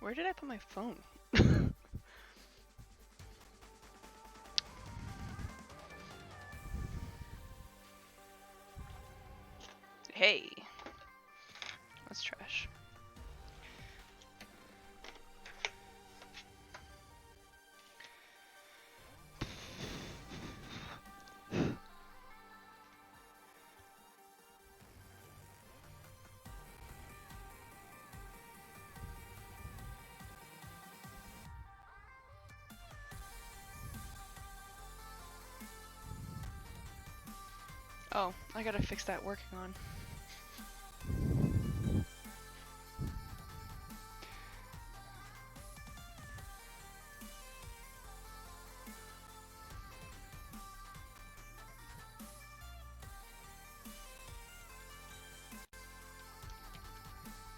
Where did I put my phone? Hey, that's trash. Oh, I gotta fix that working on.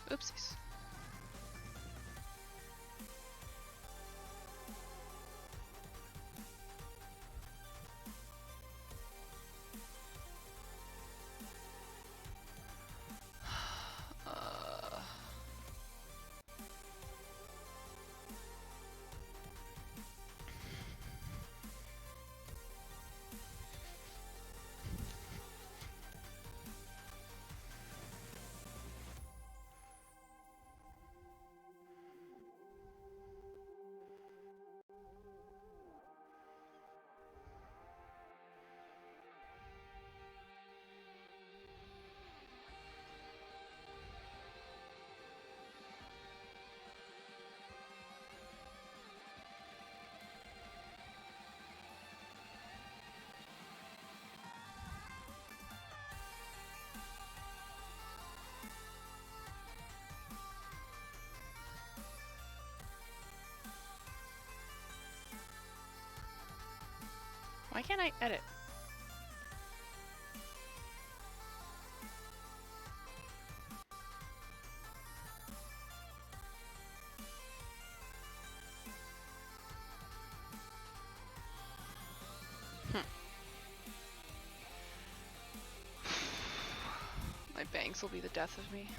Oopsies. Why can't I edit? My bangs will be the death of me.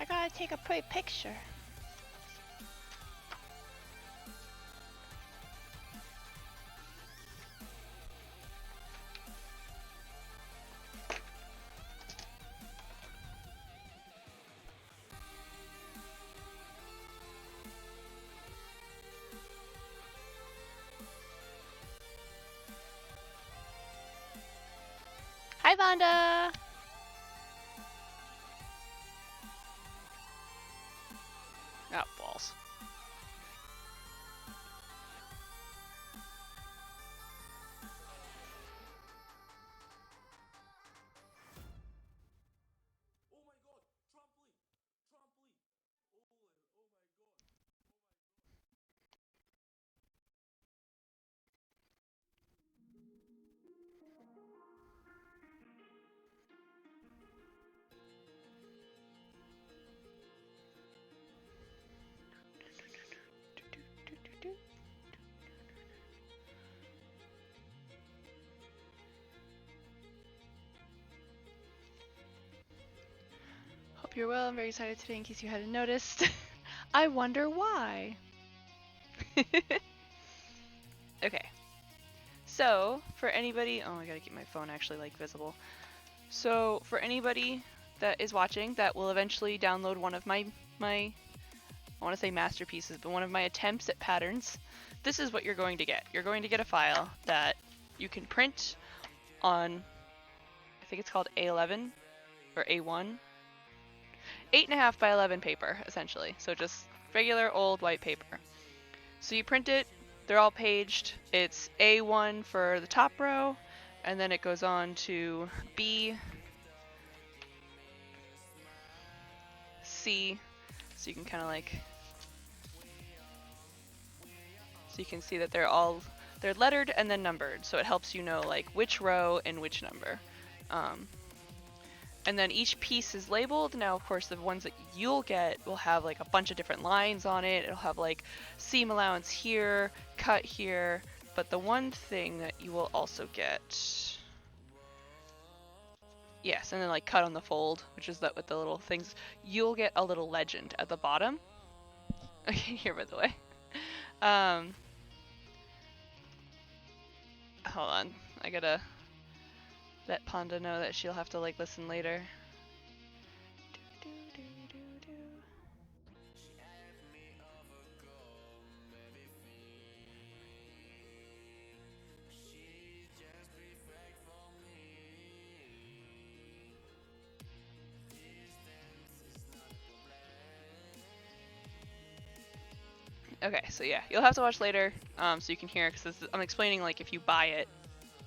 I gotta take a pretty picture. Hi, Vonda! Oh, balls. Hope you're well. I'm very excited today in case you hadn't noticed. I wonder why. Okay. So, for anybody, oh, I gotta keep my phone actually like visible. So, for anybody that is watching that will eventually download one of my I want to say masterpieces, but one of my attempts at patterns, this is what you're going to get. You're going to get a file that you can print on, I think it's called A11 or A1. 8.5 by 11 paper, essentially. So just regular old white paper. So you print it, they're all paged. It's A1 for the top row, and then it goes on to B, C, So you can kind of like, so you can see that they're lettered and then numbered. So it helps you know like which row and which number. And then each piece is labeled. Now, of course, the ones that you'll get will have like a bunch of different lines on it. It'll have like seam allowance here, cut here. But the one thing that you will also get, yes, and then like cut on the fold, which is that with the little things, you'll get a little legend at the bottom. Okay, here by the way. Hold on, I gotta let Panda know that she'll have to like listen later. Okay, so yeah, you'll have to watch later, so you can hear, because I'm explaining like if you buy it,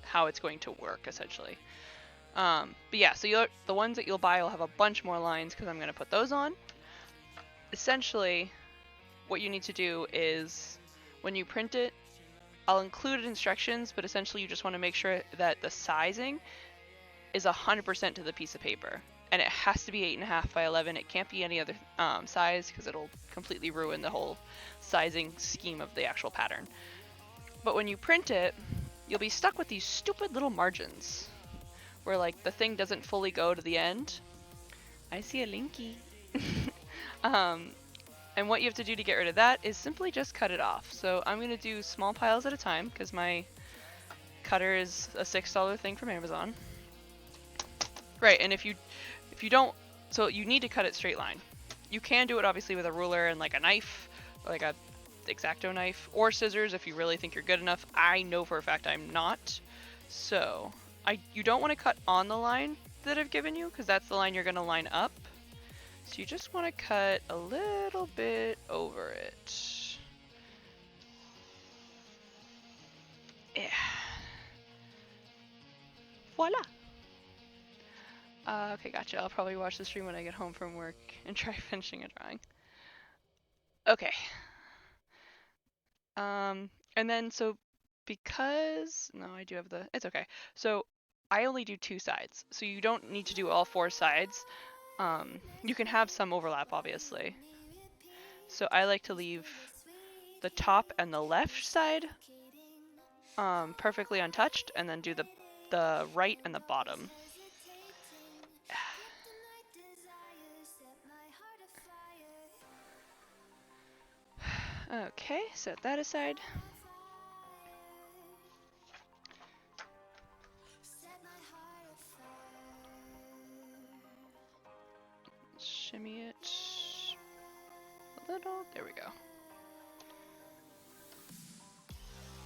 how it's going to work essentially. But yeah, so the ones that you'll buy will have a bunch more lines because I'm going to put those on. Essentially, what you need to do is when you print it, I'll include instructions, but essentially you just want to make sure that the sizing is 100% to the piece of paper. And it has to be 8.5 by 11. It can't be any other size because it'll completely ruin the whole sizing scheme of the actual pattern. But when you print it, you'll be stuck with these stupid little margins where like the thing doesn't fully go to the end. I see a Linky. And what you have to do to get rid of that is simply just cut it off. So I'm going to do small piles at a time because my cutter is a $6 thing from Amazon. Right, and if you don't, so you need to cut it straight line. You can do it obviously with a ruler and like a knife, like a X-Acto knife, or scissors if you really think you're good enough. I know for a fact I'm not. So you don't want to cut on the line that I've given you because that's the line you're going to line up. So you just want to cut a little bit over it. Yeah. Voila. Okay, gotcha. I'll probably watch the stream when I get home from work and try finishing a drawing. Okay. And then so because, no, I do have it's okay. So I only do 2 sides. So you don't need to do all 4 sides. You can have some overlap, obviously. So I like to leave the top and the left side perfectly untouched, and then do the right and the bottom. Okay, set that aside. Shimmy it a little. There we go.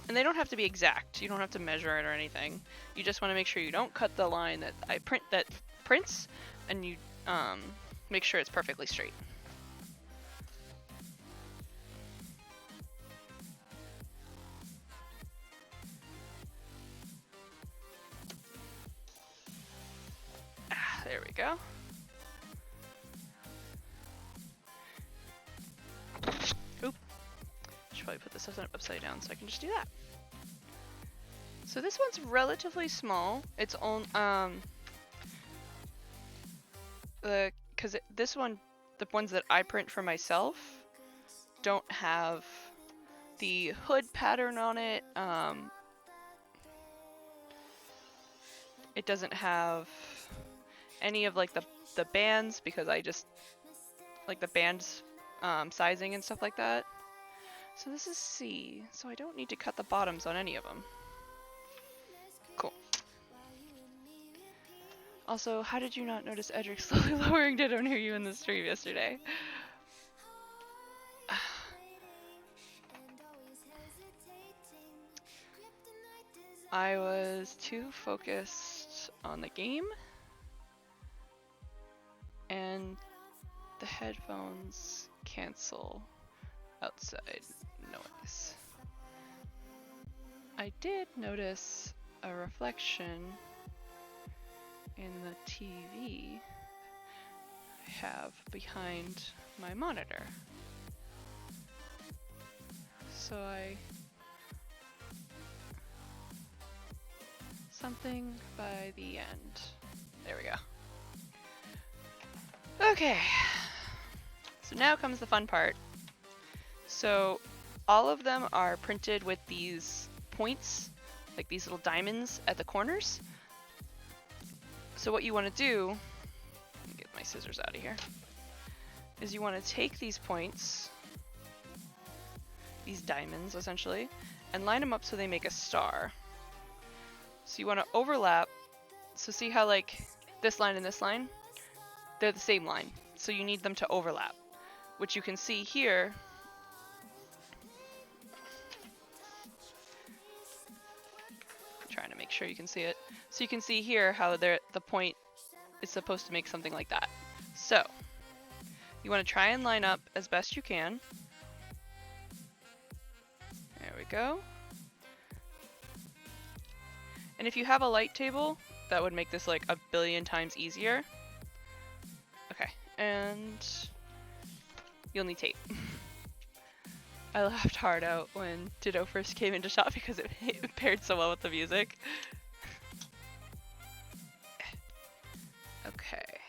And they don't have to be exact. You don't have to measure it or anything. You just want to make sure you don't cut the line that prints, and you make sure it's perfectly straight. There we go. Oop. Should probably put this upside down so I can just do that. So this one's relatively small. It's on because this one, the ones that I print for myself, don't have the hood pattern on it. It doesn't have any of like the bands because I just like the bands sizing and stuff like that. So this is C, so I don't need to cut the bottoms on any of them. Cool. Also, how did you not notice Edric slowly lowering ditto near you in the stream yesterday? I was too focused on the game, and the headphones cancel outside noise. I did notice a reflection in the TV. have behind my monitor. So something by the end. There we go. Okay, so now comes the fun part. So all of them are printed with these points, like these little diamonds at the corners. So what you want to do, let me get my scissors out of here, is you want to take these points, these diamonds essentially, and line them up so they make a star. So you want to overlap, so see how like this line and this line, they're the same line, so you need them to overlap, which you can see here. I'm trying to make sure you can see it. So you can see here how the point is supposed to make something like that. So you want to try and line up as best you can. There we go. And if you have a light table, that would make this like a billion times easier. Okay, and you'll need tape. I laughed hard out when Ditto first came into shot because it paired so well with the music. Okay.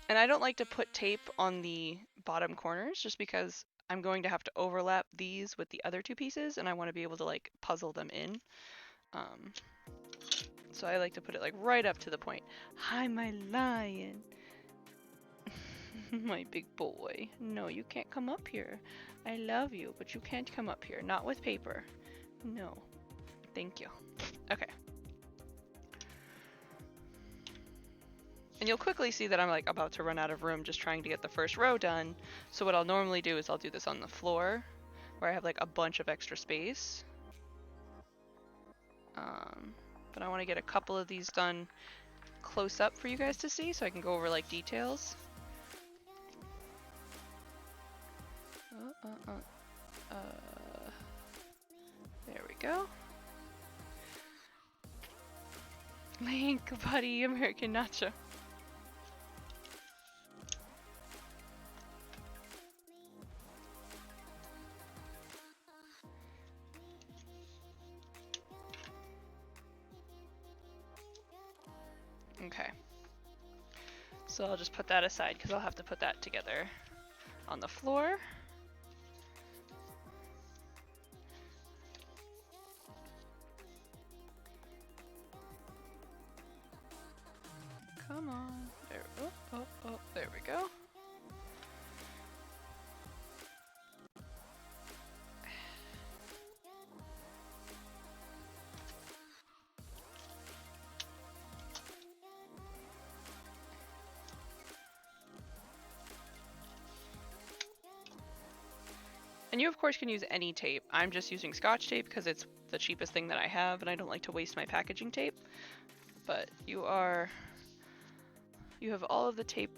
And I don't like to put tape on the bottom corners just because I'm going to have to overlap these with the other two pieces and I want to be able to like puzzle them in. So I like to put it like right up to the point. Hi, my lion. My big boy. No, you can't come up here. I love you, but you can't come up here. Not with paper. No. Thank you. Okay. And you'll quickly see that I'm like about to run out of room just trying to get the first row done. So what I'll normally do is I'll do this on the floor where I have like a bunch of extra space. But I want to get a couple of these done close up for you guys to see so I can go over like details. There we go. Link, buddy, American Nacho. Okay. So I'll just put that aside because I'll have to put that together on the floor. Come on. There, there we go. And you of course can use any tape. I'm just using Scotch tape because it's the cheapest thing that I have and I don't like to waste my packaging tape. But you have all of the tape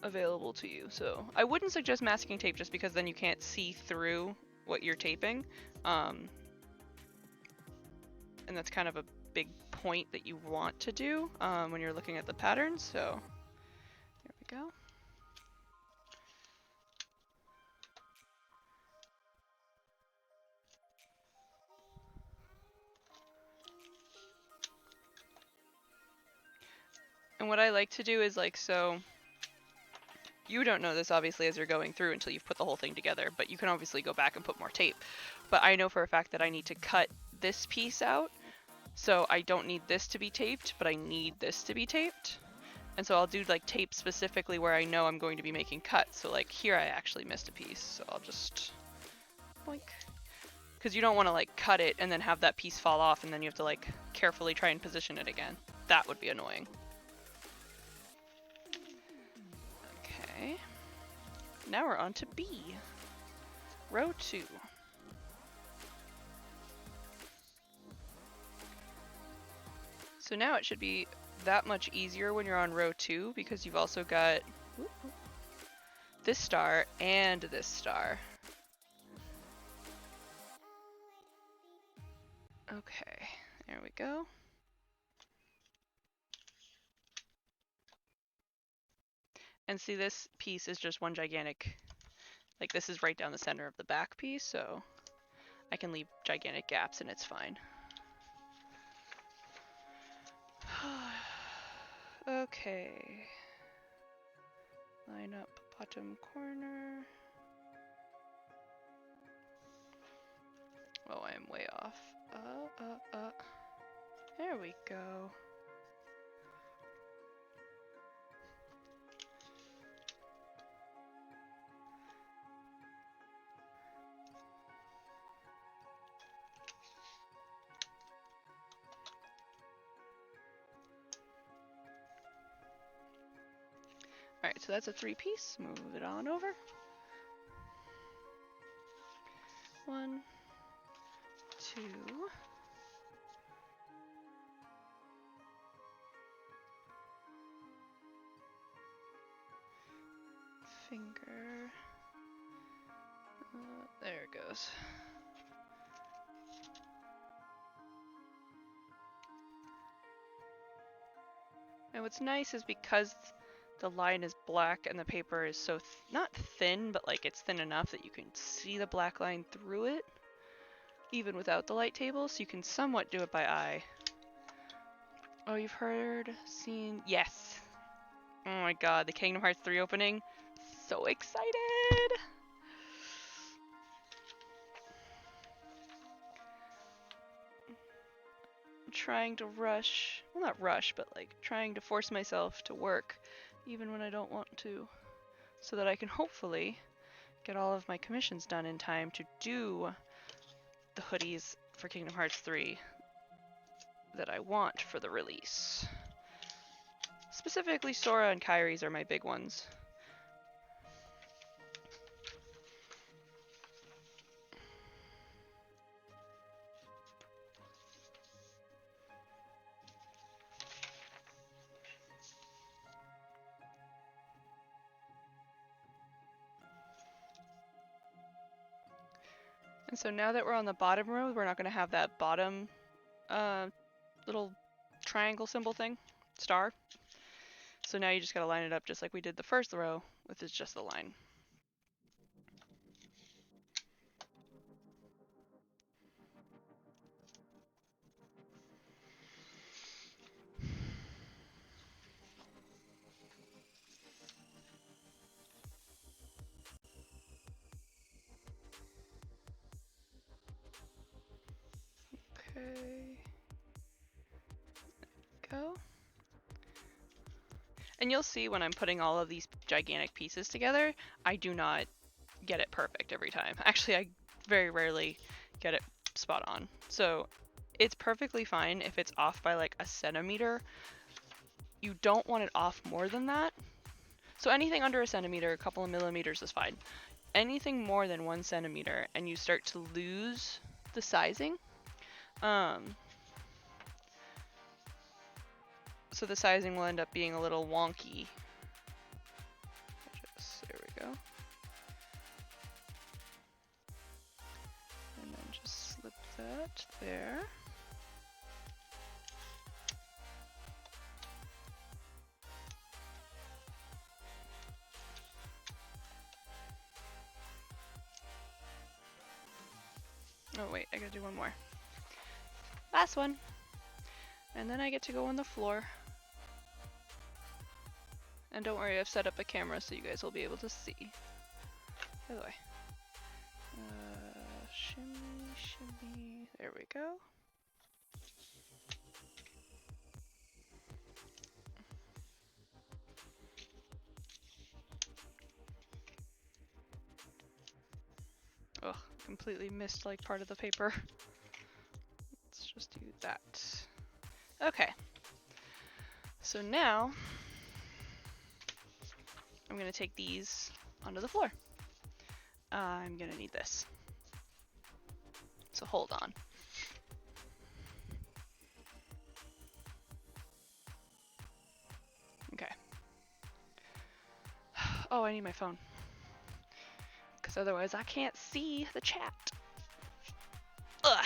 available to you. So I wouldn't suggest masking tape just because then you can't see through what you're taping. And that's kind of a big point that you want to do when you're looking at the pattern. So there we go. And what I like to do is like, so you don't know this obviously as you're going through until you've put the whole thing together, but you can obviously go back and put more tape. But I know for a fact that I need to cut this piece out. So I don't need this to be taped, but I need this to be taped. And so I'll do like tape specifically where I know I'm going to be making cuts. So like here I actually missed a piece, so I'll just boink. Because you don't want to like cut it and then have that piece fall off and then you have to like carefully try and position it again. That would be annoying. Okay. Now we're on to B. Row 2. So now it should be that much easier when you're on row 2 because you've also got this star and this star. Okay, there we go. And see, this piece is just one gigantic, like this is right down the center of the back piece, so I can leave gigantic gaps and it's fine. Okay. Line up bottom corner. Oh, I am way off. There we go. Alright, so that's a 3-piece. Move it on over. 1, 2. Finger. There it goes. And what's nice is because the line is black and the paper is so not thin, but like it's thin enough that you can see the black line through it, even without the light table, so you can somewhat do it by eye. Oh, you've heard, seen, yes! Oh my god, the Kingdom Hearts 3 opening. So excited! I'm trying to rush, well not rush, but like trying to force myself to work even when I don't want to, so that I can hopefully get all of my commissions done in time to do the hoodies for Kingdom Hearts 3 that I want for the release. Specifically, Sora and Kairi's are my big ones. And so now that we're on the bottom row, we're not going to have that bottom little triangle symbol thing, star. So now you just got to line it up just like we did the first row, with just the line. Okay. Go. And you'll see when I'm putting all of these gigantic pieces together, I do not get it perfect every time. Actually, I very rarely get it spot on. So it's perfectly fine if it's off by like a centimeter. You don't want it off more than that. So anything under a centimeter, a couple of millimeters is fine. Anything more than 1 centimeter and you start to lose the sizing, so the sizing will end up being a little wonky. There we go. And then just slip that there. Oh wait, I gotta do one more. Last one. And then I get to go on the floor. And don't worry, I've set up a camera so you guys will be able to see. By the way. Shimmy, shimmy. There we go. Ugh, completely missed like part of the paper. Let's just do that. Okay. So now I'm gonna take these onto the floor. I'm gonna need this. So hold on. Okay. Oh, I need my phone. Because otherwise I can't see the chat. Ugh.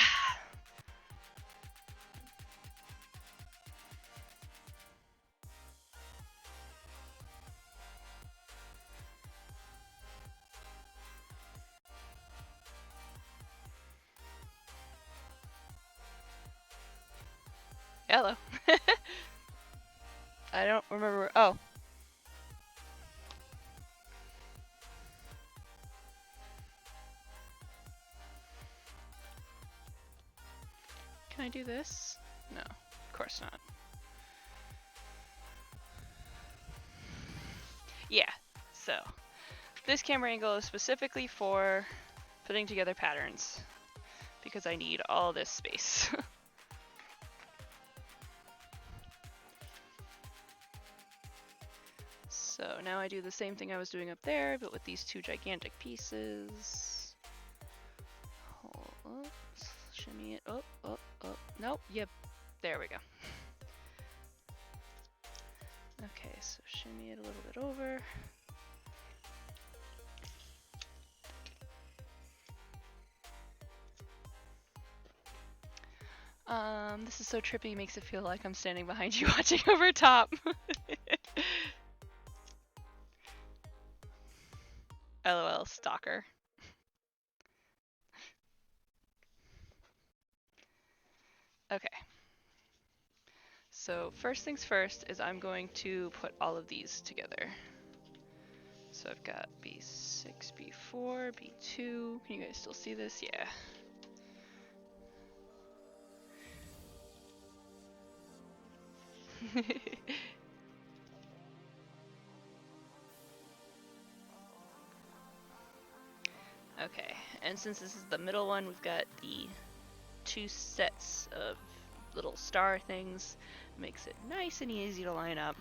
Hello. I don't remember. Oh. Can I do this? No, of course not. Yeah, so this camera angle is specifically for putting together patterns because I need all this space. So now I do the same thing I was doing up there, but with these two gigantic pieces. Oh, shimmy it. Oh, oh, oh. Nope. Yep. There we go. Okay, so shimmy it a little bit over. This is so trippy, makes it feel like I'm standing behind you watching over top. LOL, stalker. Okay. So first things first is I'm going to put all of these together. So I've got B6, B4, B2. Can you guys still see this? Yeah. Okay, and since this is the middle one, we've got the two sets of little star things. Makes it nice and easy to line up.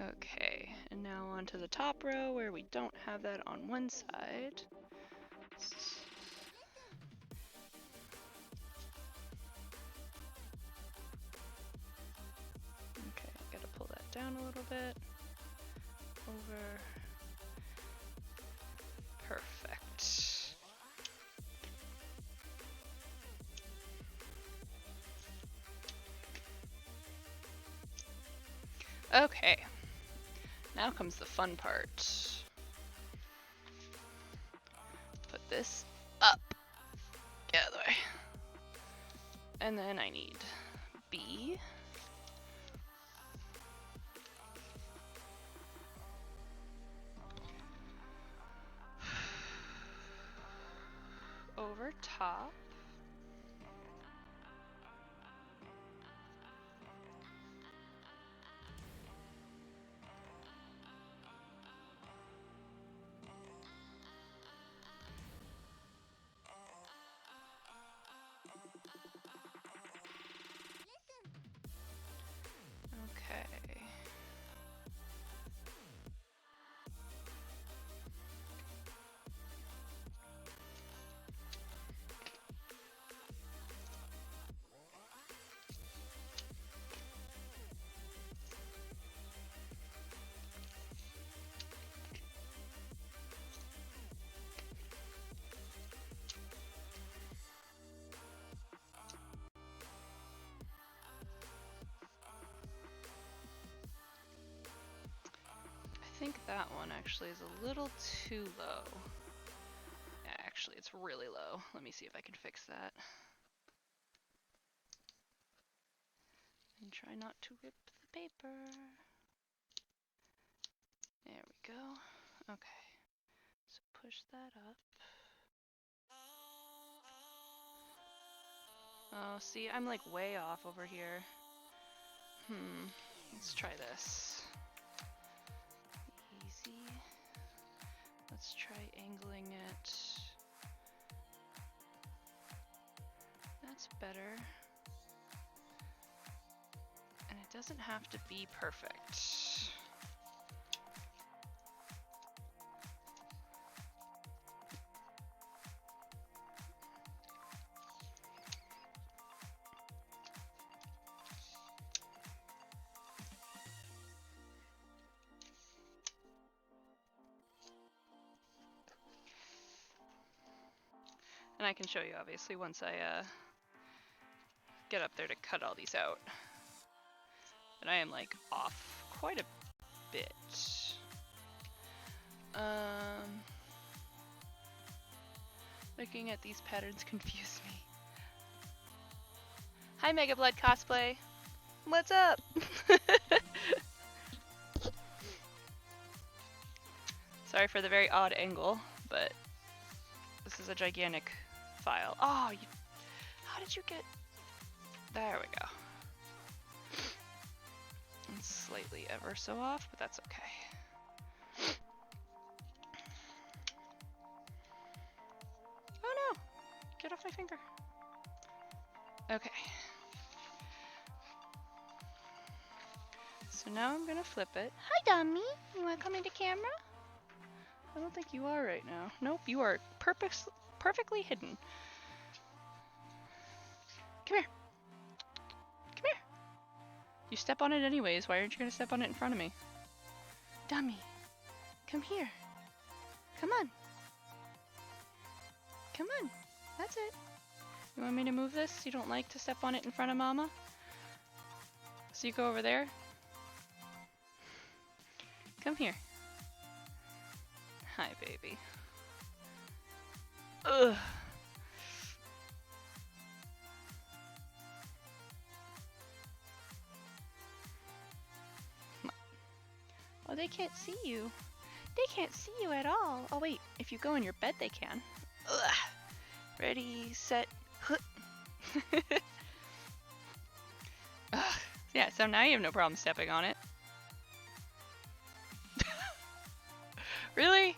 Okay, and now on to the top row where we don't have that on one side. Okay, gotta pull that down a little bit. Over. Perfect. Okay, now comes the fun part. Put this up. Get out of the way. And then I need B. Over top. Okay. I think that one actually is a little too low. Yeah, actually, it's really low. Let me see if I can fix that. And try not to rip the paper. There we go. Okay. So push that up. Oh, see, I'm like way off over here. Let's try this. Easy. Let's try angling it. That's better. And it doesn't have to be perfect. And I can show you obviously once I get up there to cut all these out. And I am like off quite a bit. Looking at these patterns confuse me. Hi Mega Blood Cosplay! What's up? Sorry for the very odd angle, but this is a gigantic file. Oh, how did you get... There we go. It's slightly ever so off, but that's okay. Oh no! Get off my finger. Okay. So now I'm gonna flip it. Hi, dummy! You wanna come into camera? I don't think you are right now. Nope, you are perfectly hidden. Come here. Come here. You step on it anyways. Why aren't you gonna step on it in front of me? Dummy. Come here. Come on. Come on. That's it. You want me to move this? You don't like to step on it in front of Mama? So you go over there? Come here. Hi, baby. Ugh. Oh, they can't see you. They can't see you at all. Oh, wait. If you go in your bed, they can. Ugh. Ready, set, hoot. Yeah, so now you have no problem stepping on it. Really?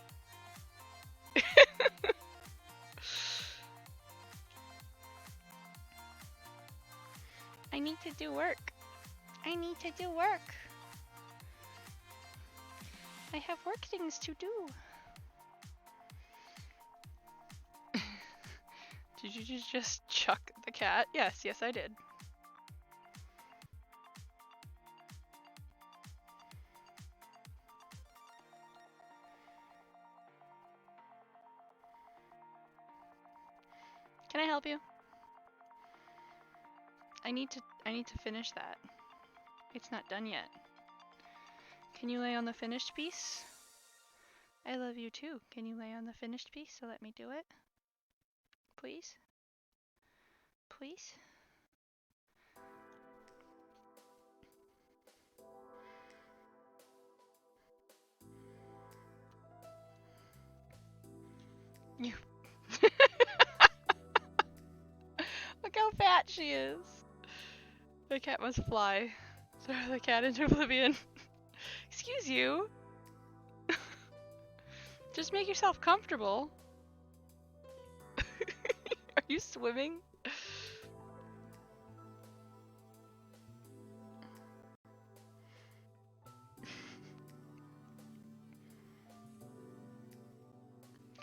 I need to do work. I need to do work. I have work things to do. Did you just chuck the cat? Yes, yes I did. Can I help you? I need to finish that. It's not done yet. Can you lay on the finished piece? I love you too. Can you lay on the finished piece so let me do it? Please? Please? You. Look how fat she is. The cat must fly. Throw the cat into oblivion. Excuse you. Just make yourself comfortable. Are you swimming?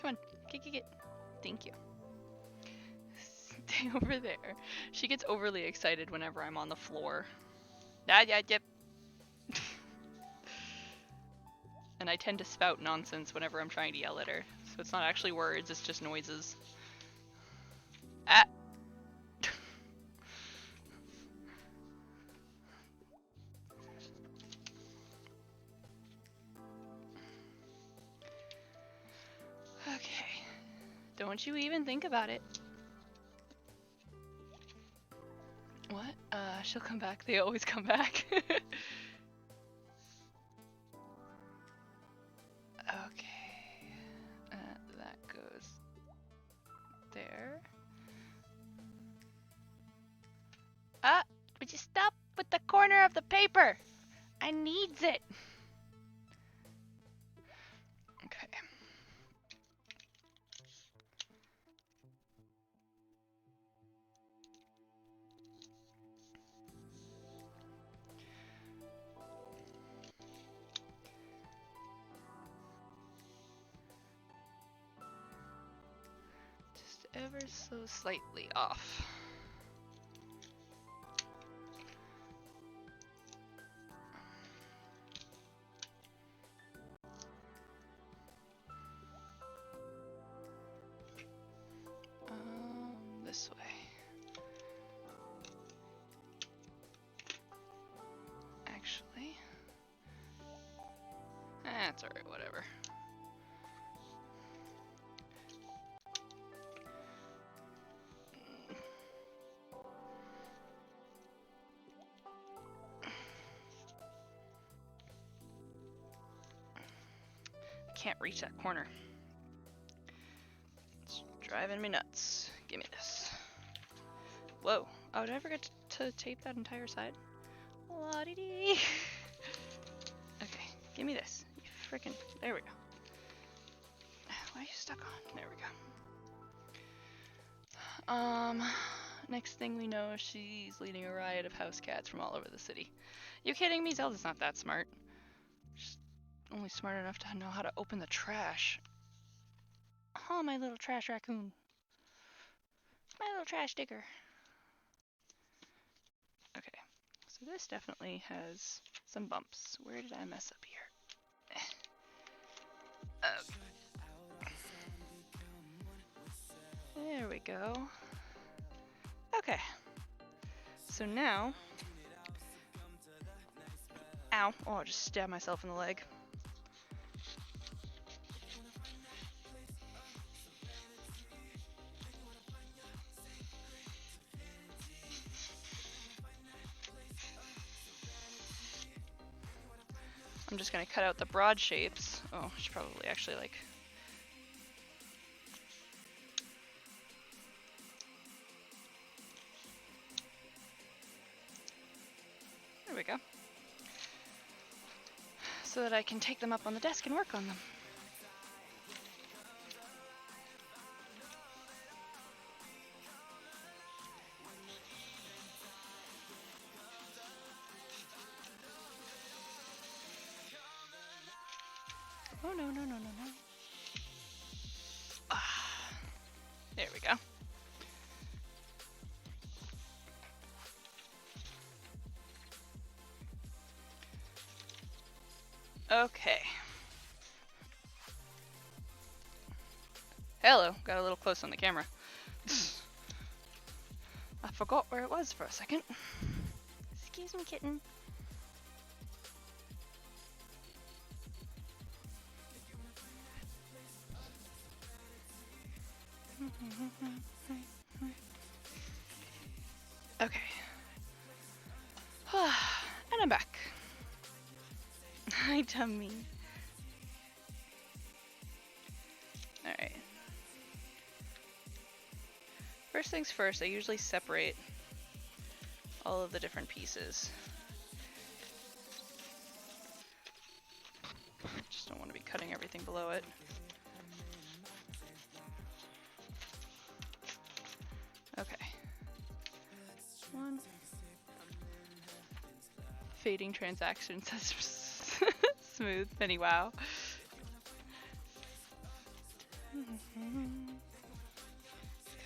Come on, get. Thank you. Stay over there. She gets overly excited whenever I'm on the floor. Yep. And I tend to spout nonsense whenever I'm trying to yell at her. So it's not actually words, it's just noises. Ah! Okay. Don't you even think about it. What? She'll come back. They always come back. Okay. That goes there. Ah! Would you stop with the corner of the paper? I needs it. Okay. Just ever so slightly off. That's alright, whatever. Can't reach that corner. It's driving me nuts. Give me this. Whoa. Oh, did I forget to tape that entire side? La-dee-dee. Okay, give me this. You frickin'. There we go. Why are you stuck on? There we go. Next thing we know, she's leading a riot of house cats from all over the city. You kidding me? Zelda's not that smart. She's only smart enough to know how to open the trash. Oh, my little trash raccoon. My little trash digger. Okay, so this definitely has some bumps. Where did I mess up here? There we go. Okay, so now... Ow. Oh, I just stabbed myself in the leg. I'm just gonna cut out the broad shapes. Oh, I should probably actually like... There we go. So that I can take them up on the desk and work on them. Oh, no, no, no, no, no. Ah, there we go. Okay. Hello, got a little close on the camera. I forgot where it was for a second. Excuse me, kitten. Okay. And I'm back. Hi, tummy. Alright. First things first, I usually separate all of the different pieces. Just don't want to be cutting everything below it. Okay. One. Fading transactions. That's smooth. Penny, wow.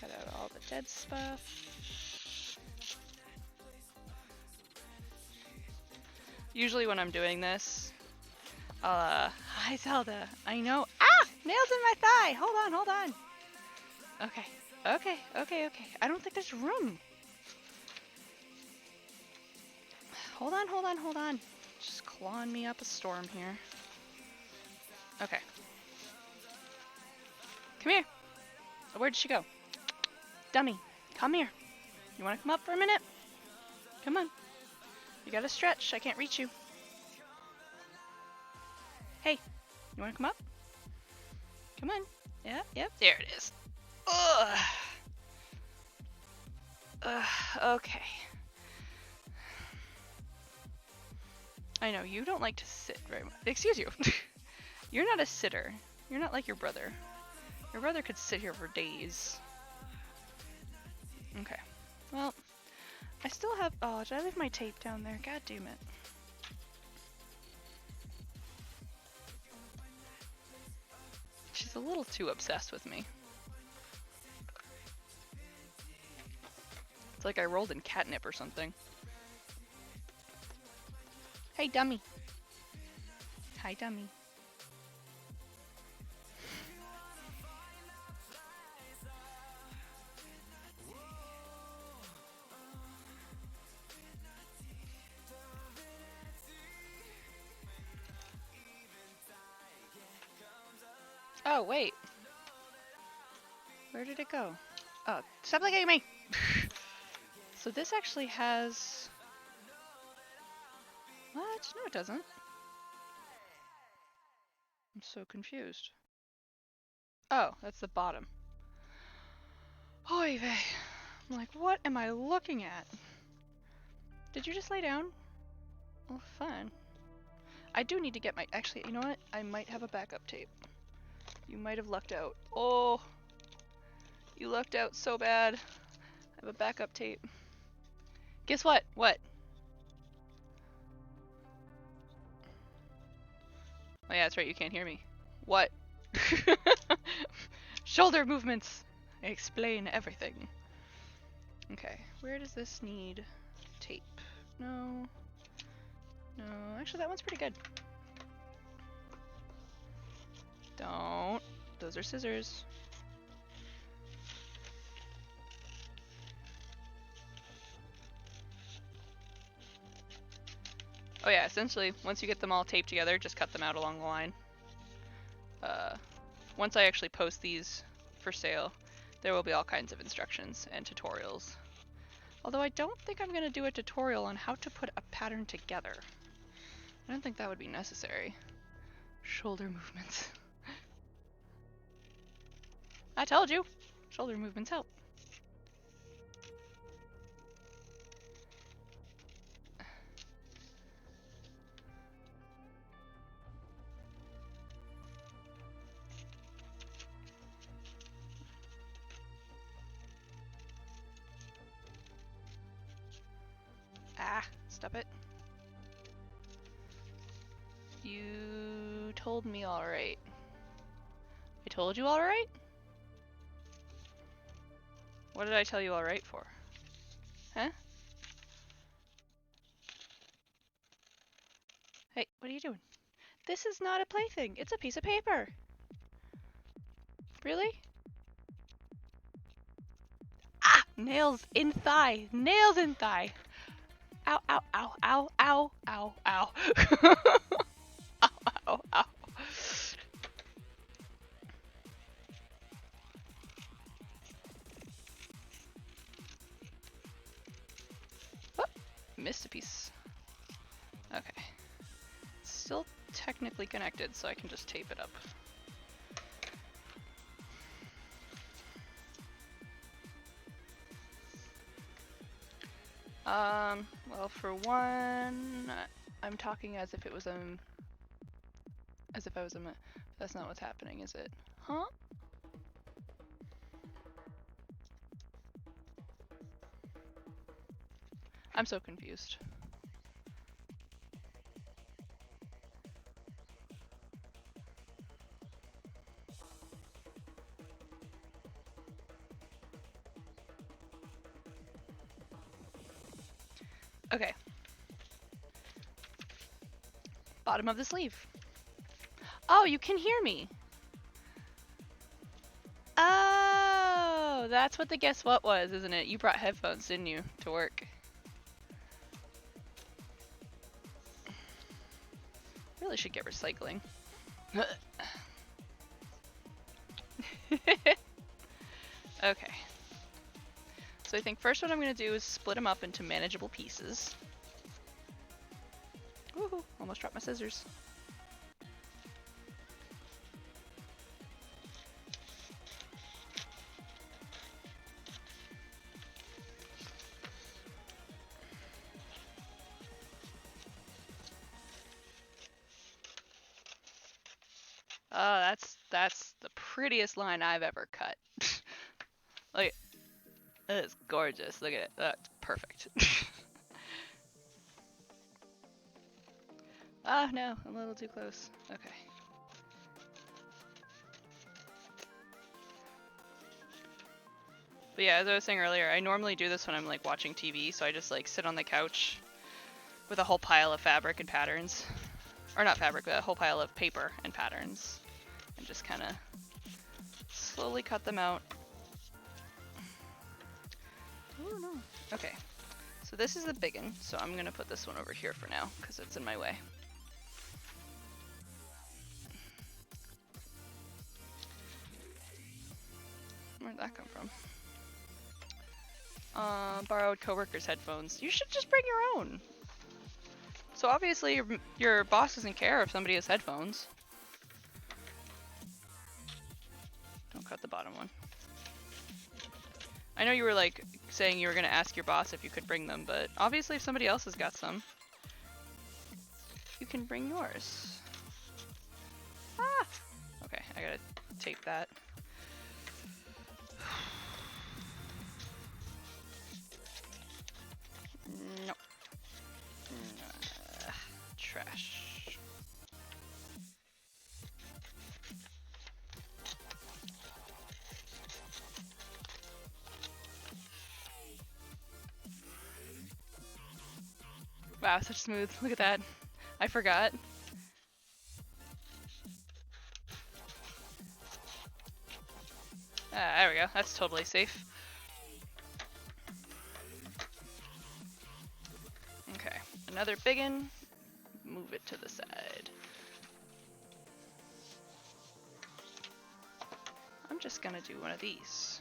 Cut out all the dead stuff. Usually when I'm doing this, hi Zelda. I know. Ah! Nails in my thigh! Hold on. Okay. Okay. I don't think there's room. Hold on. Just clawing me up a storm here. Okay. Come here. Where'd she go? Dummy, come here. You wanna come up for a minute? Come on. You gotta stretch. I can't reach you. Hey, you wanna come up? Come on. Yep, there it is. Ugh. Okay. I know, you don't like to sit very much. Excuse you. You're not a sitter. You're not like your brother. Your brother could sit here for days. Okay. Well, I still have... Oh, did I leave my tape down there? God damn it. She's a little too obsessed with me. It's like I rolled in catnip or something. Hey, dummy. Hi, dummy. Oh, wait. Where did it go? Oh, stop looking at me! So this actually has... What? No, it doesn't. I'm so confused. Oh, that's the bottom. Oy vey. I'm like, what am I looking at? Did you just lay down? Oh, fun. I do need to get my... Actually, you know what? I might have a backup tape. You might have lucked out. Oh! You lucked out so bad. I have a backup tape. Guess what? What? Oh yeah, that's right, you can't hear me. What? Shoulder movements! Explain everything. Okay, where does this need tape? No. No, actually that one's pretty good. Don't. Those are scissors. Oh yeah, essentially, once you get them all taped together, just cut them out along the line. Once I actually post these for sale, there will be all kinds of instructions and tutorials. Although I don't think I'm going to do a tutorial on how to put a pattern together. I don't think that would be necessary. Shoulder movements. I told you! Shoulder movements help. Ah, stop it. You told me alright. I told you alright? What did I tell you alright for? Huh? Hey, what are you doing? This is not a plaything. It's a piece of paper. Really? Ah! Nails in thigh. Nails in thigh. Ow, ow, ow, ow, ow, ow, ow. Ow, ow, ow. Oh, missed a piece. Okay. It's still technically connected, so I can just tape it up. Well, for one, I'm talking as if it was as if I was that's not what's happening, is it? Huh? I'm so confused. Okay. Bottom of the sleeve. Oh, you can hear me. Oh, that's what the guess what was, isn't it? You brought headphones, didn't you, to work? Really should get recycling. Okay. So I think first what I'm going to do is split them up into manageable pieces. Woohoo! Almost dropped my scissors. Oh, that's the prettiest line I've ever cut. Look, it's gorgeous. Look at it. That's perfect. Ah, no, I'm a little too close. Okay. But yeah, as I was saying earlier, I normally do this when I'm like watching TV, so I just like sit on the couch with a whole pile of fabric and patterns. Or not fabric, but a whole pile of paper and patterns. And just kind of slowly cut them out. Oh no. Okay, so this is the big one, so I'm gonna put this one over here for now, because it's in my way. Borrowed coworker's headphones. You should just bring your own. So obviously your boss doesn't care if somebody has headphones. Don't cut the bottom one. I know you were like saying you were gonna ask your boss if you could bring them, but obviously if somebody else has got some, you can bring yours. Ah! Okay, I gotta tape that. No. Trash. Wow, such smooth. Look at that. I forgot. There we go. That's totally safe. Okay, another biggin. Move it to the side. I'm just gonna do one of these.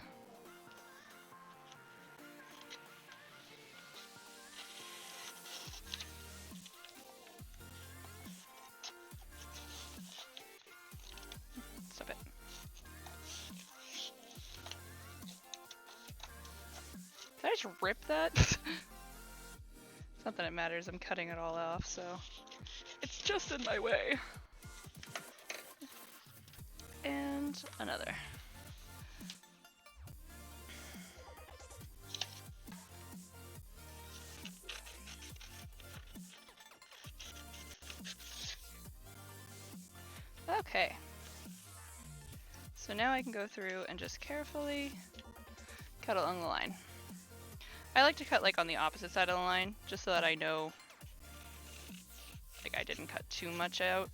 Stop it. Did I just rip that? It's not that it matters, I'm cutting it all off, so it's just in my way. And another. Okay. So now I can go through and just carefully cut along the line. I like to cut like on the opposite side of the line, just so that I know like I didn't cut too much out.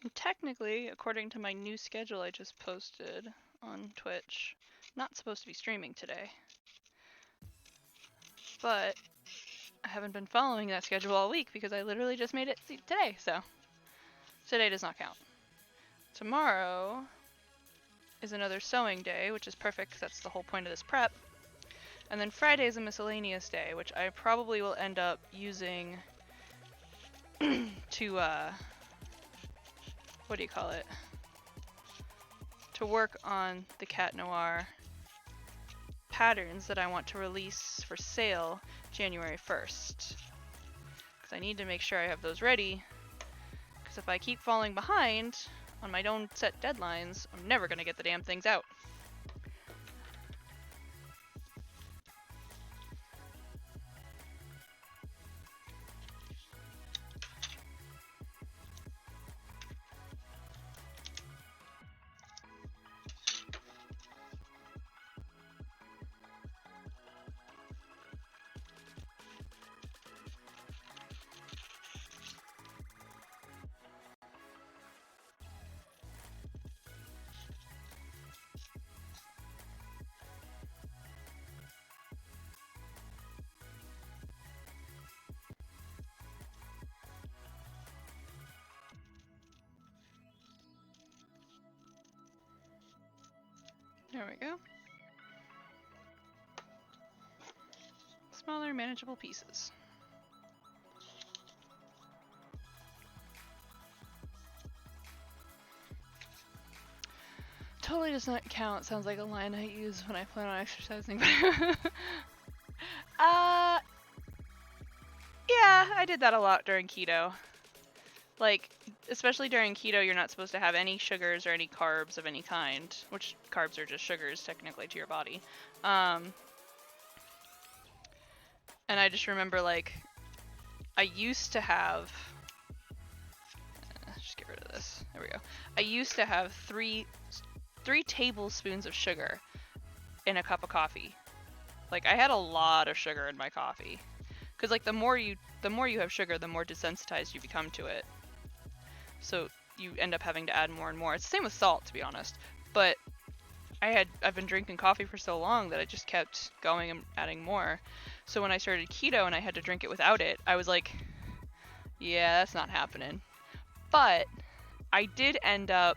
And technically, according to my new schedule I just posted on Twitch, not supposed to be streaming today. But I haven't been following that schedule all week because I literally just made it today, so today does not count. Tomorrow is another sewing day, which is perfect because that's the whole point of this prep. And then Friday is a miscellaneous day, which I probably will end up using to, what do you call it? To work on the Cat Noir patterns that I want to release for sale January 1st. Because I need to make sure I have those ready, because if I keep falling behind on my own set deadlines, I'm never going to get the damn things out. There we go. Smaller, manageable pieces. Totally does not count. Sounds like a line I use when I plan on exercising. Yeah, I did that a lot during keto. Like, especially during keto, you're not supposed to have any sugars or any carbs of any kind, which carbs are just sugars technically to your body. And I just remember, like, I used to have, just get rid of this. There we go. I used to have three tablespoons of sugar in a cup of coffee. Like, I had a lot of sugar in my coffee, because like the more you have sugar, the more desensitized you become to it. So you end up having to add more and more. It's the same with salt, to be honest. But I've been drinking coffee for so long that I just kept going and adding more. So when I started keto and I had to drink it without it, I was like, yeah, that's not happening. But I did end up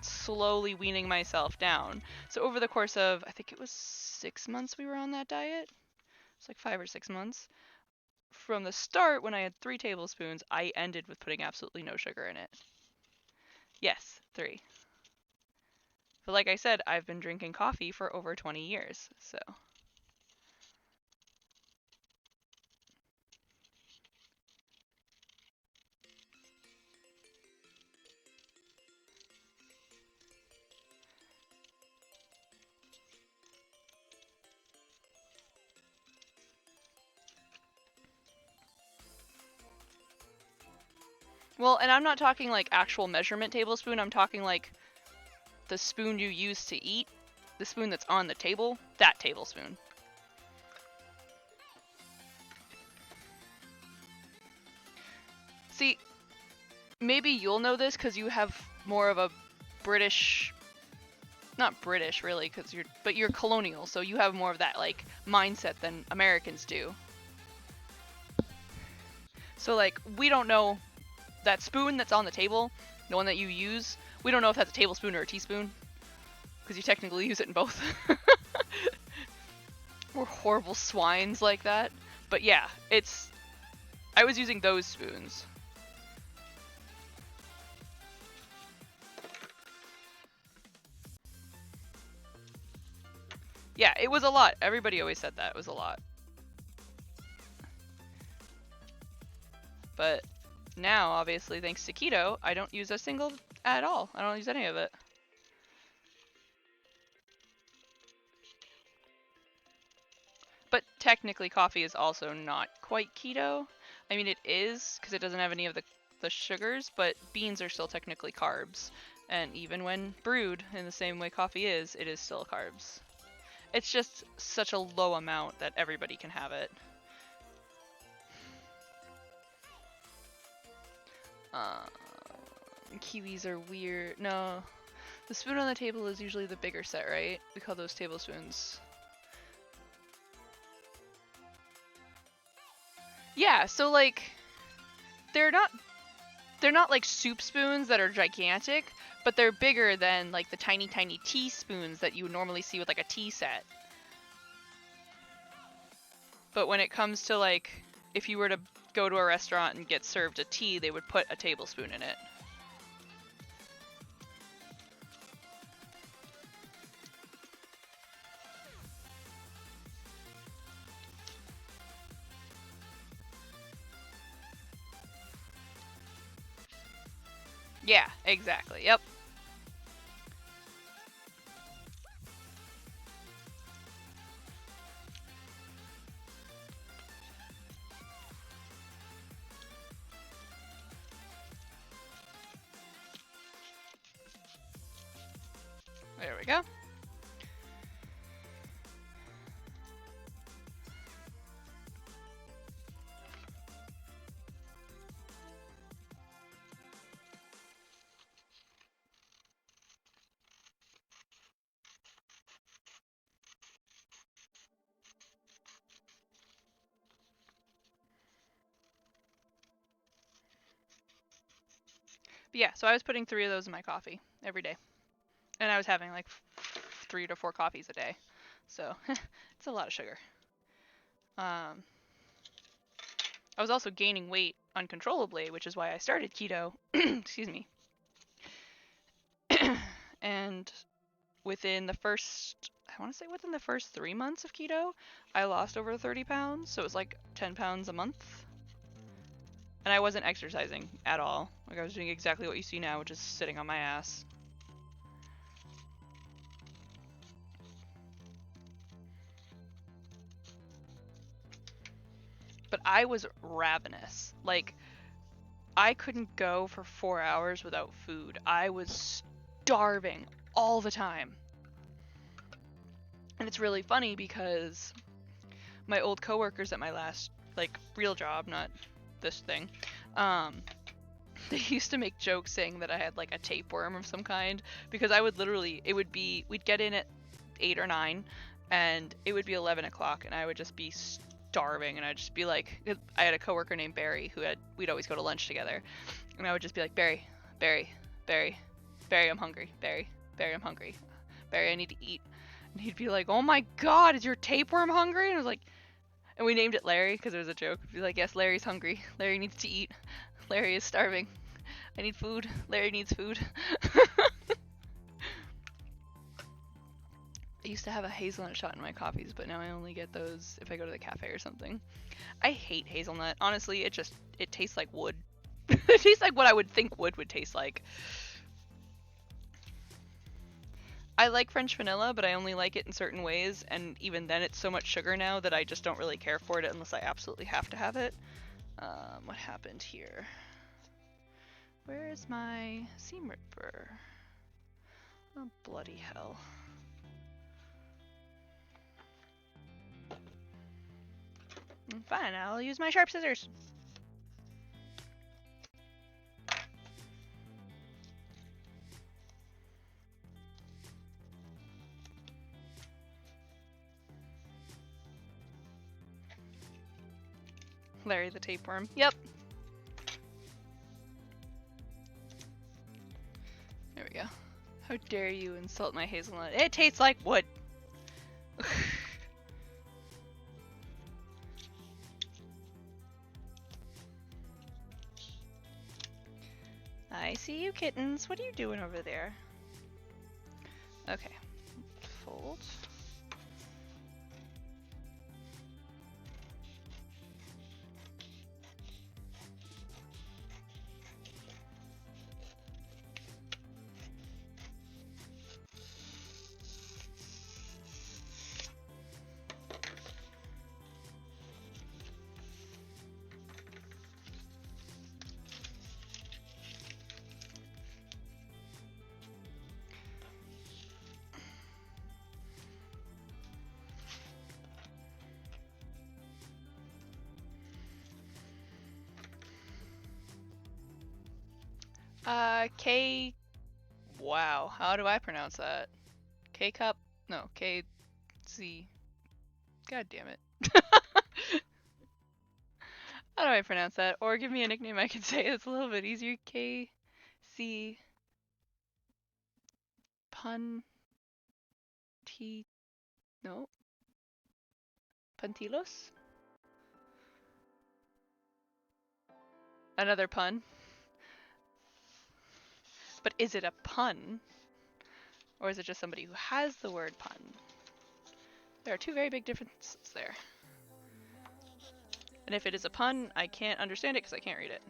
slowly weaning myself down. So over the course of, I think it was 6 months we were on that diet. It's like 5 or 6 months. From the start, when I had 3 tablespoons, I ended with putting absolutely no sugar in it. Yes, 3. But like I said, I've been drinking coffee for over 20 years, so. Well, and I'm not talking like actual measurement tablespoon, I'm talking like the spoon you use to eat, the spoon that's on the table, that tablespoon. See, maybe you'll know this because you have more of a British, not British really, but you're colonial, so you have more of that like mindset than Americans do. So like, we don't know that spoon that's on the table, the one that you use, we don't know if that's a tablespoon or a teaspoon, because you technically use it in both. We're horrible swines like that. But yeah, I was using those spoons. Yeah, it was a lot. Everybody always said that. It was a lot. But now, obviously, thanks to keto, I don't use a single at all. I don't use any of it. But technically, coffee is also not quite keto. I mean, it is, because it doesn't have any of the sugars, but beans are still technically carbs. And even when brewed in the same way coffee is, it is still carbs. It's just such a low amount that everybody can have it. Kiwis are weird. No. The spoon on the table is usually the bigger set, right? We call those tablespoons. Yeah, so like, they're not like soup spoons that are gigantic, but they're bigger than like the tiny teaspoons that you would normally see with like a tea set. But when it comes to like, if you were to go to a restaurant and get served a tea, they would put a tablespoon in it. Yeah, exactly. Yep. There we go. But yeah, so I was putting 3 of those in my coffee every day. And I was having like 3 to 4 coffees a day. So it's a lot of sugar. I was also gaining weight uncontrollably, which is why I started keto. Excuse me. And within the first 3 months of keto, I lost over 30 pounds. So it was like 10 pounds a month. And I wasn't exercising at all. Like, I was doing exactly what you see now, which is sitting on my ass. But I was ravenous. Like, I couldn't go for 4 hours without food. I was starving all the time. And it's really funny because my old coworkers at my last, like, real job, not this thing, they used to make jokes saying that I had, like, a tapeworm of some kind, because I would literally, it would be, we'd get in at 8 or 9, and it would be 11 o'clock, and I would just be starving, and I'd just be like, I had a coworker named Barry we'd always go to lunch together, and I would just be like, Barry, I'm hungry, Barry, I'm hungry, Barry, I need to eat. And he'd be like, oh my god, is your tapeworm hungry? And I was like, and we named it Larry because it was a joke. We'd be like, yes, Larry's hungry. Larry needs to eat. Larry is starving. I need food. Larry needs food. I used to have a hazelnut shot in my coffees, but now I only get those if I go to the cafe or something. I hate hazelnut. Honestly, it tastes like wood. It tastes like what I would think wood would taste like. I like French vanilla, but I only like it in certain ways, and even then it's so much sugar now that I just don't really care for it unless I absolutely have to have it. What happened here? Where is my seam ripper? Oh, bloody hell. Fine, I'll use my sharp scissors. Larry the tapeworm. Yep. There we go. How dare you insult my hazelnut? It tastes like wood. I see you, kittens. What are you doing over there? Okay. Fold. K... Wow, how do I pronounce that? K-cup? No, K-Z. God damn it. How do I pronounce that? Or give me a nickname I can say. It's a little bit easier. K-C... Pun... T... No? Puntilos? Another pun. But is it a pun? Or is it just somebody who has the word pun? There are two very big differences there. And if it is a pun, I can't understand it because I can't read it.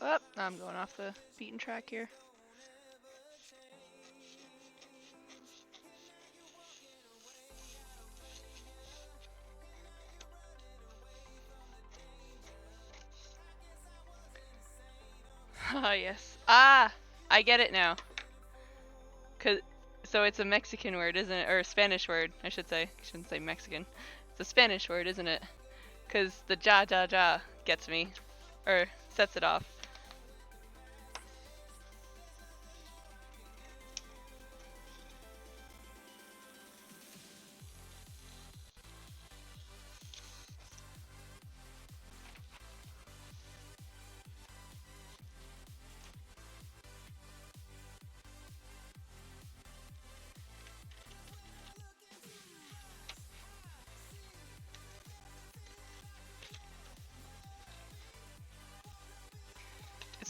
Oh, I'm going off the beaten track here. Ah, yes. Ah! I get it now. So it's a Mexican word, isn't it? Or a Spanish word, I should say. I shouldn't say Mexican. It's a Spanish word, isn't it? Because the ja ja ja gets me. Or sets it off.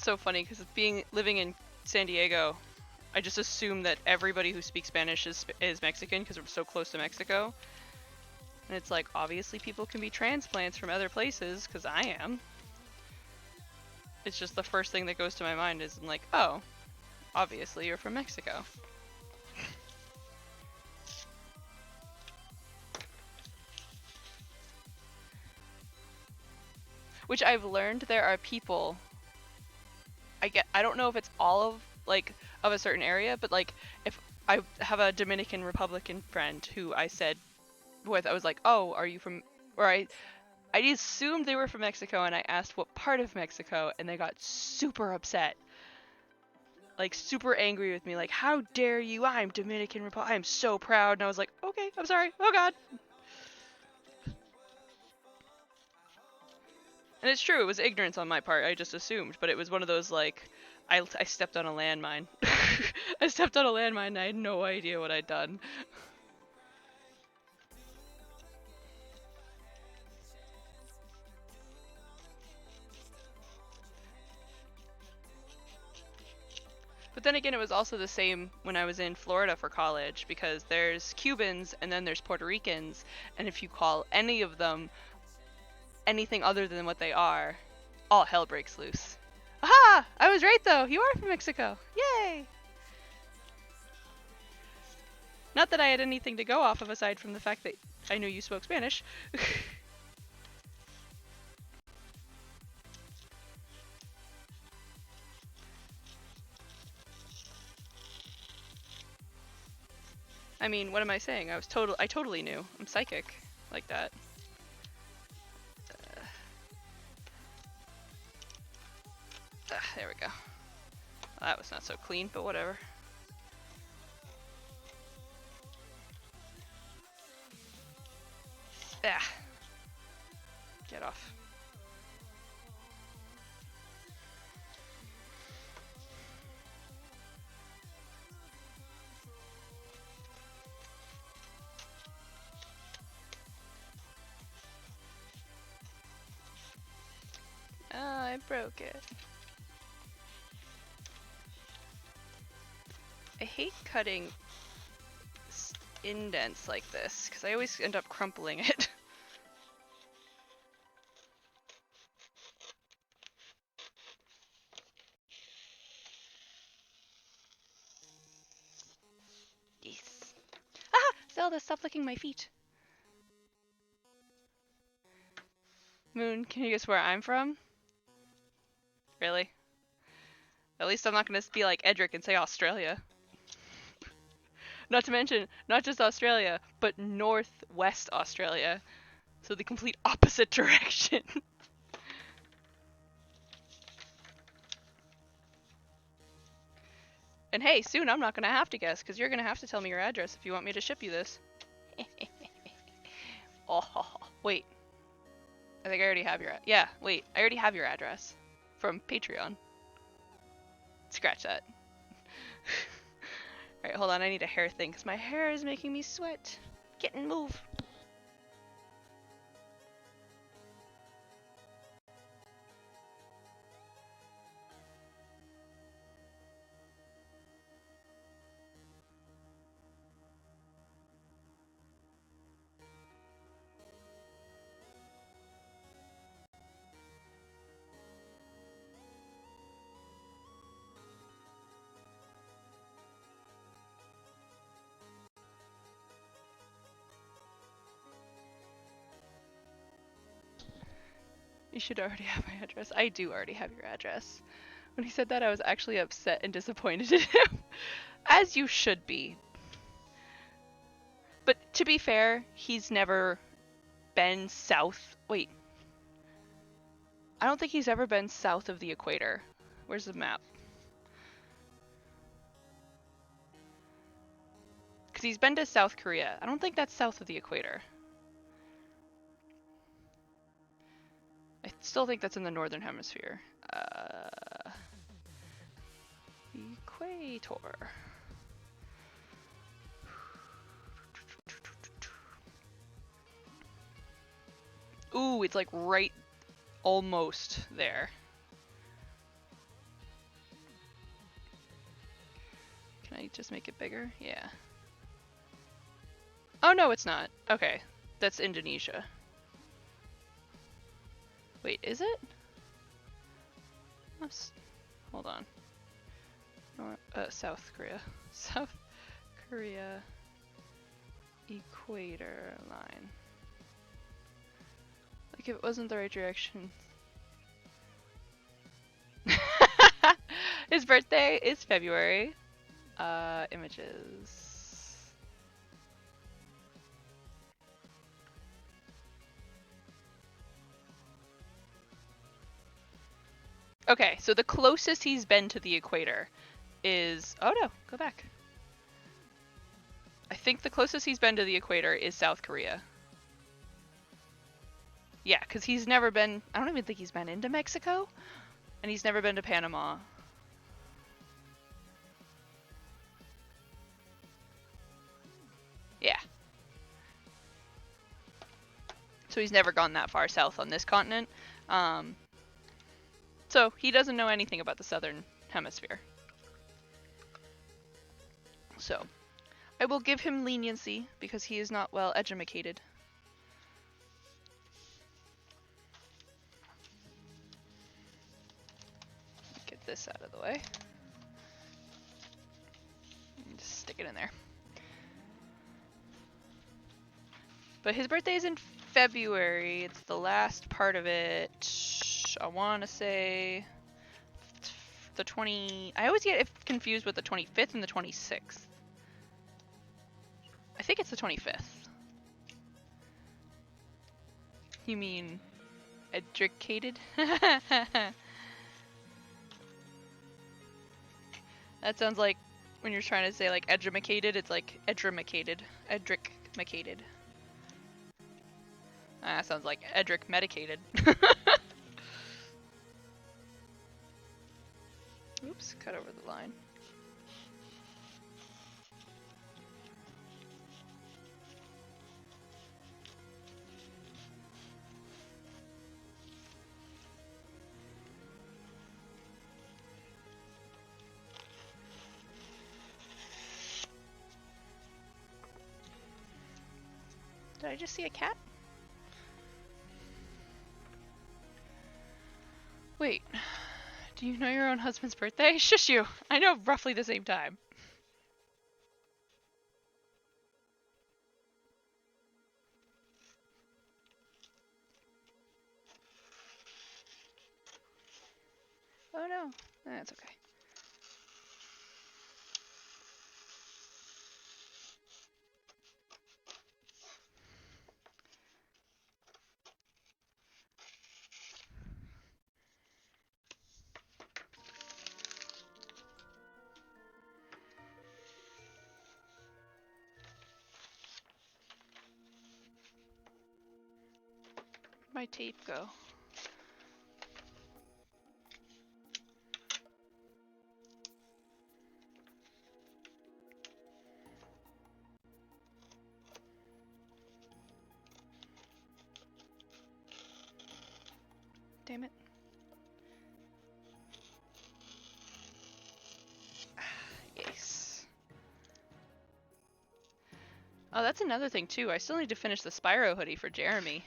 so funny because living in San Diego, I just assume that everybody who speaks Spanish is Mexican because we're so close to Mexico. And it's like, obviously people can be transplants from other places, because I am. It's just the first thing that goes to my mind is like, oh, obviously you're from Mexico. Which I've learned there are people, I don't know if it's all of, like, of a certain area, but like, if I have a Dominican Republican friend who I said with, I was like, oh, are you from, or I assumed they were from Mexico, and I asked what part of Mexico, and they got super upset. Like, super angry with me, like, how dare you, I'm Dominican Republic, I'm so proud, and I was like, okay, I'm sorry, oh god. And it's true, it was ignorance on my part, I just assumed, but it was one of those, like, I stepped on a landmine. I stepped on a landmine and I had no idea what I'd done. But then again, it was also the same when I was in Florida for college, because there's Cubans and then there's Puerto Ricans, and if you call any of them anything other than what they are, all hell breaks loose. Aha! I was right though, you are from Mexico! Yay! Not that I had anything to go off of aside from the fact that I knew you spoke Spanish. I mean, what am I saying? I totally knew. I'm psychic like that. There we go. Well, that was not so clean, but whatever. Ah. Get off. Oh, I broke it. I hate cutting indents like this, because I always end up crumpling it. Yes. Ah! Zelda, stop licking my feet. Moon, can you guess where I'm from? Really? At least I'm not going to be like Edric and say Australia. Not to mention, not just Australia, but northwest Australia. So the complete opposite direction. And hey, soon I'm not going to have to guess, because you're going to have to tell me your address if you want me to ship you this. Oh, wait. I think I already have your... Yeah, wait. I already have your address. From Patreon. Scratch that. Alright, hold on. I need a hair thing, because my hair is making me sweat. Get and move. You should already have my address. I do already have your address. When he said that, I was actually upset and disappointed in him. As you should be. But to be fair, he's never been south. Wait. I don't think he's ever been south of the equator. Where's the map? Because he's been to South Korea. I don't think that's south of the equator. I still think that's in the northern hemisphere. Equator. Ooh, it's like right almost there. I just make it bigger? Yeah. Oh no, it's not. Okay. That's Indonesia. Wait, is it? Hold on. South Korea. South Korea equator line. Like if it wasn't the right direction. His birthday is February. Images. Okay, so the closest he's been to the equator is... Oh no, go back. I think the closest he's been to the equator is South Korea. Yeah, because he's never been... I don't even think he's been into Mexico. And he's never been to Panama. Yeah. So he's never gone that far south on this continent. So he doesn't know anything about the southern hemisphere. So I will give him leniency because he is not well educated. Get this out of the way. And just stick it in there. But his birthday is in February. It's the last part of it. I want to say the 20... I always get confused with the 25th and the 26th. I think it's the 25th. You mean educated? That sounds like when you're trying to say like edumacated, it's like edrimacated. Edric-macated. That sounds like Edric medicated. Oops, cut over the line. Did I just see a cat? Wait, do you know your own husband's birthday? Shush you! I know roughly the same time. Oh no, that's okay. Where'd my tape go? Damn it. Yes. Oh, that's another thing too. I still need to finish the Spyro hoodie for Jeremy.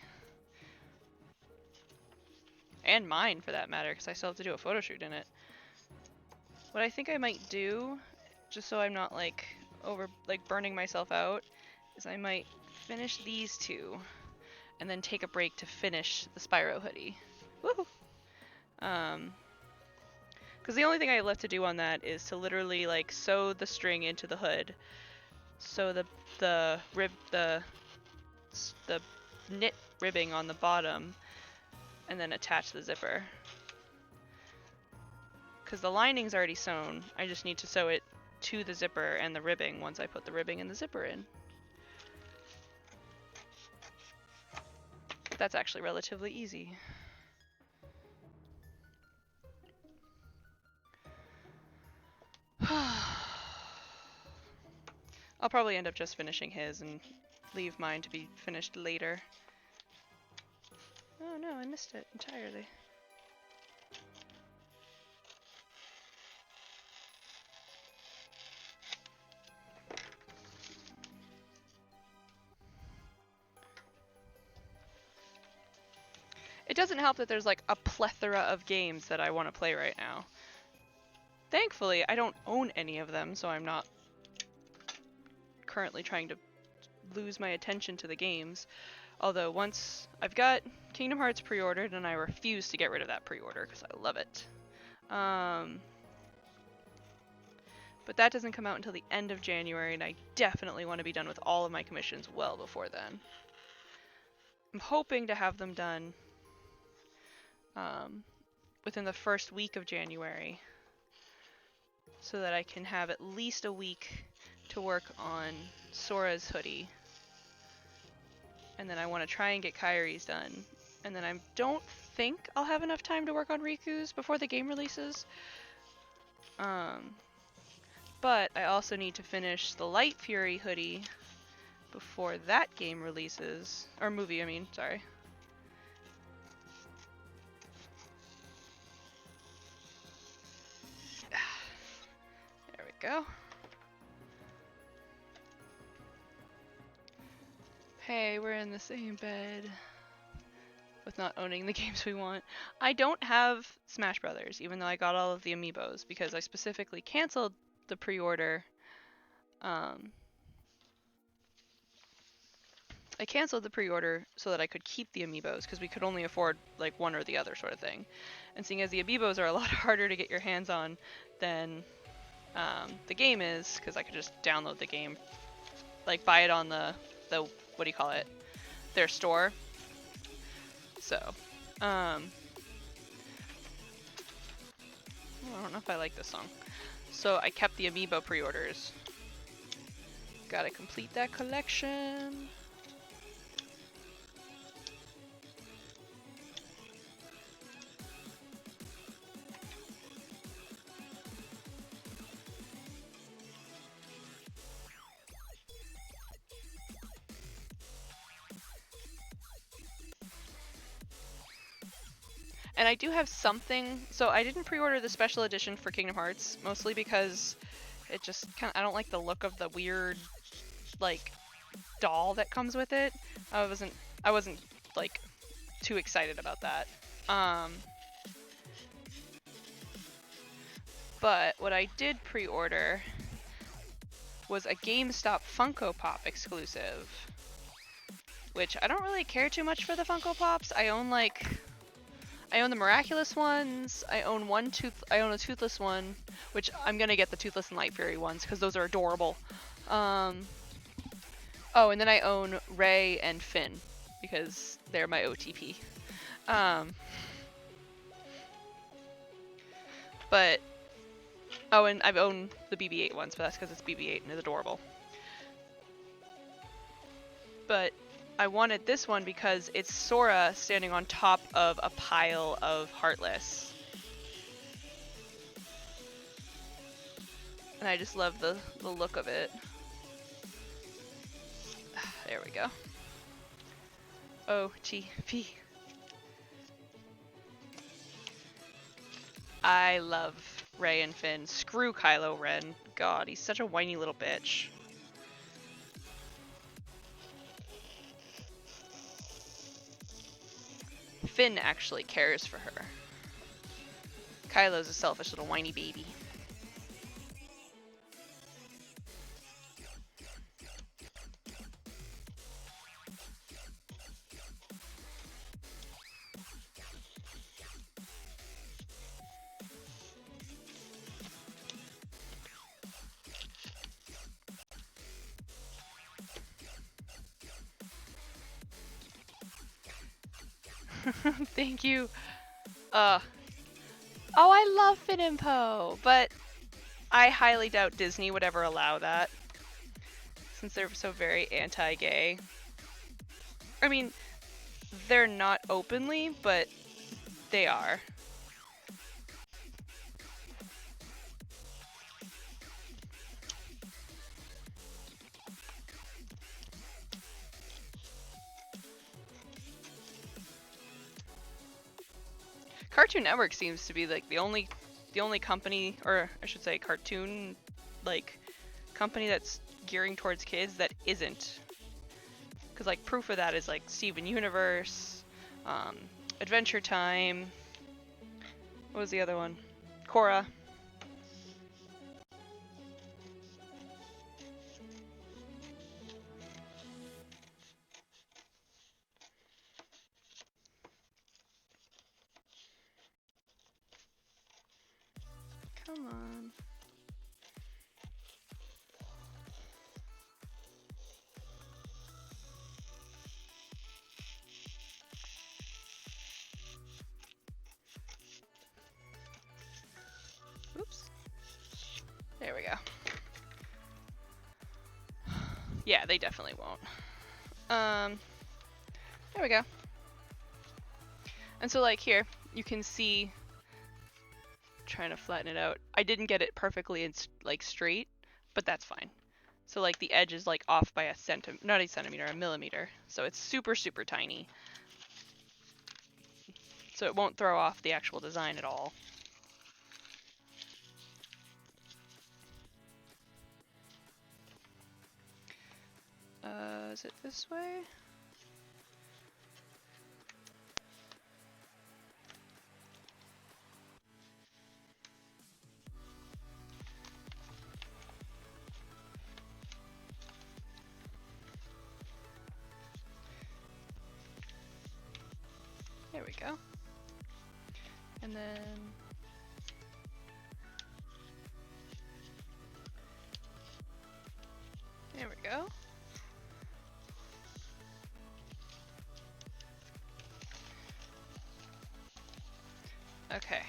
And mine, for that matter, because I still have to do a photo shoot in it. What I think I might do, just so I'm not like burning myself out, is I might finish these two, and then take a break to finish the Spyro hoodie. Woohoo! Because the only thing I have left to do on that is to literally like sew the string into the hood, sew the knit ribbing on the bottom, and then attach the zipper. Because the lining's already sewn, I just need to sew it to the zipper and the ribbing once I put the ribbing and the zipper in. That's actually relatively easy. I'll probably end up just finishing his and leave mine to be finished later. Oh no, I missed it entirely. It doesn't help that there's like a plethora of games that I want to play right now. Thankfully, I don't own any of them, so I'm not currently trying to lose my attention to the games. Although once I've got Kingdom Hearts pre-ordered, and I refuse to get rid of that pre-order because I love it. But that doesn't come out until the end of January, and I definitely want to be done with all of my commissions well before then. I'm hoping to have them done within the first week of January, so that I can have at least a week to work on Sora's hoodie. And then I want to try and get Kairi's done. And then I don't think I'll have enough time to work on Riku's before the game releases. But I also need to finish the Light Fury hoodie before that game releases. Or movie, I mean, sorry. There we go. Hey, we're in the same bed with not owning the games we want. I don't have Smash Brothers, even though I got all of the amiibos, because I specifically canceled the pre-order. I canceled the pre-order so that I could keep the amiibos, because we could only afford like one or the other sort of thing. And seeing as the amiibos are a lot harder to get your hands on than the game is, because I could just download the game, like buy it on the what do you call it? Their store. So, I don't know if I like this song. So I kept the amiibo pre-orders. Gotta complete that collection. And I do have something, so I didn't pre-order the special edition for Kingdom Hearts, mostly because it just kind of, I don't like the look of the weird, like, doll that comes with it. I wasn't like, too excited about that. But what I did pre-order was a GameStop Funko Pop exclusive, which I don't really care too much for the Funko Pops. I own the miraculous ones. I own a toothless one, which I'm gonna get the toothless and Light Fury ones because those are adorable. Oh, and then I own Ray and Finn because they're my OTP. But oh, and I've owned the BB-8 ones, but that's because it's BB-8 and it's adorable. But I wanted this one because it's Sora standing on top of a pile of Heartless. And I just love the look of it. There we go. OTP. I love Ray and Finn. Screw Kylo Ren. God, he's such a whiny little bitch. Finn actually cares for her. Kylo's a selfish little whiny baby. Thank you. Oh, I love Finn and Poe, but I highly doubt Disney would ever allow that, since they're so very anti-gay. I mean, they're not openly, but they are. Cartoon Network seems to be like the only company, or I should say cartoon like company that's gearing towards kids that isn't. Because like proof of that is like Steven Universe, Adventure Time. What was the other one? Cora. Come on. Oops. There we go. Yeah, they definitely won't. There we go. And so like here, you can see, trying to flatten it out. I didn't get it perfectly and like straight, but that's fine. So like the edge is like off by a centimeter, not a centimeter, a millimeter. So it's super, super tiny. So it won't throw off the actual design at all. Is it this way? There we go. And then there we go. Okay.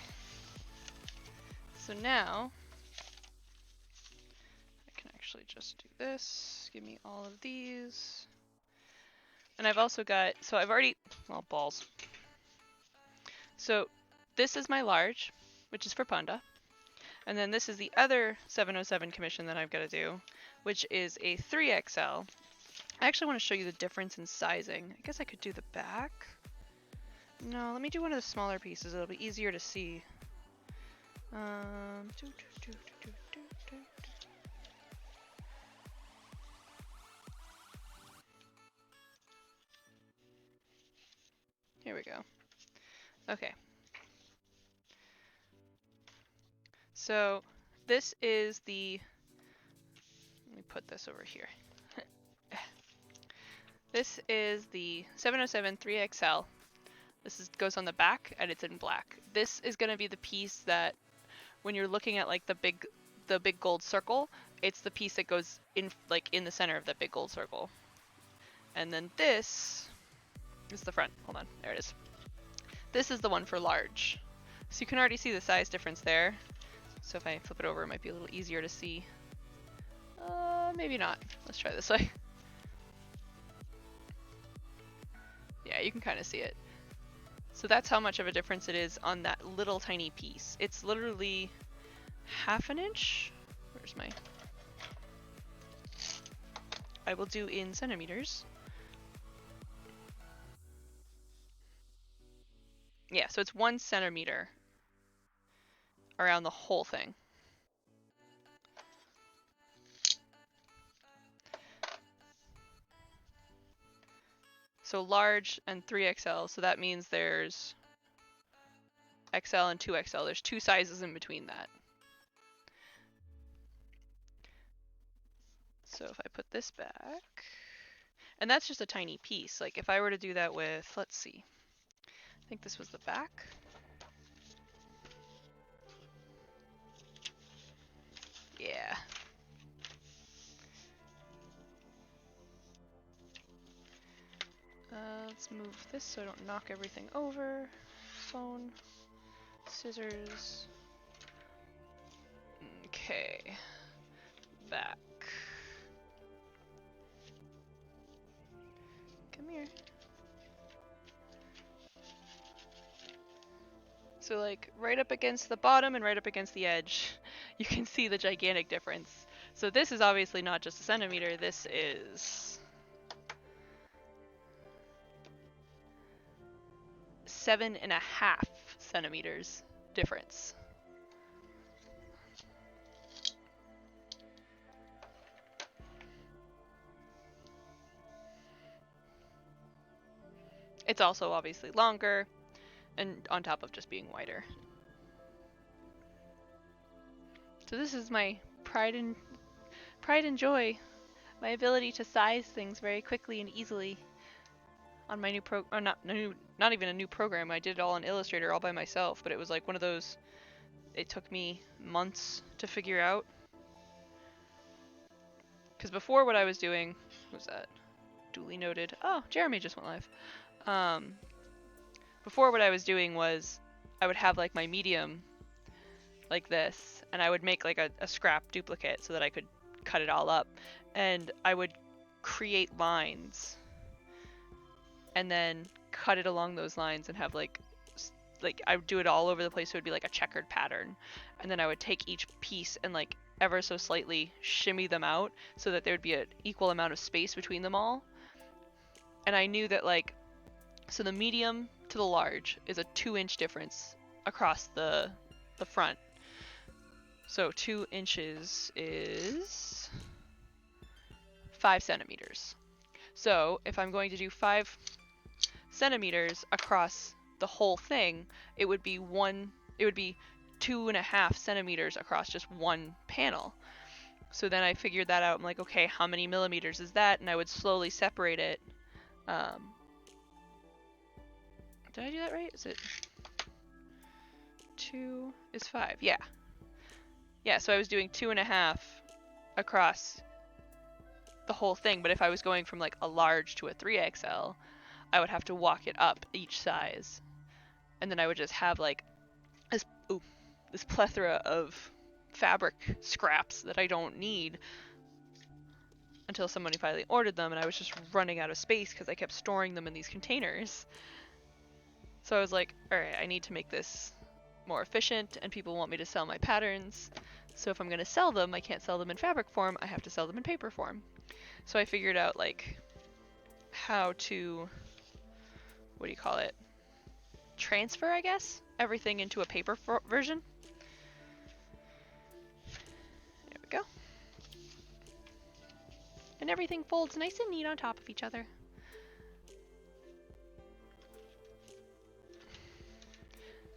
So now I can actually just do this. Give me all of these. And I've also got, so I've already, well, balls. So this is my large, which is for Panda. And then this is the other 707 commission that I've got to do, which is a 3XL. I actually want to show you the difference in sizing. I guess I could do the back. No, let me do one of the smaller pieces. It'll be easier to see. Here we go. Okay. So this is the, let me put this over here. This is the 707 3XL. This goes on the back and it's in black. This is going to be the piece that when you're looking at like the big gold circle, it's the piece that goes in like in the center of that big gold circle. And then this is the front. Hold on, there it is. This is the one for large. So you can already see the size difference there. So if I flip it over, it might be a little easier to see. Maybe not. Let's try this way. Yeah, you can kind of see it. So that's how much of a difference it is on that little tiny piece. It's literally half an inch. Where's my... I will do in centimeters. Yeah, so it's 1 centimeter around the whole thing. So large and 3XL, so that means there's XL and 2XL. There's 2 sizes in between that. So if I put this back, and that's just a tiny piece. Like if I were to do that with, let's see, I think this was the back. Yeah. Let's move this so I don't knock everything over. Phone, scissors. Okay. Back. Come here. So like right up against the bottom and right up against the edge, you can see the gigantic difference. So this is obviously not just a centimeter, this is 7.5 centimeters difference. It's also obviously longer. and on top of just being wider. So this is my pride and joy, my ability to size things very quickly and easily on my new not even a new program. I did it all in Illustrator all by myself, but it was like one of those, it took me months to figure out. Because before, what I was doing was that duly noted. Oh, Jeremy just went live. Before, what I was doing was I would have like my medium like this, and I would make like a scrap duplicate so that I could cut it all up, and I would create lines and then cut it along those lines and have like I would do it all over the place, so it would be like a checkered pattern, and then I would take each piece and like ever so slightly shimmy them out so that there would be an equal amount of space between them all. And I knew that like, so the medium to the large is a 2-inch difference across the front. So 2 inches is 5 centimeters. So if I'm going to do 5 centimeters across the whole thing, it would be 2.5 centimeters across just one panel. So then I figured that out. I'm like, okay, how many millimeters is that? And I would slowly separate it. Did I do that right? Is it 2 is 5? Yeah. Yeah, so I was doing 2.5 across the whole thing, but if I was going from like a large to a 3XL, I would have to walk it up each size. And then I would just have like this plethora of fabric scraps that I don't need until somebody finally ordered them, and I was just running out of space because I kept storing them in these containers. So I was like, alright, I need to make this more efficient, and people want me to sell my patterns. So if I'm going to sell them, I can't sell them in fabric form, I have to sell them in paper form. So I figured out like how to, what do you call it? Transfer, I guess, everything into a paper version. There we go. And everything folds nice and neat on top of each other.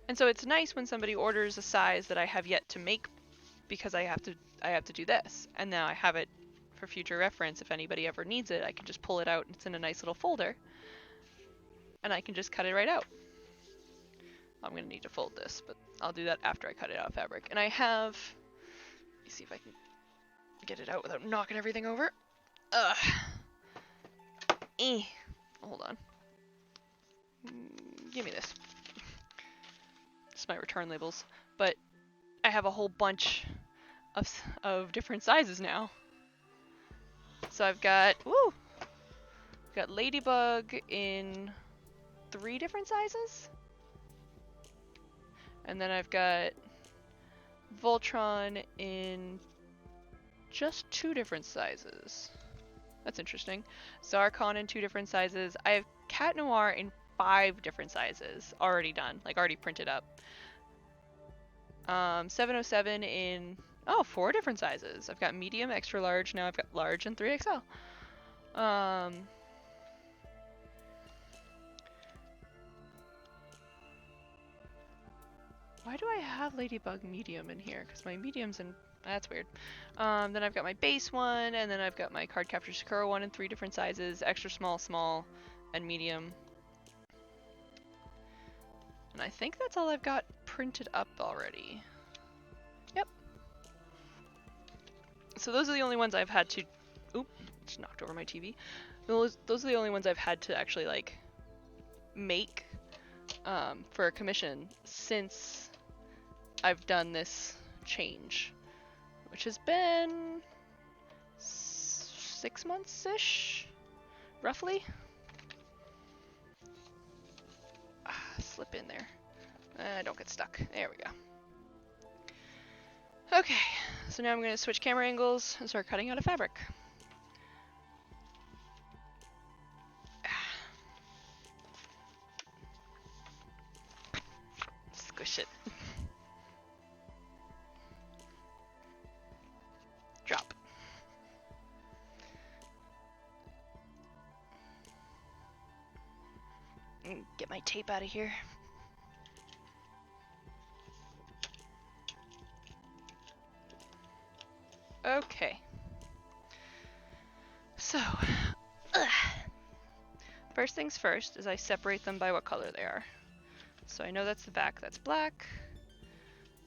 And so it's nice when somebody orders a size that I have yet to make, because I have to do this, and now I have it for future reference. If anybody ever needs it, I can just pull it out and it's in a nice little folder, and I can just cut it right out. I'm gonna need to fold this, but I'll do that after I cut it out of fabric. And I have, let me see if I can get it out without knocking everything over. Hold on. Give me this. It's my return labels, but I have a whole bunch of different sizes now. So I've got Ladybug in 3 different sizes, and then I've got Voltron in just 2 different sizes. That's interesting. Zarkon in 2 different sizes. I have Cat Noir in 5 different sizes already done, like already printed up. 707 in 4 different sizes. I've got medium, extra large, now I've got large and 3XL. Why do I have Ladybug medium in here? Because my medium's in, that's weird. Then I've got my base one, and then I've got my Card Capture Sakura one in 3 different sizes, extra small, small, and medium. And I think that's all I've got printed up already. Yep. So those are the only ones I've had to, just knocked over my TV. Those are the only ones I've had to actually like make for a commission since I've done this change, which has been 6 months-ish, roughly. Slip in there. Don't get stuck. There we go. Okay, so now I'm going to switch camera angles and start cutting out a fabric. Squish it. Drop. Get my tape out of here. Okay. So, first things first is I separate them by what color they are. So I know that's the back, that's black.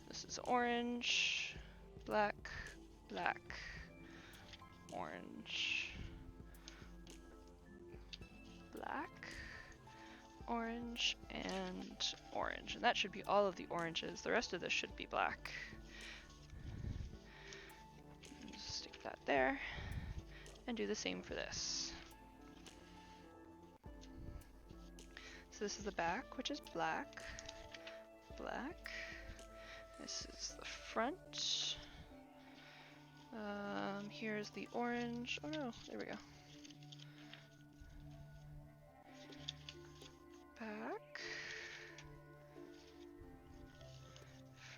This is orange, black, black, orange, black, orange, and orange. And that should be all of the oranges. The rest of this should be black. Just stick that there. And do the same for this. So this is the back, which is black, black. This is the front. Here's the orange. Oh no, there we go. Back,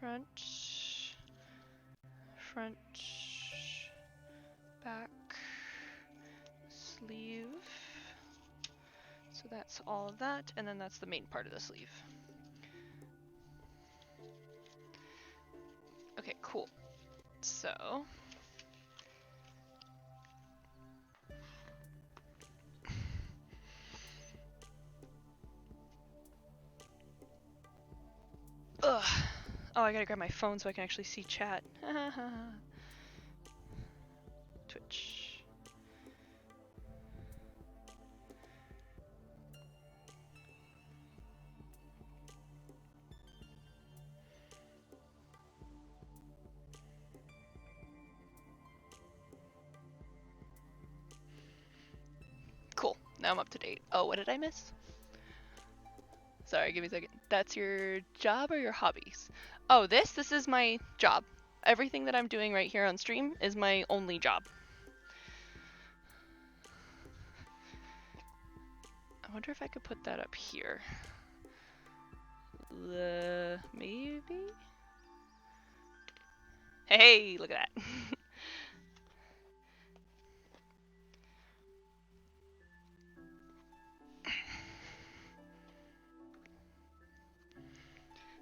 front, front, back, sleeve. So that's all of that, and then that's the main part of the sleeve. Okay, cool. So ugh. Oh, I gotta grab my phone so I can actually see chat. Twitch. Cool. Now I'm up to date. Oh, what did I miss? Sorry, give me a second. That's your job or your hobbies? Oh, this is my job. Everything that I'm doing right here on stream is my only job. I wonder if I could put that up here. Maybe? Hey, look at that.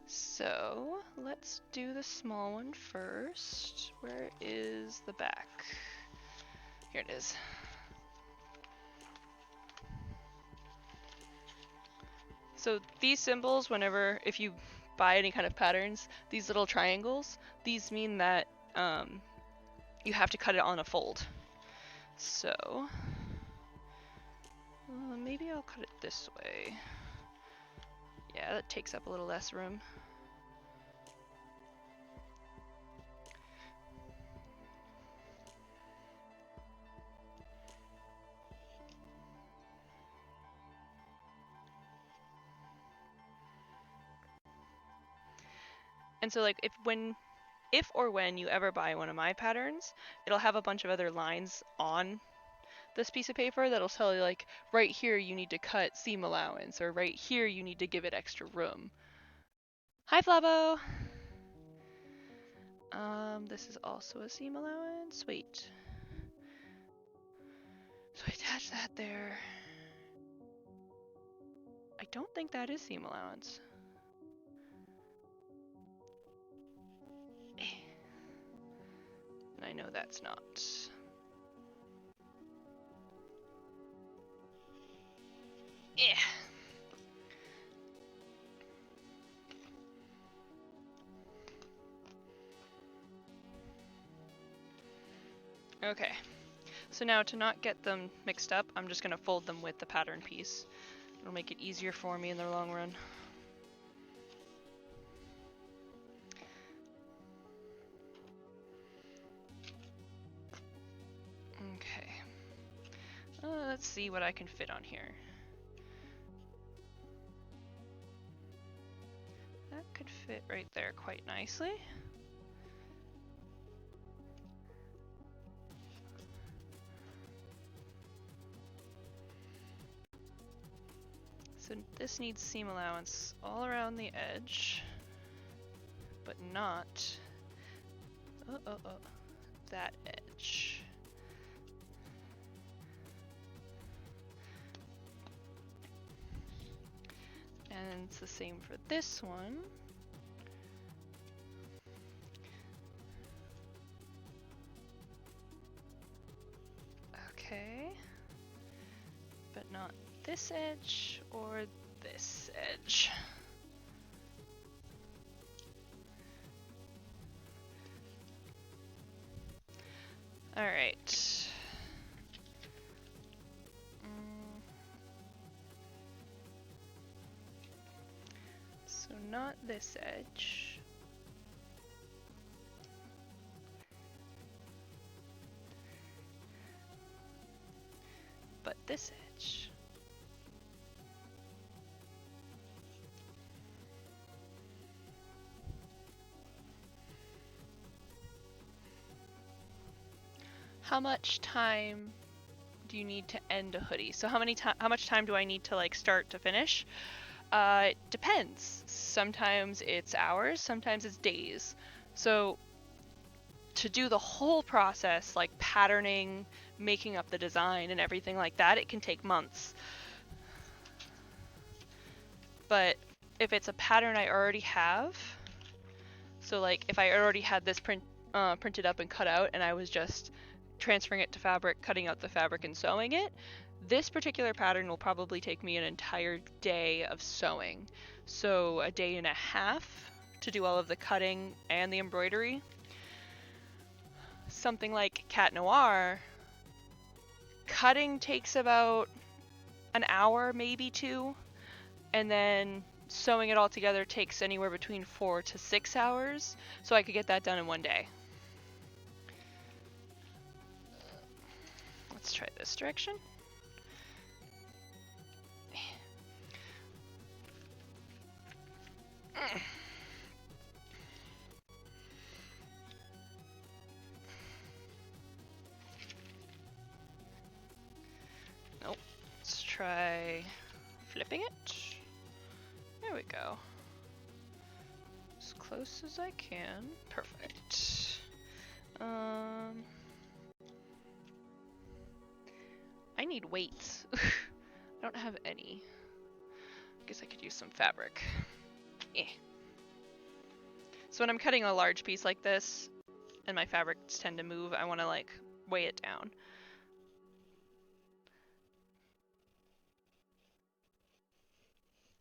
So, let's do the small one first. Where is the back? Here it is. So these symbols, if you buy any kind of patterns, these little triangles, these mean that you have to cut it on a fold. So, maybe I'll cut it this way. Yeah, that takes up a little less room. And so like if or when you ever buy one of my patterns, it'll have a bunch of other lines on this piece of paper that'll tell you like, right here you need to cut seam allowance, or right here you need to give it extra room. Hi Flavo! This is also a seam allowance. Wait. So I attach that there. I don't think that is seam allowance. And I know that's not. Yeah. Okay. So now to not get them mixed up, I'm just going to fold them with the pattern piece. It'll make it easier for me in the long run. Okay. Let's see what I can fit on here. That could fit right there quite nicely. So this needs seam allowance all around the edge, but not that edge. And it's the same for this one. this edge or this edge? All right. So not this edge. But this edge. How much time do you need to end a hoodie? So how much time do I need to like start to finish? It depends. Sometimes it's hours, sometimes it's days. So to do the whole process, like patterning, making up the design and everything like that, it can take months. But if it's a pattern I already have, so like if I already had this printed up and cut out and I was just transferring it to fabric, cutting out the fabric and sewing it, this particular pattern will probably take me an entire day of sewing. So a day and a half to do all of the cutting and the embroidery. Something like Cat Noir, cutting takes about an hour, maybe 2, and then sewing it all together takes anywhere between 4 to 6 hours, so I could get that done in one day. Let's try this direction. Nope. Let's try flipping it. There we go. As close as I can. Perfect. I need weights. I don't have any. Guess I could use some fabric. Eh. So when I'm cutting a large piece like this, and my fabrics tend to move, I want to like weigh it down.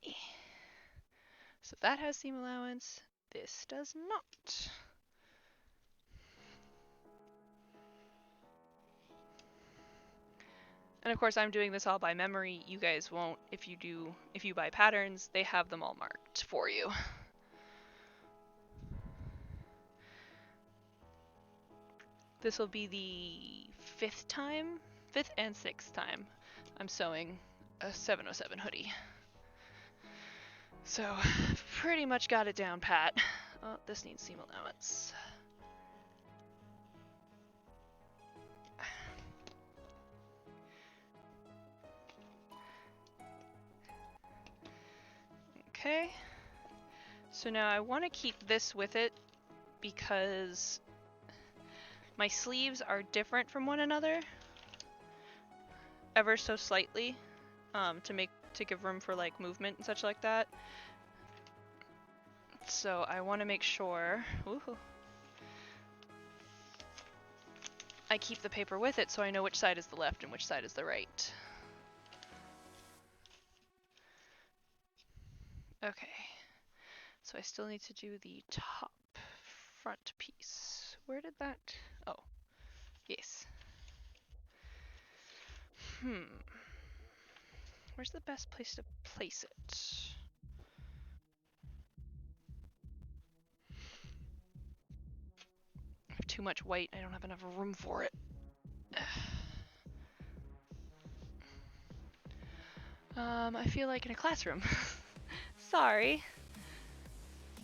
Eh. So that has seam allowance, this does not. And of course I'm doing this all by memory. You guys won't. If you buy patterns, they have them all marked for you. This will be the 5th and 6th time I'm sewing a 707 hoodie. So pretty much got it down pat. Oh, this needs seam allowance. Okay. So now I want to keep this with it because my sleeves are different from one another ever so slightly, to give room for like movement and such like that. So I want to make sure I keep the paper with it so I know which side is the left and which side is the right. Okay, so I still need to do the top front piece. Where did that? Oh, yes. Where's the best place to place it? I have too much white. I don't have enough room for it. I feel like in a classroom. Sorry.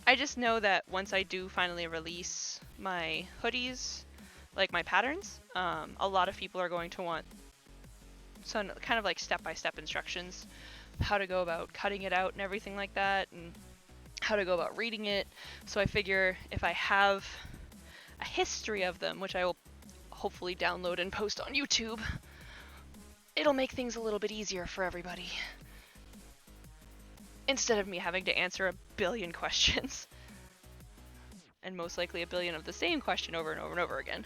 I just know that once I do finally release my hoodies, like my patterns, a lot of people are going to want some kind of like step-by-step instructions, how to go about cutting it out and everything like that, and how to go about reading it. So I figure if I have a history of them, which I will hopefully download and post on YouTube, it'll make things a little bit easier for everybody. Instead of me having to answer a billion questions. And most likely a billion of the same question over and over and over again.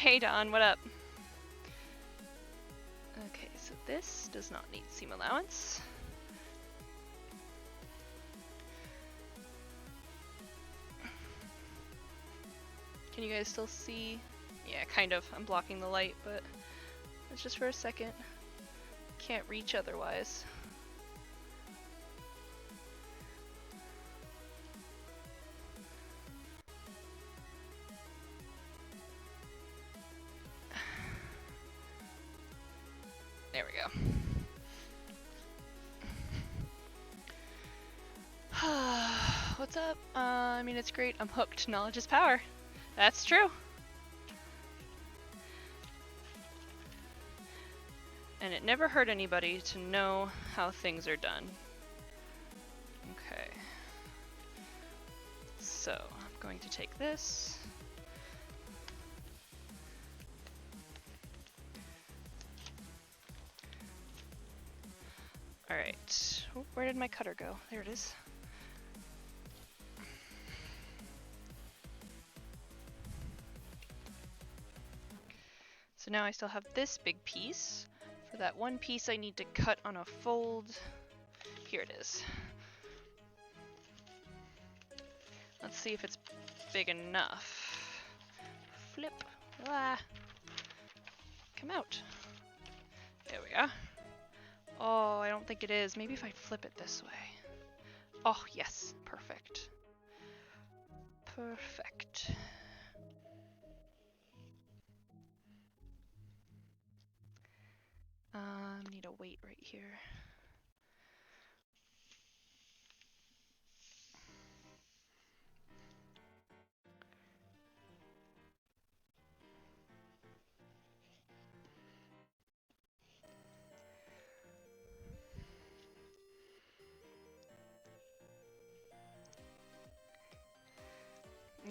Hey Don, what up? Okay, so this does not need seam allowance. Can you guys still see? Yeah, kind of. I'm blocking the light, but it's just for a second. Can't reach otherwise. There we go. What's up? I mean, it's great. I'm hooked. Knowledge is power. That's true. And it never hurt anybody to know how things are done. Okay. So, I'm going to take this. Alright. Where did my cutter go? There it is. So now I still have this big piece. For that one piece I need to cut on a fold. Here it is. Let's see if it's big enough. Flip. Ah. Come out. There we are. Oh, I don't think it is. Maybe if I flip it this way. Oh, yes. Perfect. Perfect. Need a weight right here.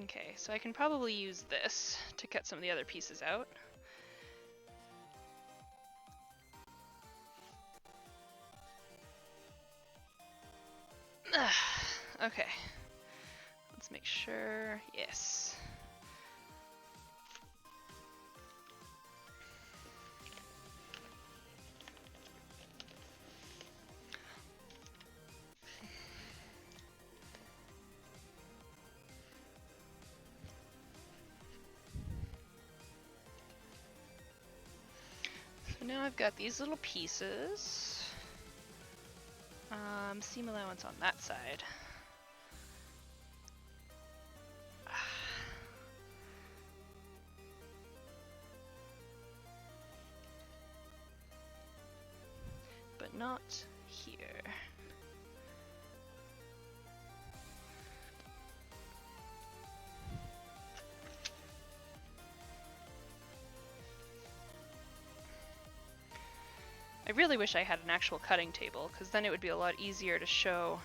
Okay, so I can probably use this to cut some of the other pieces out. Okay. Let's make sure. Yes. So now I've got these little pieces. Seam allowance on that side. But not here. I really wish I had an actual cutting table, because then it would be a lot easier to show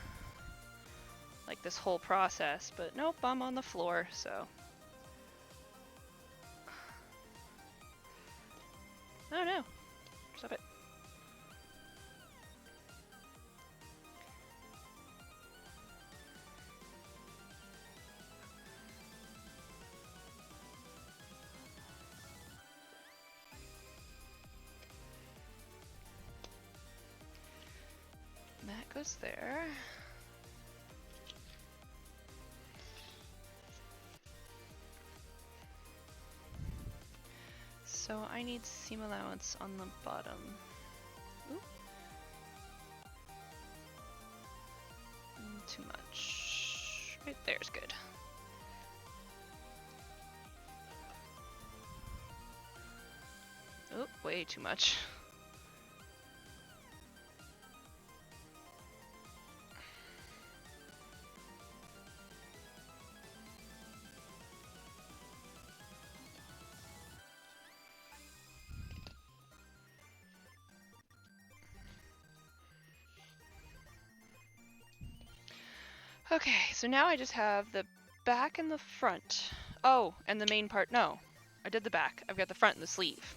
like this whole process, but nope, I'm on the floor, so. Oh no, stop it. That goes there. So I need seam allowance on the bottom. Ooh. Too much. Right there's good. Oh, way too much. Okay, so now I just have the back and the front. Oh, and the main part. No, I did the back. I've got the front and the sleeve.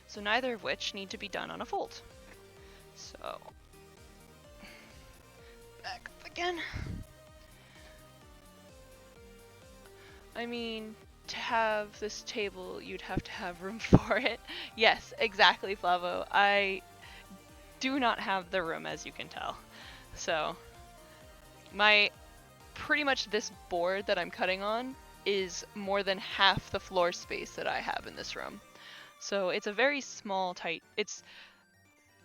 So neither of which need to be done on a fold. So, back up again. I mean, to have this table, you'd have to have room for it. Yes, exactly, Flavo. I do not have the room, as you can tell. So, pretty much this board that I'm cutting on is more than half the floor space that I have in this room. So it's a very small, tight, it's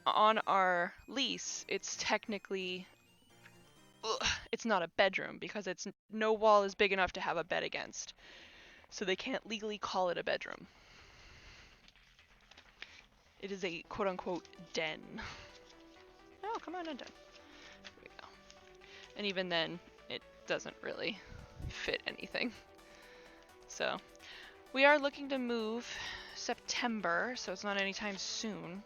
on our lease, it's technically, it's not a bedroom because no wall is big enough to have a bed against. So they can't legally call it a bedroom. It is a quote-unquote den. Oh, come on, undone. Here we go. And even then, it doesn't really fit anything. So, we are looking to move September, so it's not anytime soon.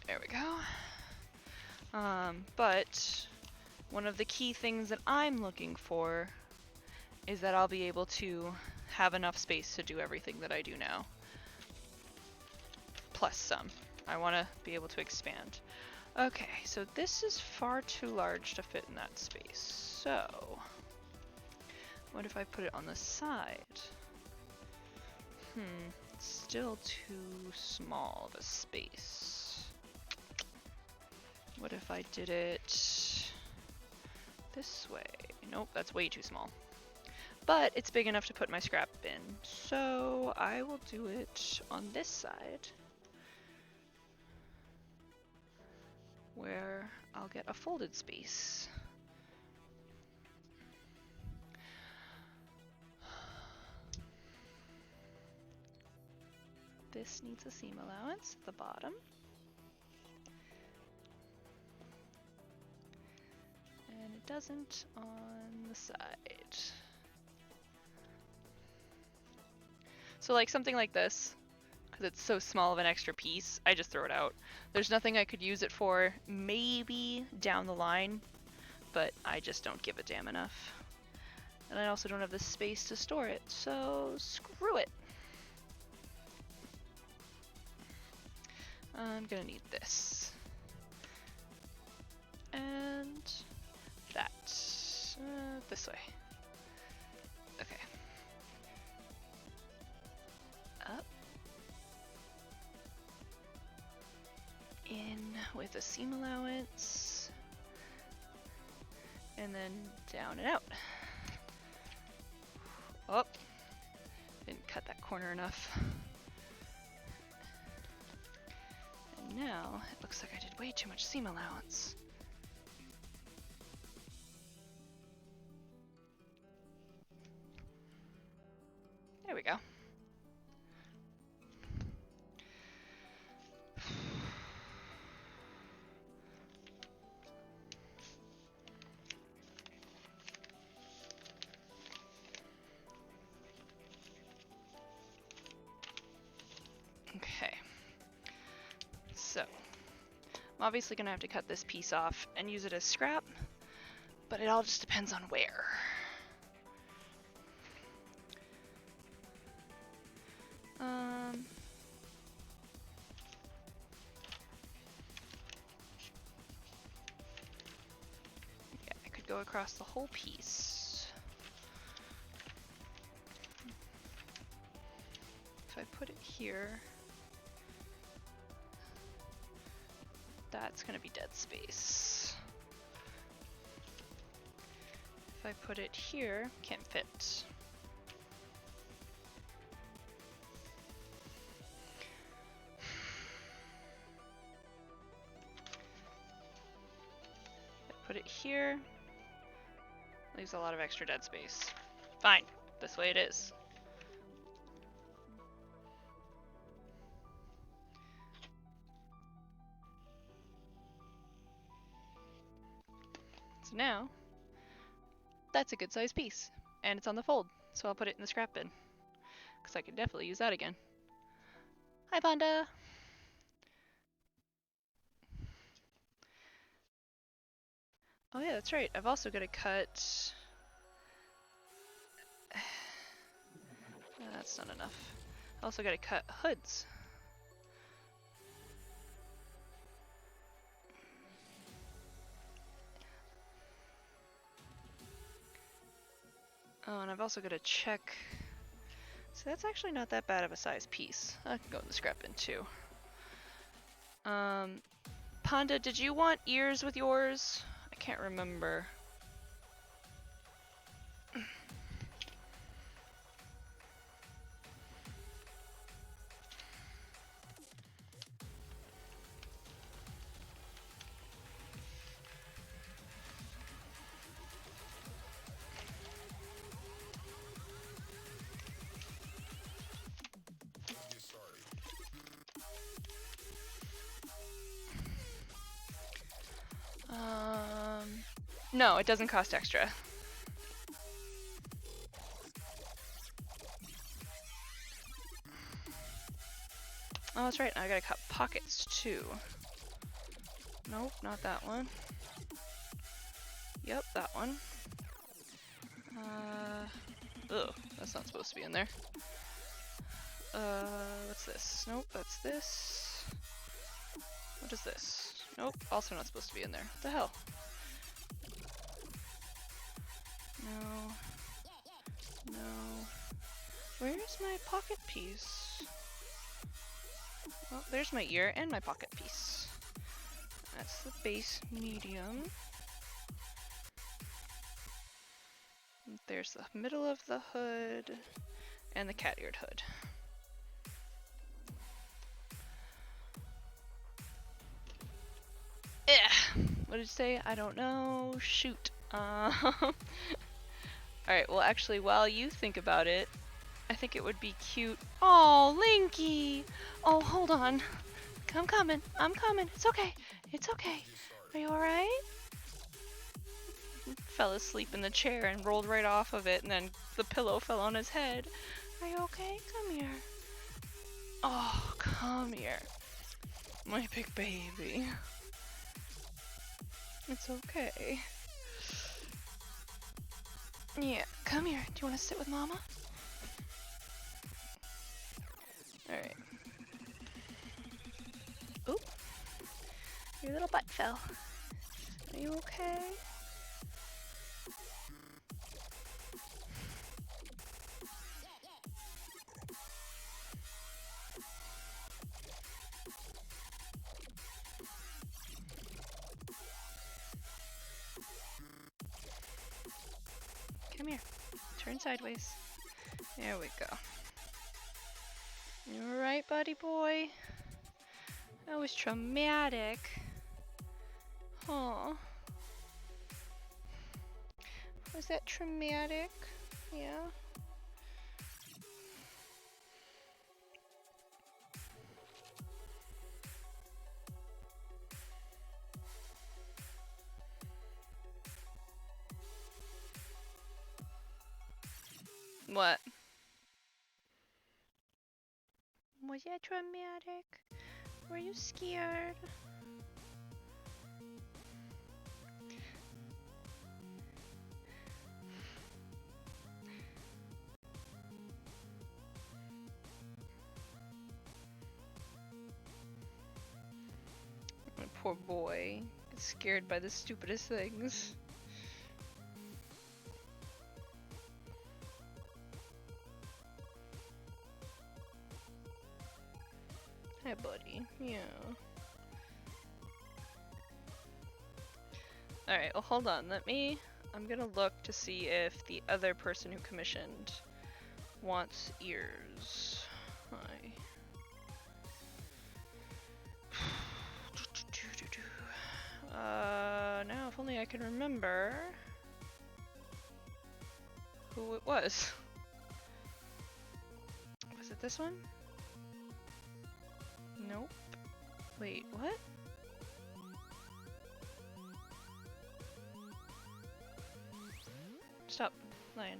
There we go. But one of the key things that I'm looking for is that I'll be able to have enough space to do everything that I do now. Plus some. I want to be able to expand. Okay, so this is far too large to fit in that space. So, what if I put it on the side? It's still too small of a space. What if I did it this way? Nope, that's way too small. But it's big enough to put my scrap in, so I will do it on this side, where I'll get a folded space. This needs a seam allowance at the bottom. And it doesn't on the side. So like something like this, because it's so small of an extra piece, I just throw it out. There's nothing I could use it for, maybe down the line, but I just don't give a damn enough. And I also don't have the space to store it, so screw it. I'm gonna need this. And that. This way. Okay. Up. In with a seam allowance. And then down and out. Oh. Didn't cut that corner enough. And now, it looks like I did way too much seam allowance. There we go. Okay. So, I'm obviously gonna have to cut this piece off and use it as scrap, but it all just depends on where. Yeah, I could go across the whole piece. If I put it here, that's gonna be dead space. If I put it here, can't fit. Put it here. Leaves a lot of extra dead space. Fine, this way it is. So now, that's a good sized piece. And it's on the fold, so I'll put it in the scrap bin. Because I could definitely use that again. Hi, Panda! Oh yeah, that's right. I've also got to cut... That's not enough. I also got to cut hoods. Oh, and I've also got to check. So that's actually not that bad of a size piece. I can go in the scrap bin too. Panda, did you want ears with yours? I can't remember. No, it doesn't cost extra. Oh, that's right. I gotta cut pockets too. Nope, not that one. Yep, that one. Ugh, that's not supposed to be in there. What's this? Nope, that's this. What is this? Nope, also not supposed to be in there. What the hell? No. No. Where's my pocket piece? Well, there's my ear and my pocket piece. That's the base medium. There's the middle of the hood and the cat-eared hood. What did you say? I don't know. Shoot. Alright, well actually while you think about it, I think it would be cute. Oh, Linky! Oh, hold on. I'm coming. I'm coming. It's okay. It's okay. Are you alright? Fell asleep in the chair and rolled right off of it, and then the pillow fell on his head. Are you okay? Come here. Oh, come here. My big baby. It's okay. Yeah, come here. Do you want to sit with Mama? Alright. Oop. Your little butt fell. Are you okay? Come here. Turn sideways. There we go. You alright, buddy boy? That was traumatic. Huh. Was that traumatic? Yeah. What? Was that traumatic? Were you scared? My poor boy. Gets scared by the stupidest things. Hi, buddy. Yeah. Alright, well, hold on. I'm gonna look to see if the other person who commissioned wants ears. Hi. Now if only I can remember who it was. Was it this one? Nope. Wait, what? Stop lying.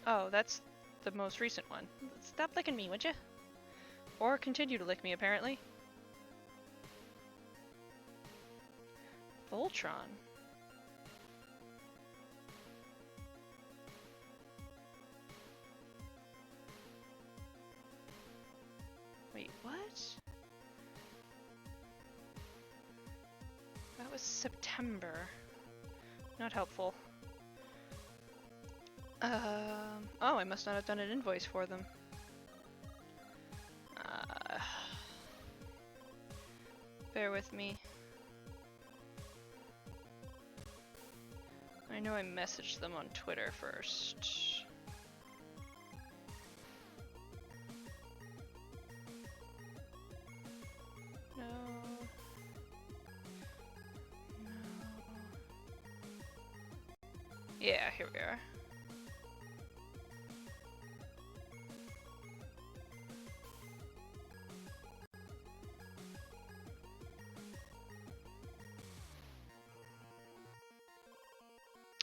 Oh, that's the most recent one. Stop licking me, would you? Or continue to lick me, apparently. Voltron. Wait, what? That was September. Not helpful. Oh, I must not have done an invoice for them. Bear with me. I know I messaged them on Twitter first. No. No. Yeah, here we are.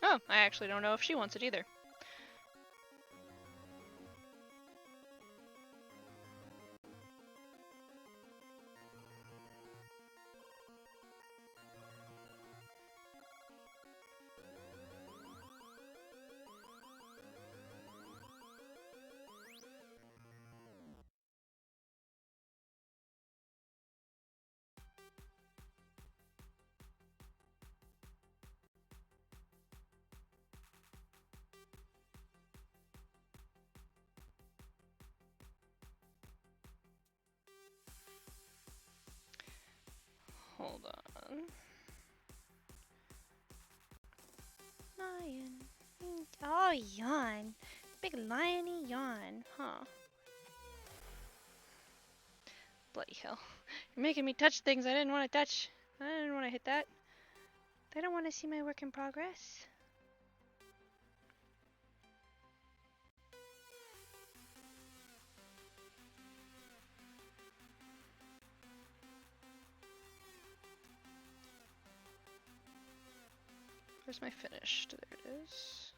Oh, I actually don't know if she wants it either. Hold on. Lion. Oh, yawn. Big liony yawn, huh? Bloody hell. You're making me touch things I didn't want to touch. I didn't want to hit that. They don't want to see my work in progress. Where's my finished? There it is.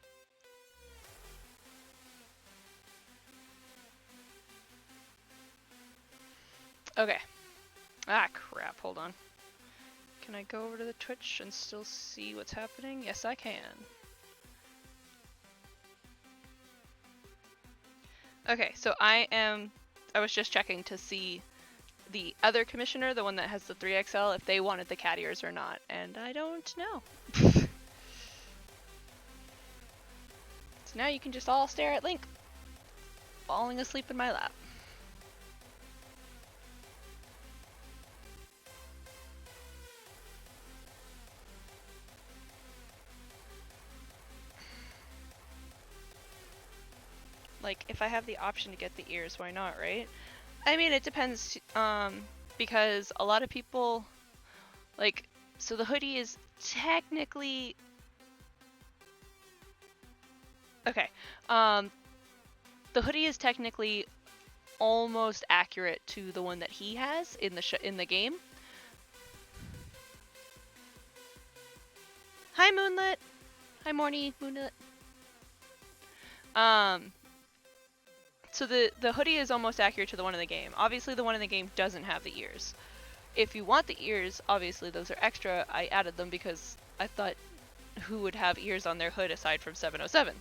Okay. Ah, crap. Hold on. Can I go over to the Twitch and still see what's happening? Yes, I can. Okay, so I was just checking to see the other commissioner, the one that has the 3XL, if they wanted the cat ears or not, and I don't know. So now you can just all stare at Link, falling asleep in my lap. Like, if I have the option to get the ears, why not, right? I mean, it depends, because a lot of people, like, so the hoodie is technically... Okay, the hoodie is technically almost accurate to the one that he has in the game. Hi, Moonlit! Hi, Morny, Moonlit. So the hoodie is almost accurate to the one in the game. Obviously, the one in the game doesn't have the ears. If you want the ears, obviously those are extra. I added them because I thought, who would have ears on their hood aside from 707?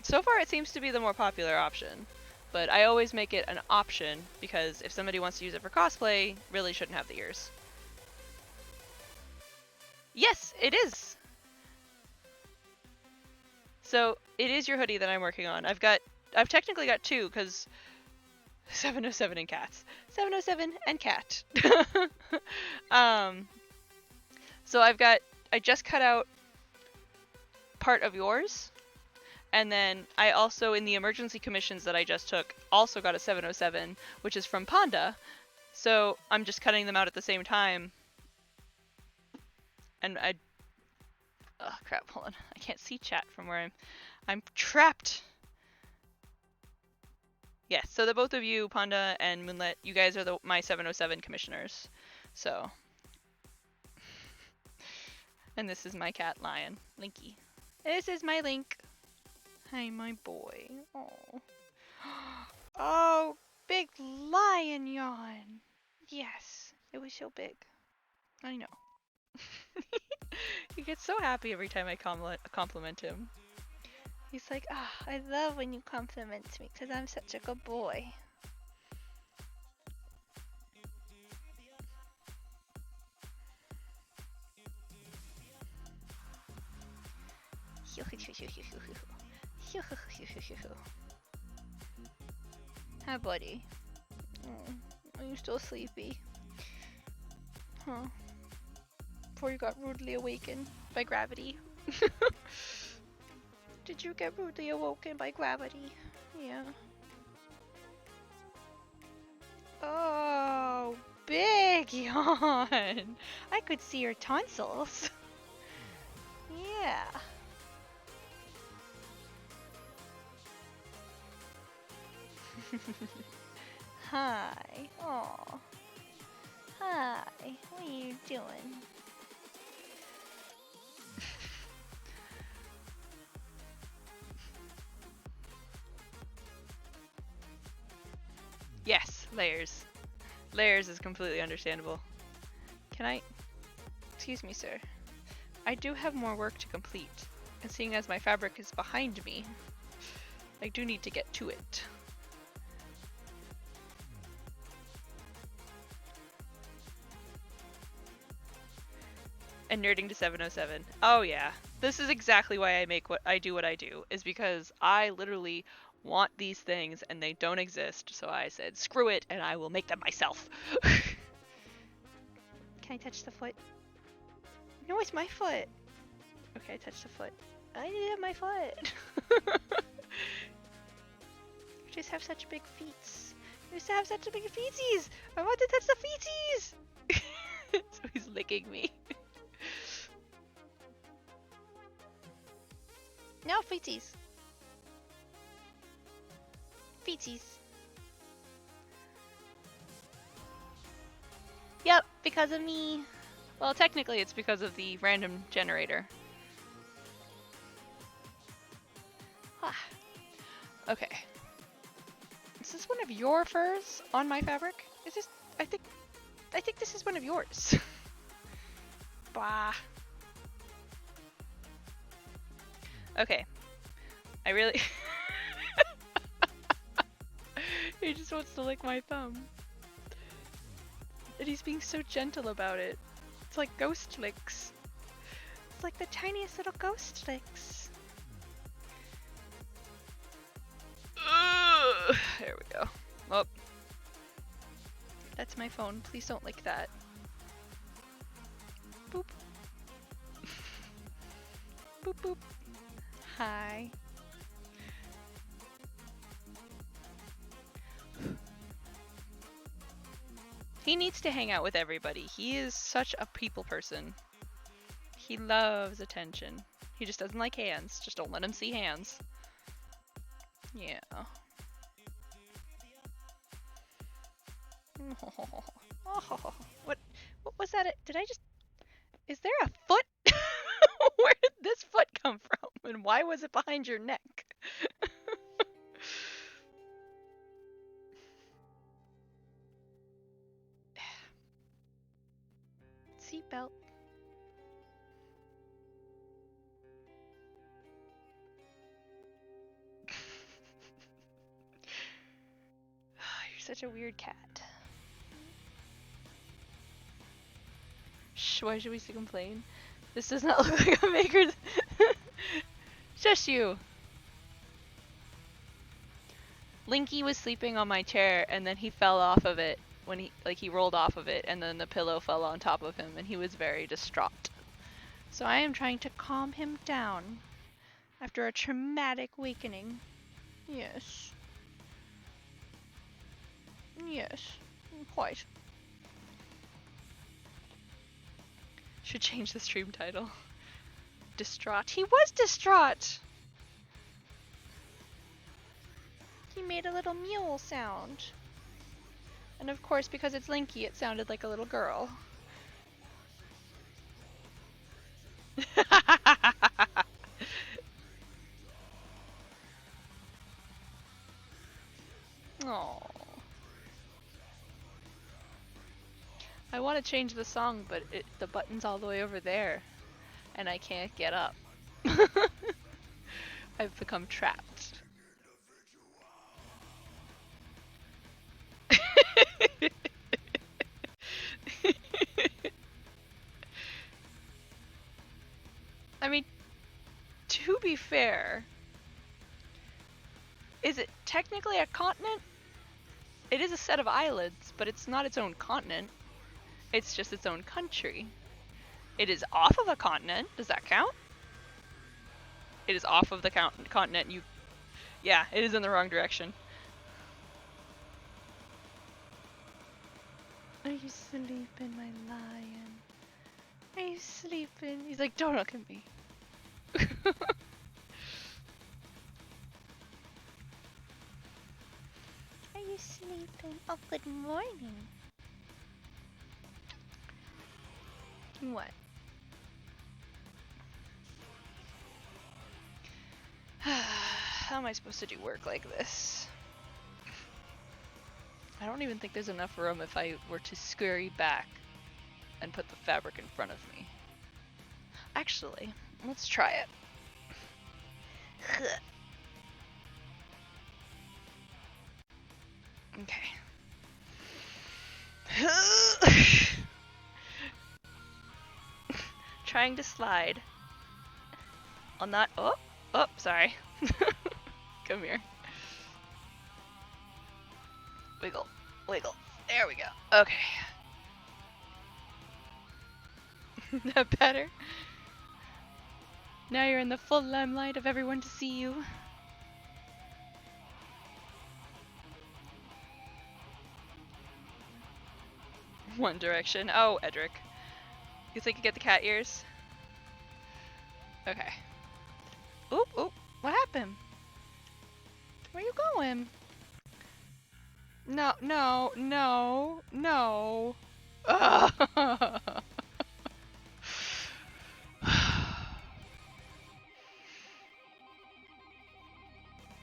So far it seems to be the more popular option, but I always make it an option because if somebody wants to use it for cosplay, really shouldn't have the ears. Yes, it is! So it is your hoodie that I'm working on. I've technically got two because 707 and cats. 707 and cat. So I just cut out part of yours, and then I also, in the emergency commissions that I just took, also got a 707, which is from Panda. So I'm just cutting them out at the same time. And oh crap, hold on. I can't see chat from where I'm trapped. Yes, so the both of you, Panda and Moonlit, you guys are my 707 commissioners. So. And this is my cat, Lion. Linky. This is my Link. Hi, my boy. Oh. Oh, big lion yawn. Yes, it was so big. I know. He gets so happy every time I compliment him. He's like, ah, oh, I love when you compliment me because I'm such a good boy. Hi, buddy. Are you still sleepy? Huh? Before you got rudely awakened by gravity. Did you get rudely awoken by gravity? Yeah. Oh, big yawn. I could see your tonsils. Yeah. Hi. Oh. Hi. What are you doing? Yes, layers. Layers is completely understandable. Can I... Excuse me, sir. I do have more work to complete, and seeing as my fabric is behind me, I do need to get to it. And nerding to 707. Oh yeah. This is exactly why I make what I do, is because I literally want these things and they don't exist, so I said screw it and I will make them myself. Can I touch the foot? No, it's my foot. Okay, I touched the foot. I didn't have my foot. You just have such big feet. You used to have such big feeties. I want to touch the feeties. So he's licking me. No, feeties. Feeties. Yep, because of me. Well, technically it's because of the random generator. Ah. Okay. Is this one of your furs on my fabric? Is this... I think this is one of yours. Bah. Okay. I really... He just wants to lick my thumb. And he's being so gentle about it. It's like ghost licks. It's like the tiniest little ghost licks. There we go. Oh. That's my phone. Please don't lick that. Boop. Boop boop. Hi. He needs to hang out with everybody. He is such a people person. He loves attention. He just doesn't like hands. Just don't let him see hands. Yeah. Oh, what was that? Did I just... Is there a foot? Where did this foot come from? And why was it behind your neck? Seatbelt. You're such a weird cat. Shh, why should we complain? This does not look like a maker's... Shush you! Linky was sleeping on my chair and then he fell off of it when he rolled off of it and then the pillow fell on top of him and he was very distraught. So I am trying to calm him down after a traumatic awakening. Yes. Yes, quite. Should change the stream title. Distraught. He was distraught! He made a little mule sound. And of course, because it's Linky, it sounded like a little girl. Aww. I want to change the song, but the button's all the way over there. And I can't get up. I've become trapped. I mean, to be fair, is it technically a continent? It is a set of islands, but it's not its own continent. It's just its own country. It is off of a continent. Does that count? It is off of the continent. Yeah, it is in the wrong direction. Are you sleeping, my lion? Are you sleeping? He's like, don't look at me. Are you sleeping? Oh, good morning. What? How am I supposed to do work like this? I don't even think there's enough room if I were to scurry back and put the fabric in front of me. Actually, let's try it. Okay. Trying to slide on that. Oh, sorry. Come here. Wiggle, wiggle. There we go. Okay. That better? Now you're in the full limelight of everyone to see you. One Direction. Oh, Edric. You think you get the cat ears? Okay. Oop, oop. What happened? Where you going? No, no, no, no.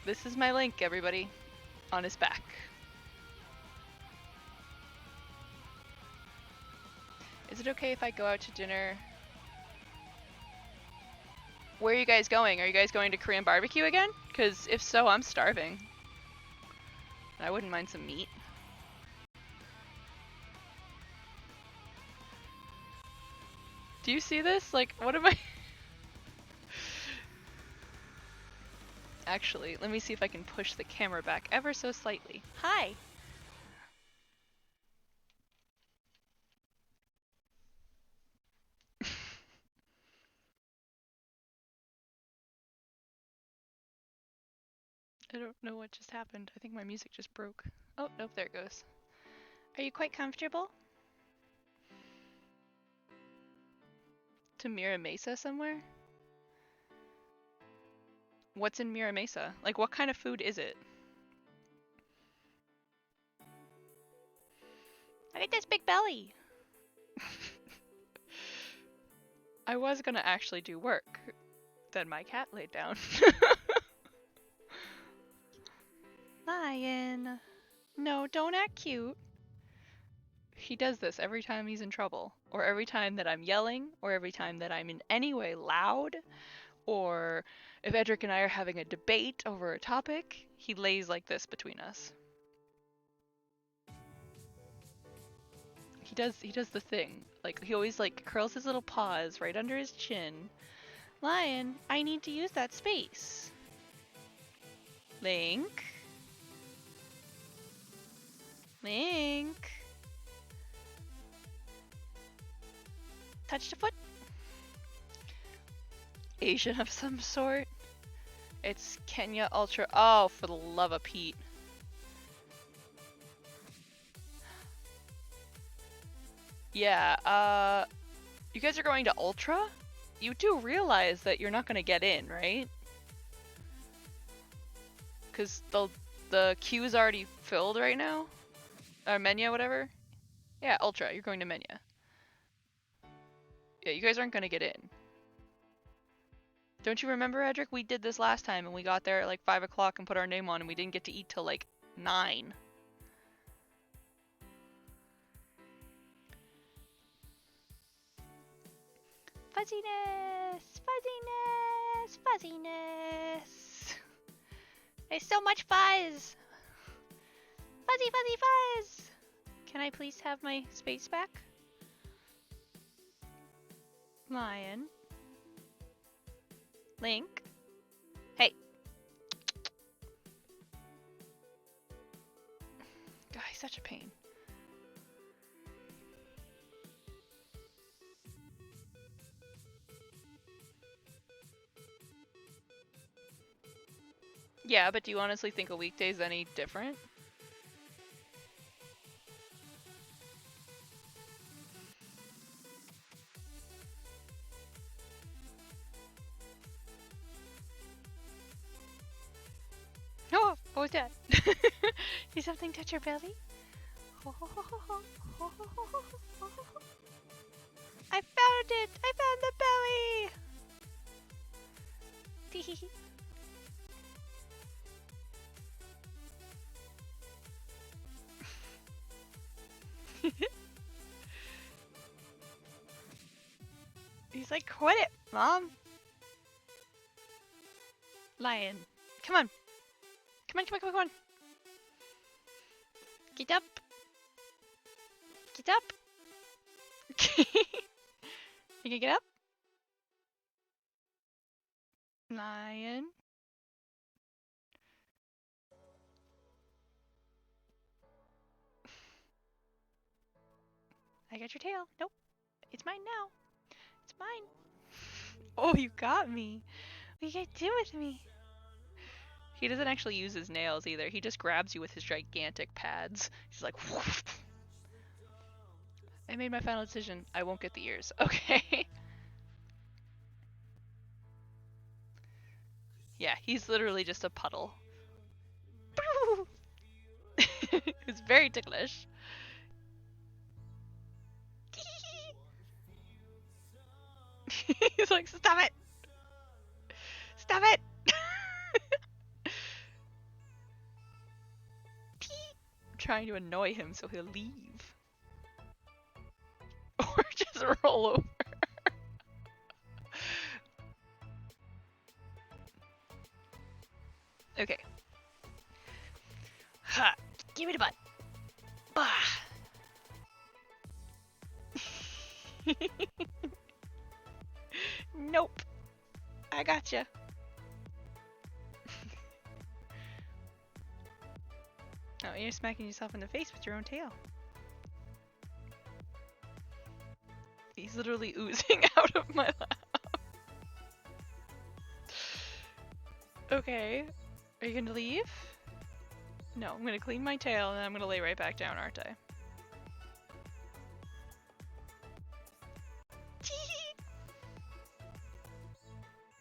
This is my Link, everybody. On his back. Is it okay if I go out to dinner? Where are you guys going? Are you guys going to Korean barbecue again? Because if so, I'm starving. I wouldn't mind some meat. Do you see this? Like, what am I... Actually, let me see if I can push the camera back ever so slightly. Hi! I don't know what just happened. I think my music just broke. Oh, nope, there it goes. Are you quite comfortable? To Mira Mesa somewhere? What's in Mira Mesa? Like, what kind of food is it? Look at this big belly. I was gonna actually do work. Then my cat laid down. Lion. No, don't act cute. He does this every time he's in trouble, or every time that I'm yelling, or every time that I'm in any way loud, or if Edric and I are having a debate over a topic, he lays like this between us. He does the thing. Like, he always like curls his little paws right under his chin. Lion, I need to use that space. Link. Link. Touch the foot. Asian of some sort. It's Kenya Ultra. Oh, for the love of Pete. Yeah, you guys are going to Ultra? You do realize that you're not gonna get in, right? Cause the queue is already filled right now? Or Menya, whatever? Yeah, Ultra, you're going to Menya. Yeah, you guys aren't gonna get in. Don't you remember, Edric? We did this last time and we got there at like 5 o'clock and put our name on and we didn't get to eat till like 9. Fuzziness! Fuzziness! Fuzziness! There's so much fuzz! Fuzzy, fuzzy, fuzz! Can I please have my space back? Lion. Link. Hey. God, he's such a pain. Yeah, but do you honestly think a weekday's any different? Oh, what was that? Did something touch your belly? I found it! I found the belly! He's like, quit it, Mom! Lion. Come on. Come on, come on, come on, come on. Get up. Get up. You can get up? Lion. I got your tail. Nope. It's mine now. It's mine. Oh, you got me. What are you gonna do with me? He doesn't actually use his nails either. He just grabs you with his gigantic pads. He's like, whoosh. I made my final decision. I won't get the ears. Okay. Yeah, he's literally just a puddle. It's very ticklish. He's like, stop it! Stop it! I'm trying to annoy him so he'll leave. Or just roll over. Okay. Ha! Give me the butt. Bah! Nope. I gotcha. Oh, you're smacking yourself in the face with your own tail. He's literally oozing out of my lap. Okay. Are you gonna leave? No, I'm gonna clean my tail and then I'm gonna lay right back down, aren't I?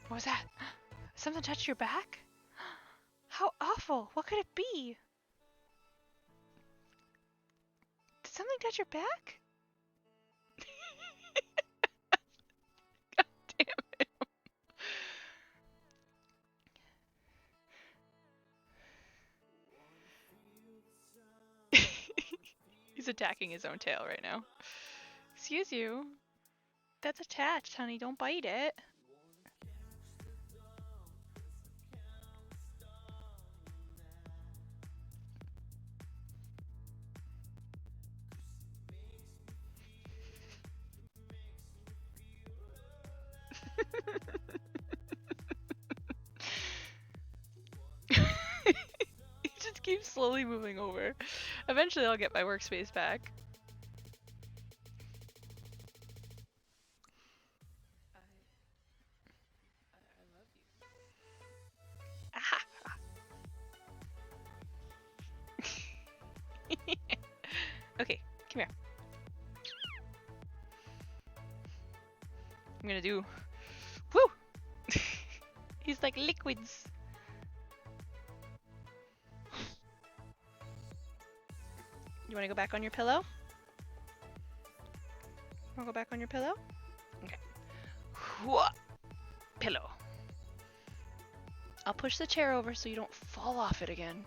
What was that? Something touched your back? How awful! What could it be? Did something touch your back? God damn it. He's attacking his own tail right now. Excuse you. That's attached, honey. Don't bite it. He just keeps slowly moving over. Eventually I'll get my workspace back. Okay, come here. I'm gonna do... Woo! He's like liquids. You wanna go back on your pillow? Wanna go back on your pillow? Okay. Whoa! Pillow. I'll push the chair over so you don't fall off it again.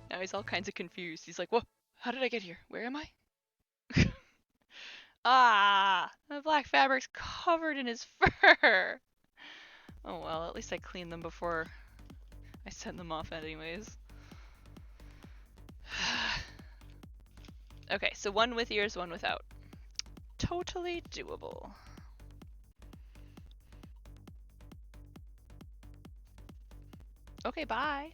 Now he's all kinds of confused. He's like, whoa, how did I get here? Where am I? Ah, the black fabric's covered in his fur. Oh well, at least I cleaned them before I sent them off anyways. Okay, so one with ears, one without. Totally doable. Okay, bye.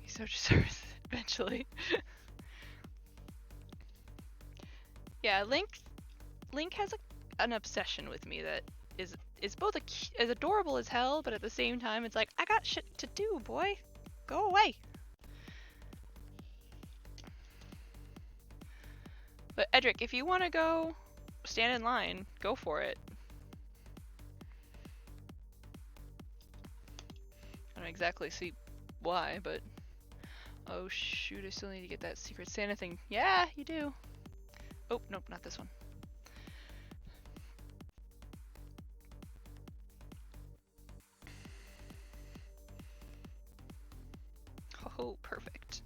Social service eventually. Yeah, Link has an obsession with me that is both is adorable as hell, but at the same time it's like, I got shit to do, boy. Go away. But Edric, if you want to go stand in line, go for it. I don't exactly see why, but oh shoot, I still need to get that Secret Santa thing. Yeah, you do. Oh, nope, not this one. Oh, perfect.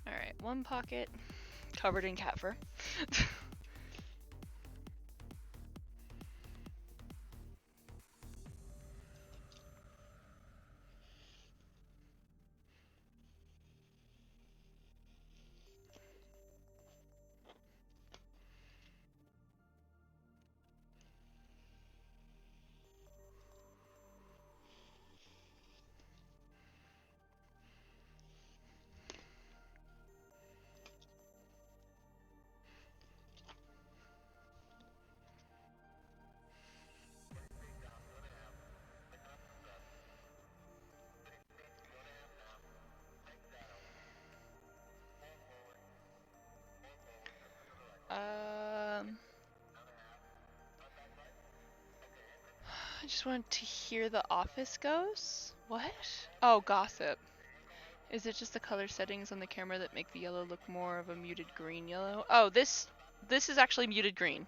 Alright, one pocket covered in cat fur. I just want to hear the office goes. What? Oh, gossip. Is it just the color settings on the camera that make the yellow look more of a muted green yellow? Oh, this is actually muted green.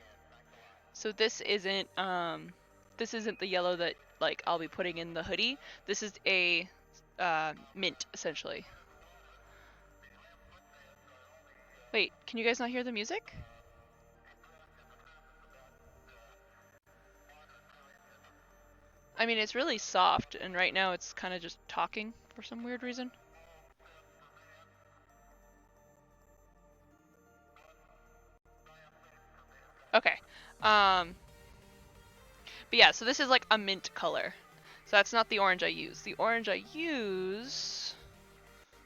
So this isn't the yellow that like I'll be putting in the hoodie. This is a mint essentially. Wait, can you guys not hear the music? I mean, it's really soft, and right now it's kind of just talking for some weird reason. Okay. But yeah, so this is like a mint color. So that's not the orange I use. The orange I use,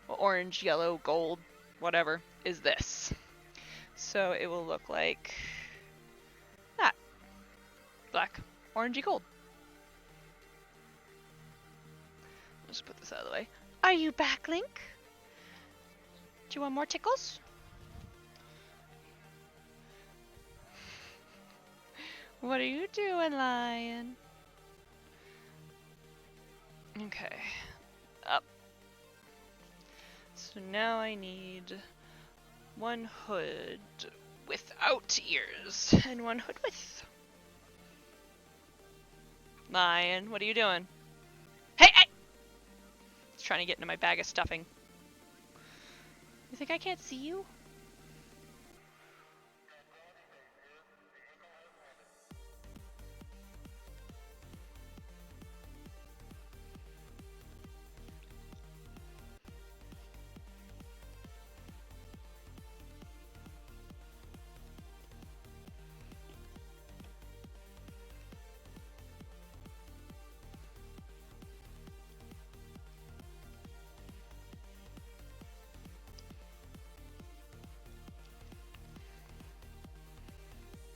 well, orange, yellow, gold, whatever, is this. So it will look like that. Black, orangey gold. Just put this out of the way. Are you back, Link? Do you want more tickles? What are you doing, lion? Okay. Up. So now I need one hood without ears and one hood with. Lion, what are you doing? Hey! He's trying to get into my bag of stuffing. You think I can't see you?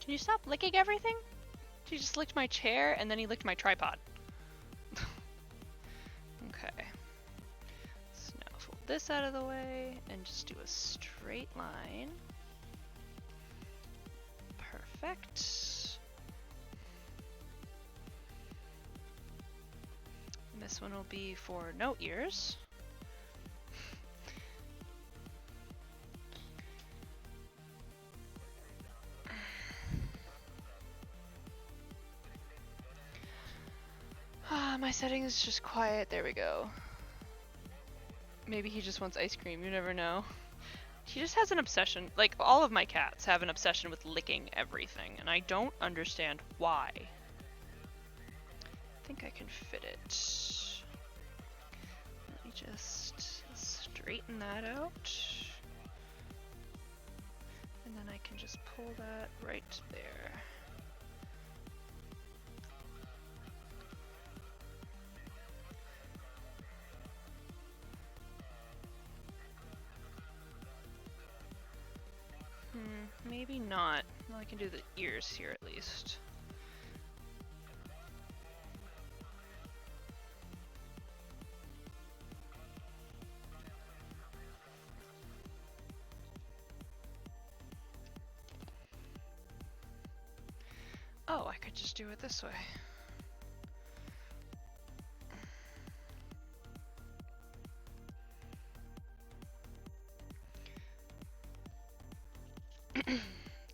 Can you stop licking everything? He just licked my chair and then he licked my tripod. Okay. So now fold this out of the way and just do a straight line. Perfect. And this one will be for no ears. setting is just quiet. There we go. Maybe he just wants ice cream. You never know. He just has an obsession. Like, all of my cats have an obsession with licking everything, and I don't understand why. I think I can fit it. Let me just straighten that out. And then I can just pull that right there. Maybe not. Well, I can do the ears here at least. Oh, I could just do it this way.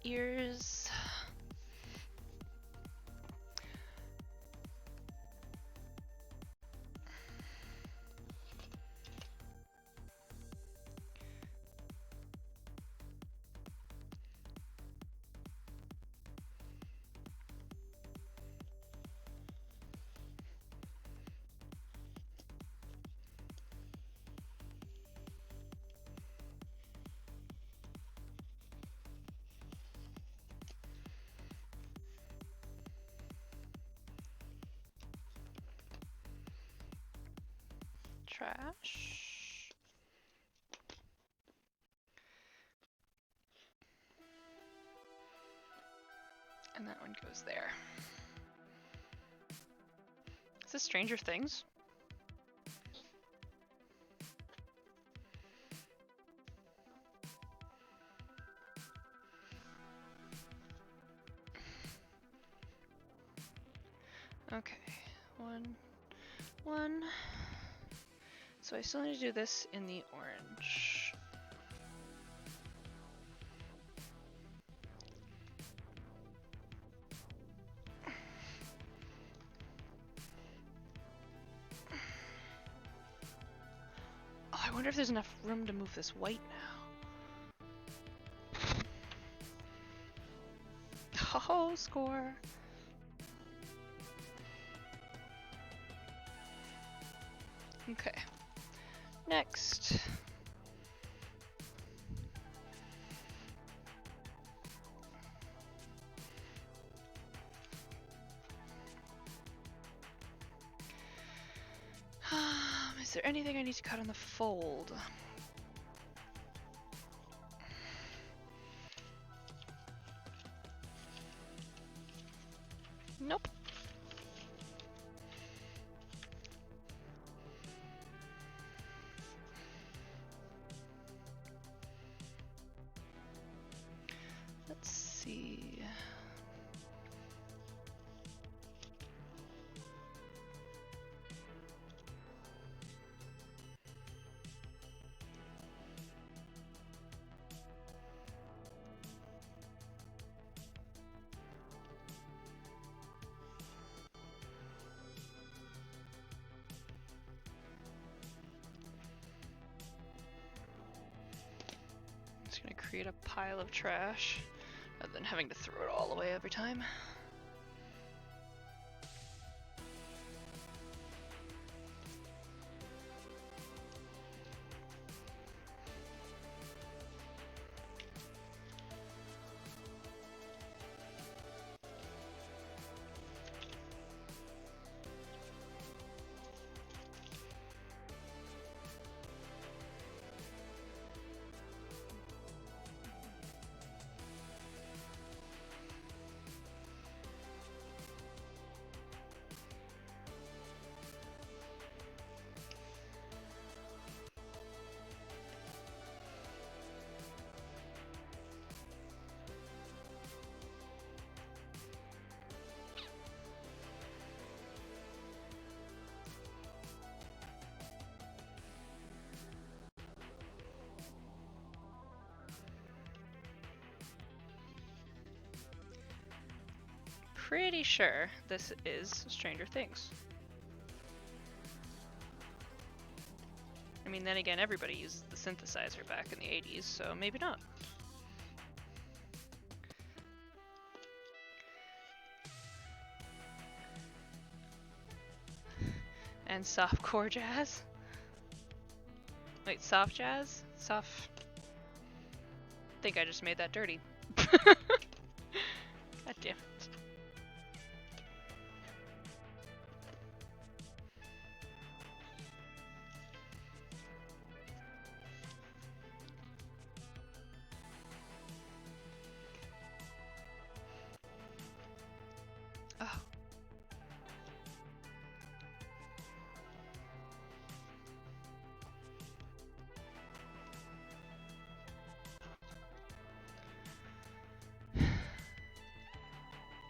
Ears. Trash. And that one goes there. Is this Stranger Things? Okay, one. So I still need to do this in the orange. Oh, I wonder if there's enough room to move this white now. Oh, score. Okay. Next. Is there anything I need to cut on the fold? Nope. Let's see. Just gonna create a pile of trash rather than having to throw it all away every time. Pretty sure this is Stranger Things. mean, then again, everybody used the synthesizer back in the 80s, so maybe not. And softcore jazz? Wait, soft jazz? Soft... I think I just made that dirty. God damn it. Oh.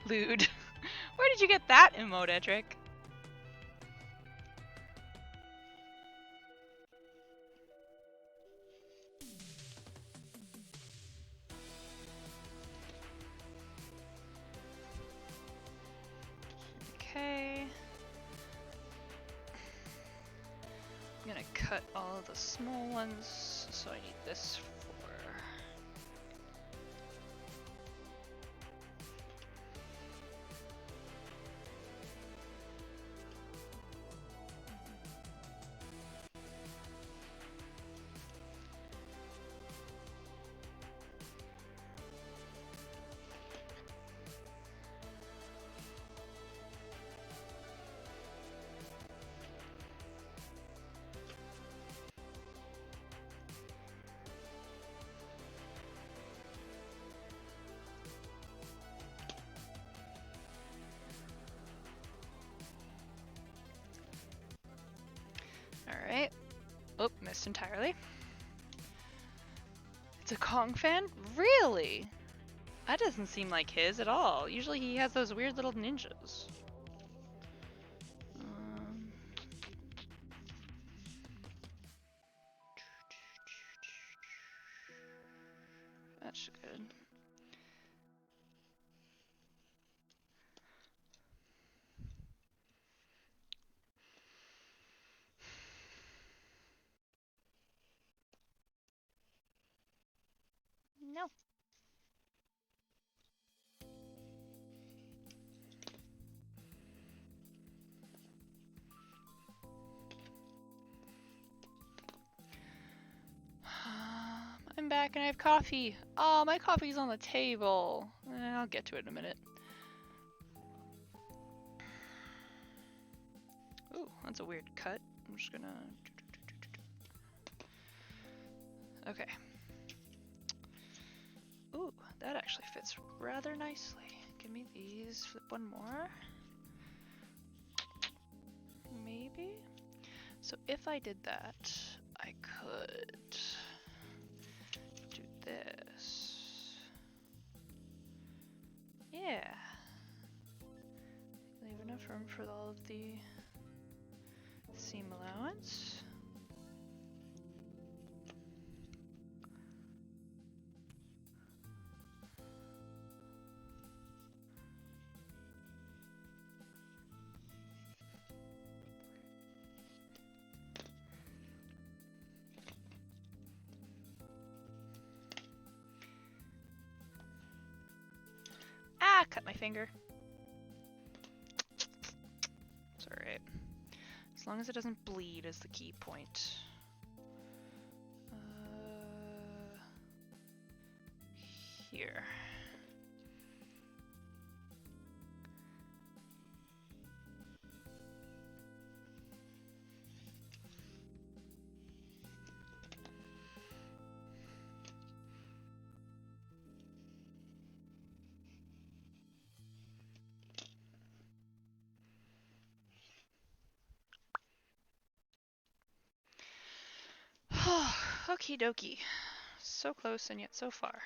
Lewd. Where did you get that emote, Edric? Okay. I'm gonna cut all of the small ones, so I need this for... Alright. Oh, missed entirely. It's a Kong fan? Really? That doesn't seem like his at all. Usually he has those weird little ninjas. That's good. No. I'm back and I have coffee. Oh, my coffee's on the table. I'll get to it in a minute. Ooh, that's a weird cut. I'm just gonna... Okay. Ooh, that actually fits rather nicely. Give me these. Flip one more. Maybe? So if I did that, I could do this. Yeah. Leave enough room for all of the seam allowance. Ah, cut my finger. It's alright. As long as it doesn't bleed is the key point. Here. Okie dokie. So close and yet so far.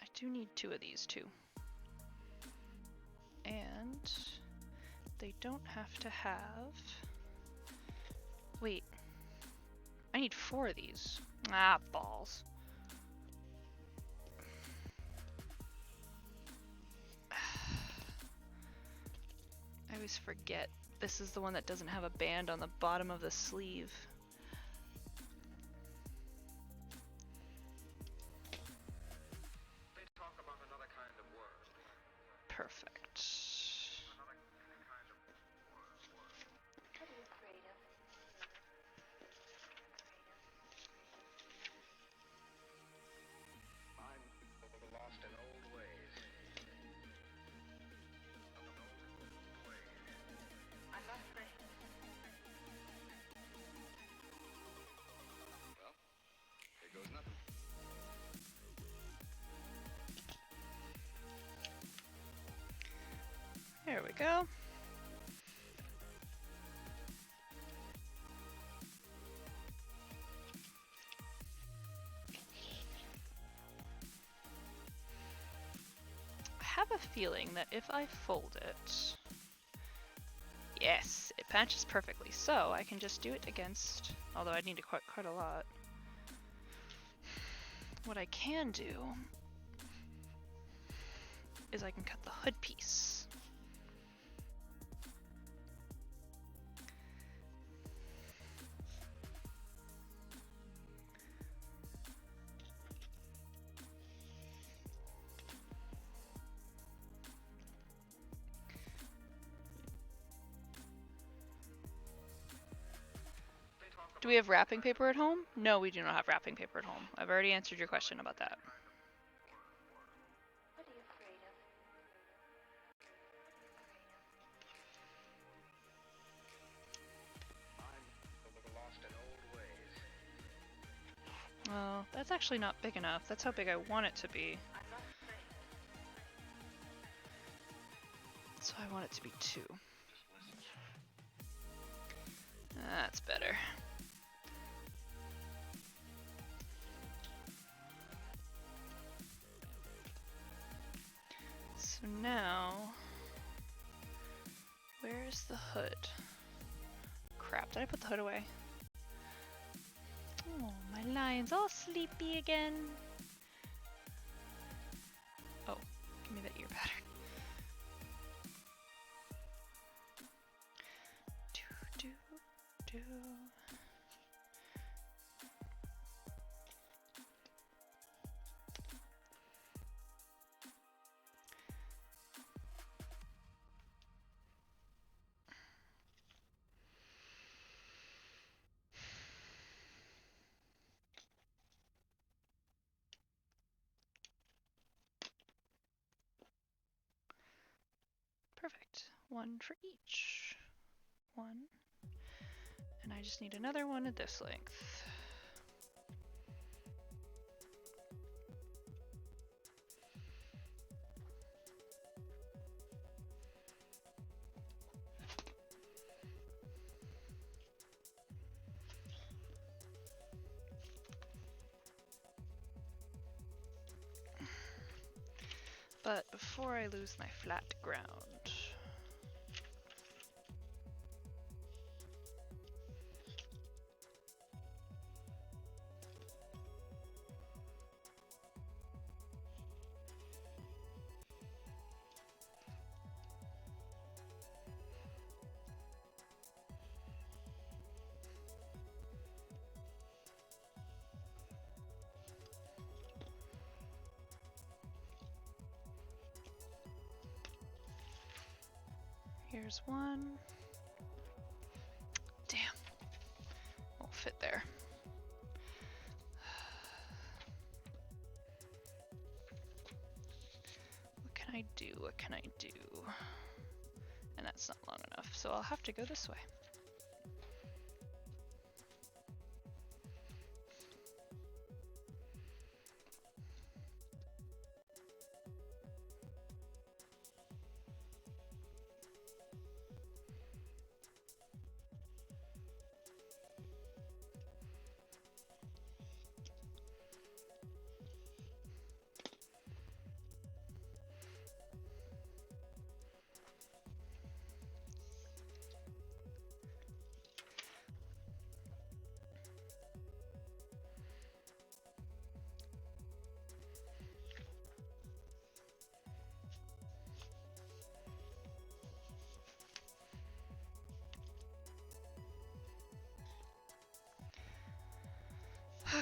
I do need 2 of these too. And they don't have to have... Wait. I need 4 of these. Ah, balls. always forget. This is the one that doesn't have a band on the bottom of the sleeve. They talk about another kind of world. Perfect. What are you afraid of? I'm lost in old ways. I'm not afraid. Well, here goes nothing. There we go. I have a feeling that if I fold it, yes, it patches perfectly. So I can just do it against, although I need to cut quite a lot. What I can do is I can cut the hood piece. Do we have wrapping paper at home? No, we do not have wrapping paper at home. I've already answered your question about that. What are you afraid of? I'm lost in old ways. Oh, that's actually not big enough. That's how big I want it to be. I'm not afraid. So I want it to be 2. That's better. So now, where's the hood? Crap, did I put the hood away? Oh, my lion's all sleepy again. Oh, give me that ear pattern. Do, do, do. Perfect. 1 for each. 1. And I just need another one at this length. But before I lose my flat ground, here's one. Damn, won't fit there. What can I do? What can I do? And that's not long enough, so I'll have to go this way.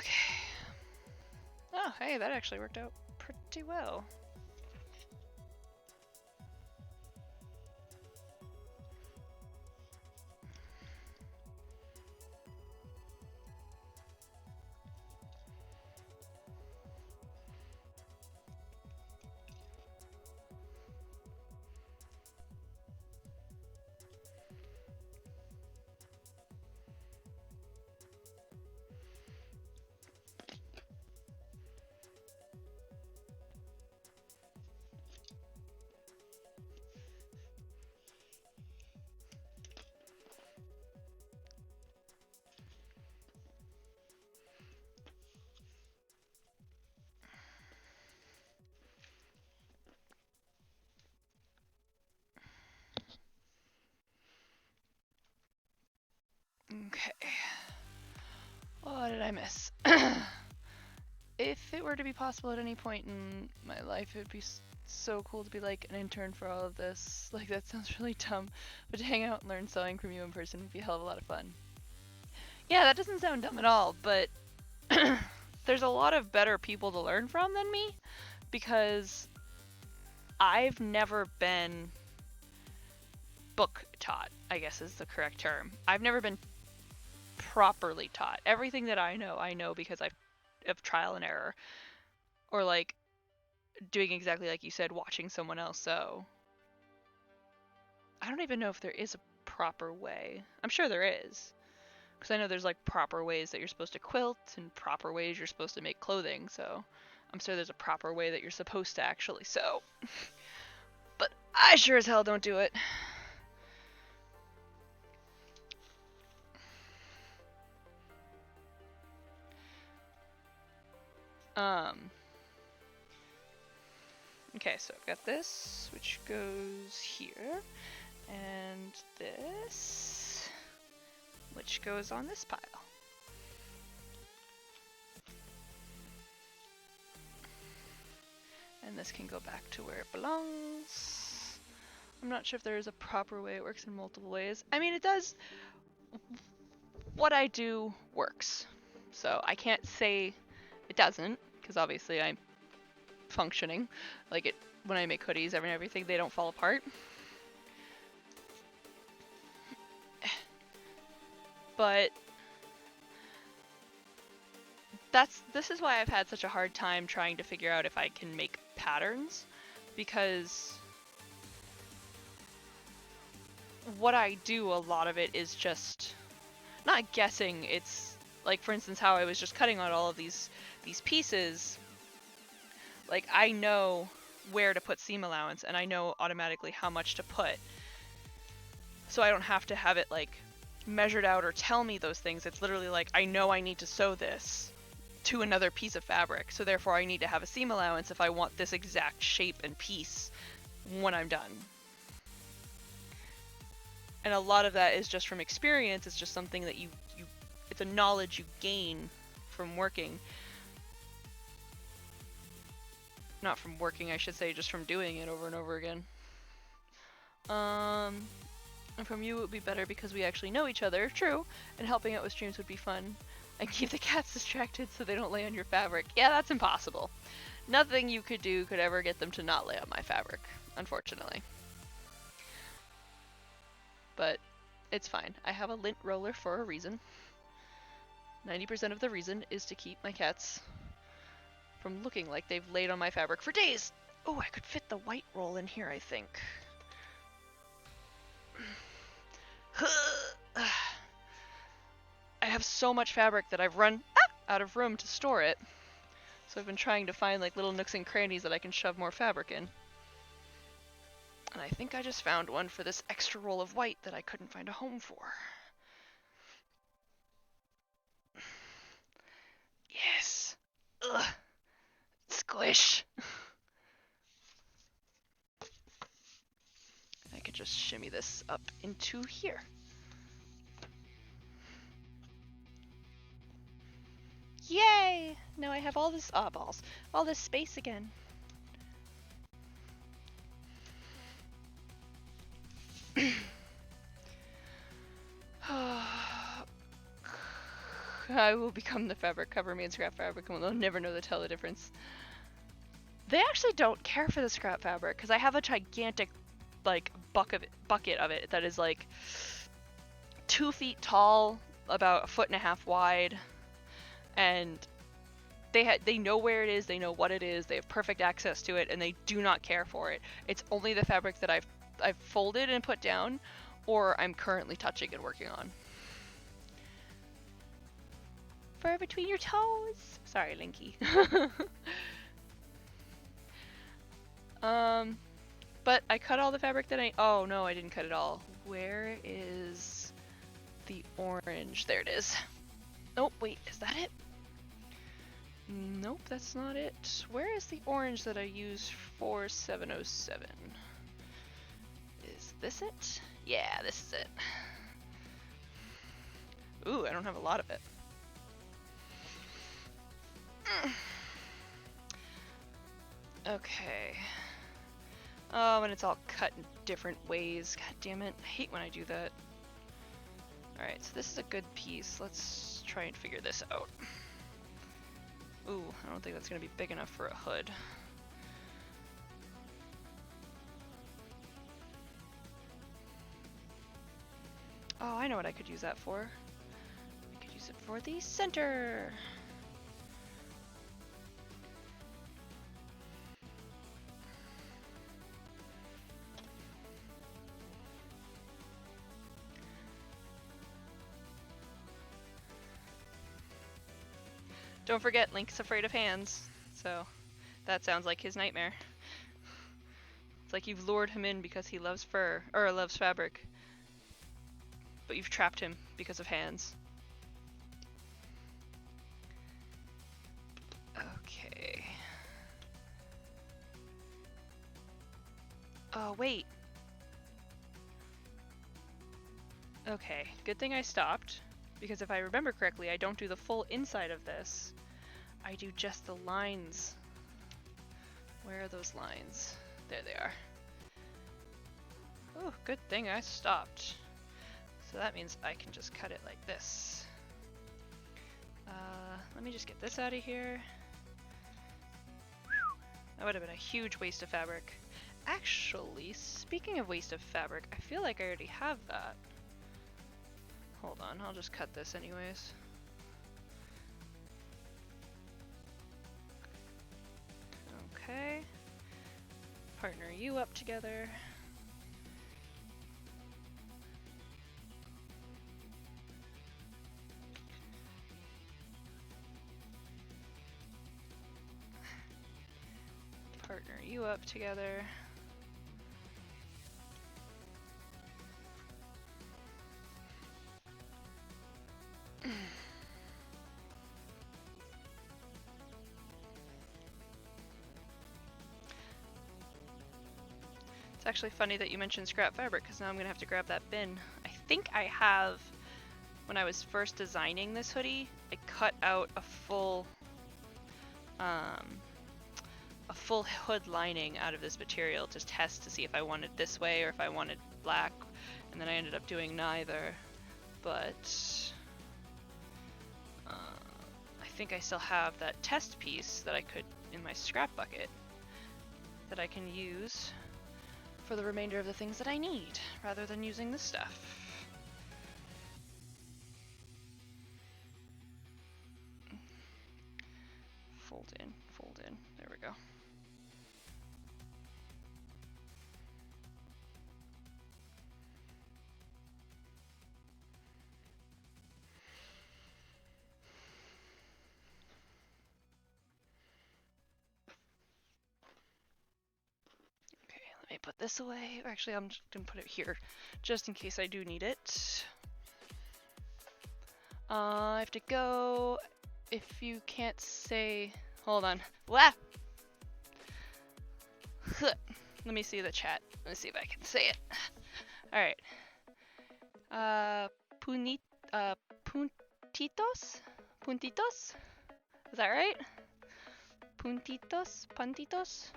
Okay. Oh, hey, that actually worked out pretty well. Okay. What did I miss? If it were to be possible at any point in my life, it would be so cool to be like an intern for all of this. Like, that sounds really dumb, but to hang out and learn sewing from you in person would be a hell of a lot of fun. Yeah, that doesn't sound dumb at all, but there's a lot of better people to learn from than me, because I've never been book taught, I guess is the correct term. I've never been properly taught. Everything that I know because I've of trial and error, or like doing exactly like you said, watching someone else sew. I don't even know if there is a proper way. I'm sure there is, because I know there's like proper ways that you're supposed to quilt and proper ways you're supposed to make clothing, so I'm sure there's a proper way that you're supposed to actually sew. But I sure as hell don't do it. Okay, so I've got this, which goes here, and this, which goes on this pile. And this can go back to where it belongs. I'm not sure if there is a proper way. It works in multiple ways. I mean, it does. What I do works. So I can't say it doesn't, because obviously I'm functioning. Like, it when I make hoodies and everything, they don't fall apart. But this is why I've had such a hard time trying to figure out if I can make patterns, because what I do, a lot of it is just not guessing. It's like, for instance, how I was just cutting out all of these pieces. Like, I know where to put seam allowance, and I know automatically how much to put, so I don't have to have it like measured out or tell me those things. It's literally like, I know I need to sew this to another piece of fabric, so therefore I need to have a seam allowance if I want this exact shape and piece when I'm done. And a lot of that is just from experience. It's just something that you it's a knowledge you gain from working. Not from working, I should say, just from doing it over and over again. And from you it would be better because we actually know each other, true, and helping out with streams would be fun. And keep the cats distracted so they don't lay on your fabric. Yeah, that's impossible. Nothing you could do could ever get them to not lay on my fabric, unfortunately. But it's fine. I have a lint roller for a reason. 90% of the reason is to keep my cats from looking like they've laid on my fabric for days. Oh, I could fit the white roll in here, I think. I have so much fabric that I've run out of room to store it. So I've been trying to find like little nooks and crannies that I can shove more fabric in. And I think I just found one for this extra roll of white that I couldn't find a home for. Yes. Ugh. Squish. I could just shimmy this up into here. Yay! Now I have all this balls. All this space again. I will become the fabric. Cover me in scrap fabric, and they'll never know to tell the difference. They actually don't care for the scrap fabric because I have a gigantic, like, bucket of it that is like 2 feet tall, about 1.5 feet wide, and they know where it is, they know what it is, they have perfect access to it, and they do not care for it. It's only the fabric that I've folded and put down, or I'm currently touching and working on. Fur between your toes. Sorry, Linky. But I cut all the fabric that oh no, I didn't cut it all. Where is the orange? There it is. Oh, wait, is that it? Nope, that's not it. Where is the orange that I used for 707? Is this it? Yeah, this is it. Ooh, I don't have a lot of it. Okay. Oh, and it's all cut in different ways. God damn it. I hate when I do that. Alright, so this is a good piece. Let's try and figure this out. Ooh, I don't think that's going to be big enough for a hood. Oh, I know what I could use that for. I could use it for the center. Don't forget, Link's afraid of hands, so that sounds like his nightmare. It's like you've lured him in because he loves fur, or loves fabric, but you've trapped him because of hands. Okay. Oh, wait. Okay, good thing I stopped, because if I remember correctly, I don't do the full inside of this. I do just the lines. Where are those lines? There they are. Oh, good thing I stopped. So that means I can just cut it like this. Let me just get this out of here. That would have been a huge waste of fabric. Actually, speaking of waste of fabric, I feel like I already have that. Hold on, I'll just cut this anyways. Okay. Partner you up together. Partner you up together. It's actually funny that you mentioned scrap fabric, because now I'm going to have to grab that bin. I think I have, when I was first designing this hoodie, I cut out a full hood lining out of this material to test to see if I wanted this way or if I wanted black, and then I ended up doing neither. But I think I still have that test piece that I could in my scrap bucket that I can use for the remainder of the things that I need, rather than using this stuff. Fold in, there we go. Let me put this away. Actually, I'm just gonna put it here, just in case I do need it. I have to go. If you can't say, hold on. Wah! Let me see the chat. Let me see if I can say it. All right. Puntitos? Puntitos? Is that right? Puntitos? Puntitos?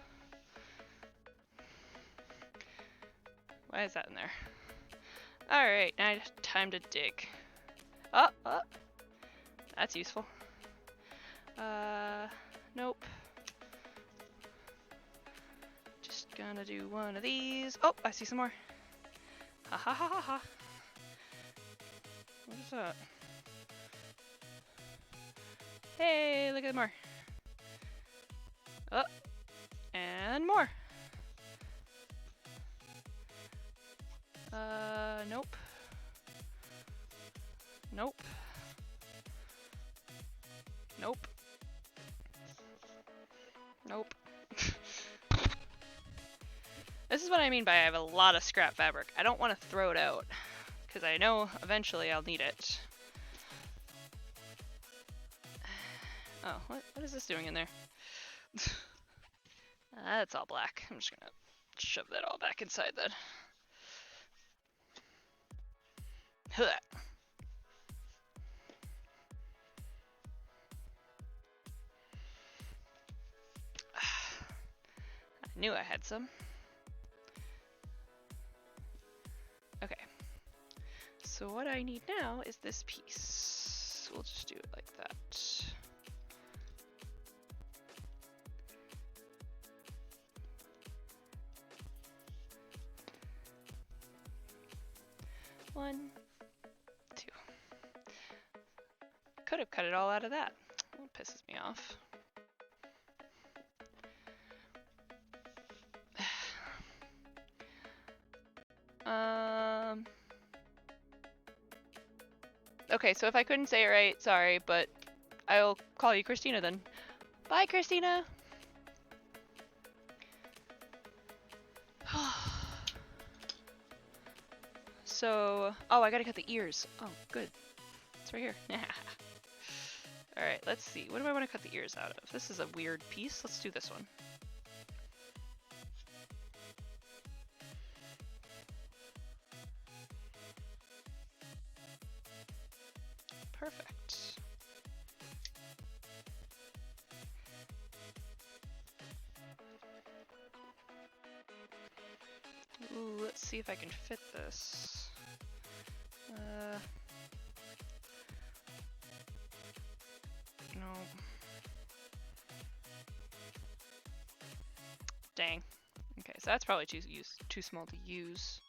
Why is that in there? Alright, now time to dig. Oh! That's useful. Nope. Just gonna do one of these. Oh, I see some more. Ha ha ha ha ha. What is that? Hey, look at more. Oh, and more. Nope. Nope. Nope. Nope. This is what I mean by I have a lot of scrap fabric. I don't want to throw it out, because I know eventually I'll need it. Oh, what is this doing in there? That's all black. I'm just gonna shove that all back inside then. Huh. I knew I had some. Okay. So what I need now is this piece. We'll just do it like that. One, two. Could have cut it all out of that. That pisses me off. Okay, so if I couldn't say it right, sorry, but I'll call you Christina then. Bye, Christina! So, oh, I gotta cut the ears. Oh, good. It's right here. Alright, let's see. What do I want to cut the ears out of? This is a weird piece. Let's do this one. Perfect. Ooh, let's see if I can fit this. No. Dang. Okay, so that's probably too small to use.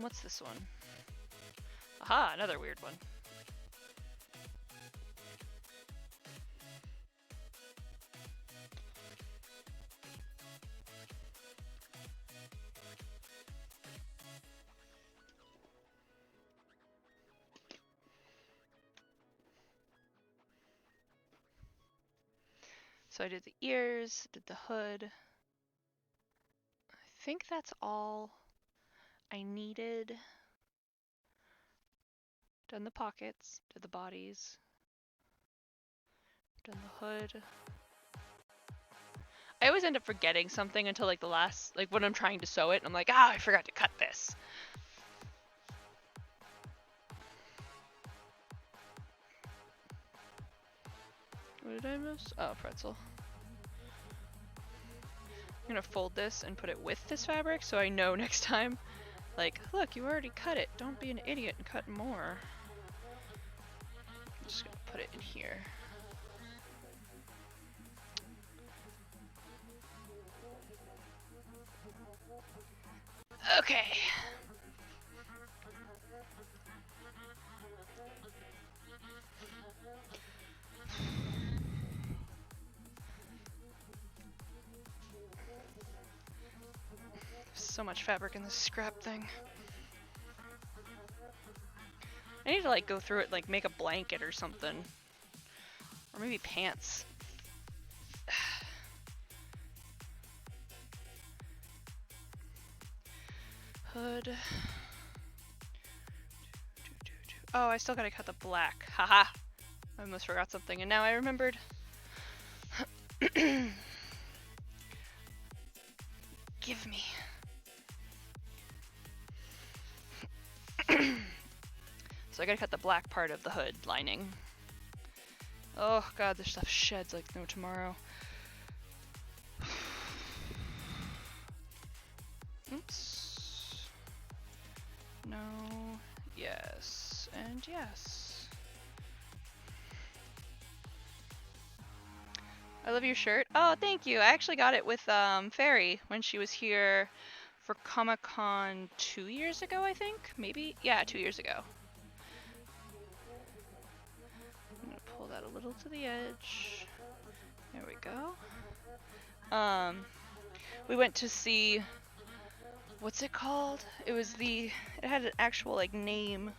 What's this one? Aha, another weird one. So I did the ears, did the hood. I think that's all I needed. Done the pockets, did the bodies, done the hood. I always end up forgetting something until like the last, like when I'm trying to sew it, I'm like, ah, I forgot to cut this. What did I miss? Oh, pretzel. I'm gonna fold this and put it with this fabric so I know next time. Like, look, you already cut it. Don't be an idiot and cut more. I'm just gonna put it in here. Okay. So much fabric in this scrap thing. I need to like go through it, like make a blanket or something. Or maybe pants. Hood. Oh, I still gotta cut the black. Haha! I almost forgot something and now I remembered. Give me. So I gotta cut the black part of the hood lining. Oh god, this stuff sheds like no tomorrow. Oops. No. Yes. And yes. I love your shirt. Oh, thank you. I actually got it with Fairy when she was here for Comic-Con 2 years ago, I think. Maybe? Yeah, 2 years ago. I'm gonna pull that a little to the edge. There we go. We went to see, what's it called? It had an actual like name.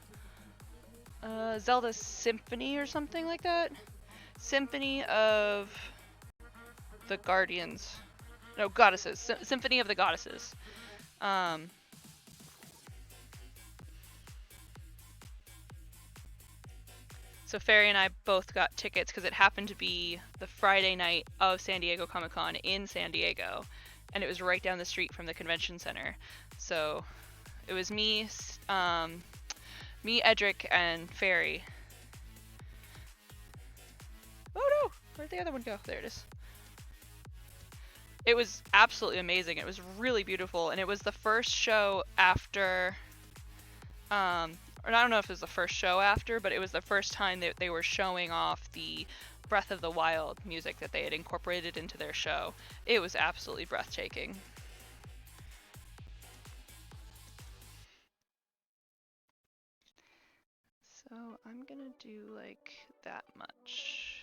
Zelda Symphony or something like that. Symphony of the Guardians. No, Goddesses. Symphony of the Goddesses. So Fairy and I both got tickets because it happened to be the Friday night of San Diego Comic-Con in San Diego, and it was right down the street from the convention center. So it was me, Edric, and Fairy. Oh no! Where'd the other one go? There it is. It was absolutely amazing. It was really beautiful, and it was the first show after, or I don't know if it was the first show after, but it was the first time that they were showing off the Breath of the Wild music that they had incorporated into their show. It was absolutely breathtaking. So I'm gonna do like that much.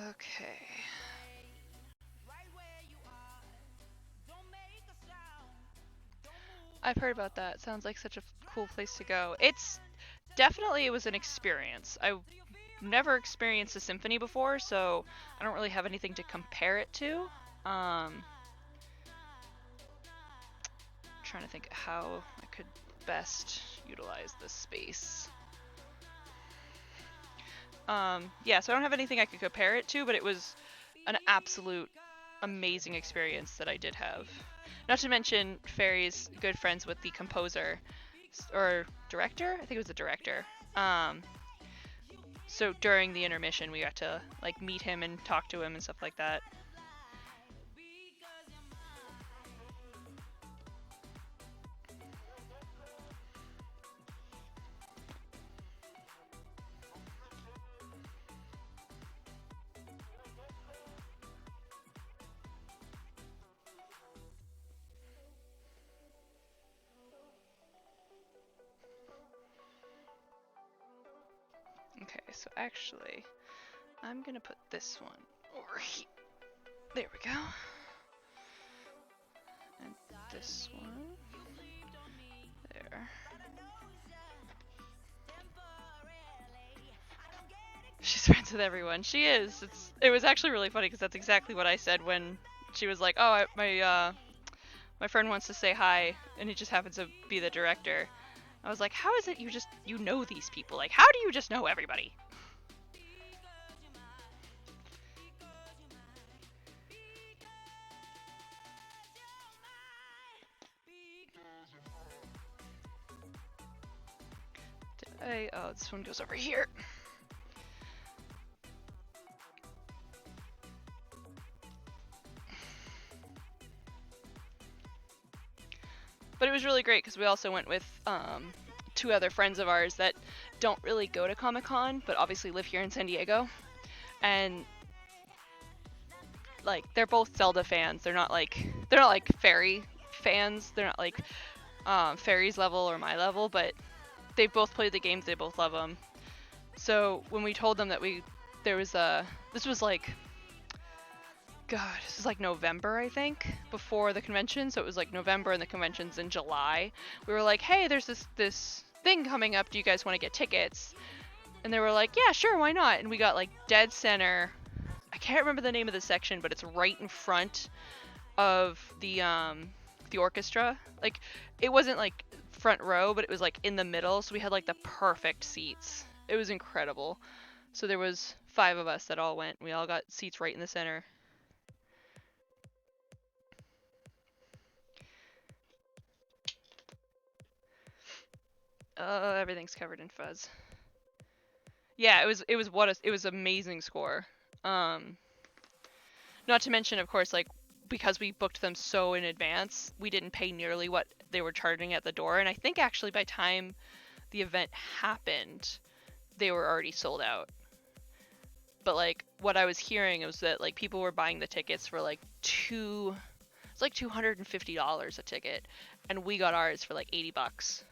Okay. I've heard about that. Sounds like such a cool place to go. It was an experience. I never experienced a symphony before, so I don't really have anything to compare it to. Trying to think how I could best utilize this space. Yeah, so I don't have anything I could compare it to, but it was an absolute amazing experience that I did have. Not to mention, Fairy's good friends with the composer, or director? I think it was the director. So during the intermission, we got to like meet him and talk to him and stuff like that. Okay, so actually, I'm gonna put this one over here. There we go. And this one there. She's friends with everyone. She is. It was actually really funny because that's exactly what I said when she was like, "Oh, my friend wants to say hi," and he just happens to be the director. I was like, "How is it you know these people? Like, how do you just know everybody?" Oh, this one goes over here. But it was really great because we also went with two other friends of ours that don't really go to Comic-Con, but obviously live here in San Diego. And like they're both Zelda fans. They're not like Fairy fans. They're not like Fairy's level or my level, but they both played the games. They both love them. So when we told them that this was like, God, this is like November, I think, before the convention. So it was like November and the convention's in July. We were like, hey, there's this thing coming up. Do you guys want to get tickets? And they were like, yeah, sure, why not? And we got like dead center. I can't remember the name of the section, but it's right in front of the orchestra. Like, it wasn't like front row, but it was like in the middle. So we had like the perfect seats. It was incredible. So there was 5 of us that all went. We all got seats right in the center. Everything's covered in fuzz. Yeah, it was amazing score. Not to mention, of course, like because we booked them so in advance, we didn't pay nearly what they were charging at the door. And I think actually by time the event happened, they were already sold out. But like what I was hearing was that like people were buying the tickets for like it's like $250 a ticket, and we got ours for like $80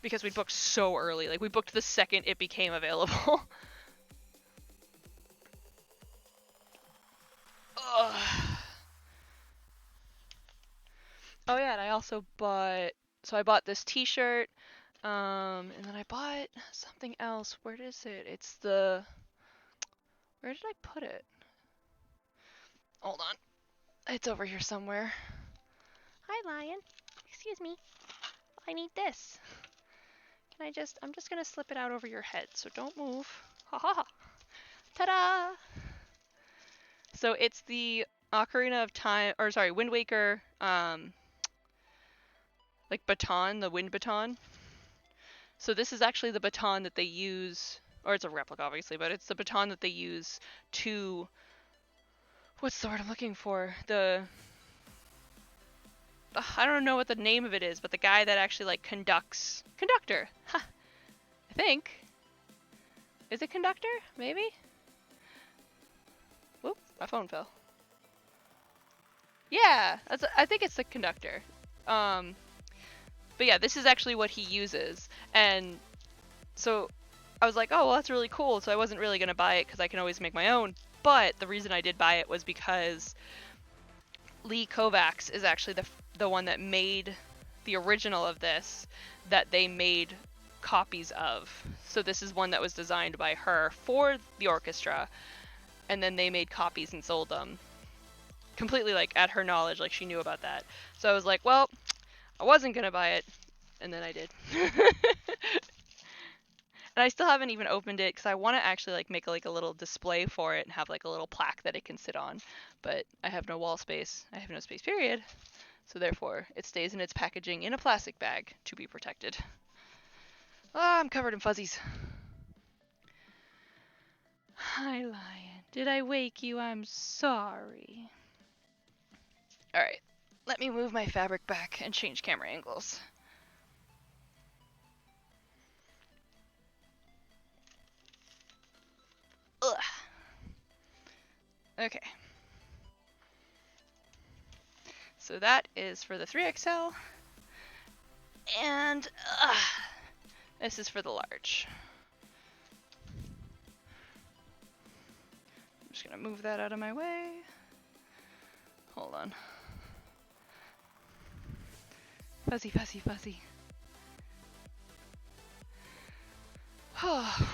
because we booked so early. Like we booked the second it became available. Ugh. Oh yeah, and I also bought, so I bought this t-shirt, and then I bought something else. Where is it? Where did I put it? Hold on. It's over here somewhere. Hi, Lion. Excuse me. I need this. I'm just gonna slip it out over your head, so don't move. Ha ha ha. Ta-da! So it's the Ocarina of Time, or sorry, Wind Waker, like baton, the wind baton. So this is actually the baton that they use, or it's a replica obviously, but it's the baton that they use to, what's the word I'm looking for? I don't know what the name of it is, but the guy that actually like conductor. Ha, I think. Is it conductor? Maybe? Whoop, my phone fell. Yeah, I think it's the conductor. But yeah, this is actually what he uses. And so I was like, oh, well, that's really cool. So I wasn't really going to buy it because I can always make my own. But the reason I did buy it was because Lee Kovacs is actually the one that made the original of this, that they made copies of. So this is one that was designed by her for the orchestra, and then they made copies and sold them. Completely like at her knowledge, like she knew about that. So I was like, well, I wasn't gonna buy it, and then I did. And I still haven't even opened it because I want to actually like make like a little display for it and have like a little plaque that it can sit on. But I have no wall space. I have no space, period. So therefore, it stays in its packaging in a plastic bag to be protected. Ah, I'm covered in fuzzies. Hi, Lion. Did I wake you? I'm sorry. Alright, let me move my fabric back and change camera angles. Ugh. Okay. So that is for the 3XL. And this is for the large. I'm just gonna move that out of my way. Hold on. Fuzzy, fuzzy, fuzzy. Oh.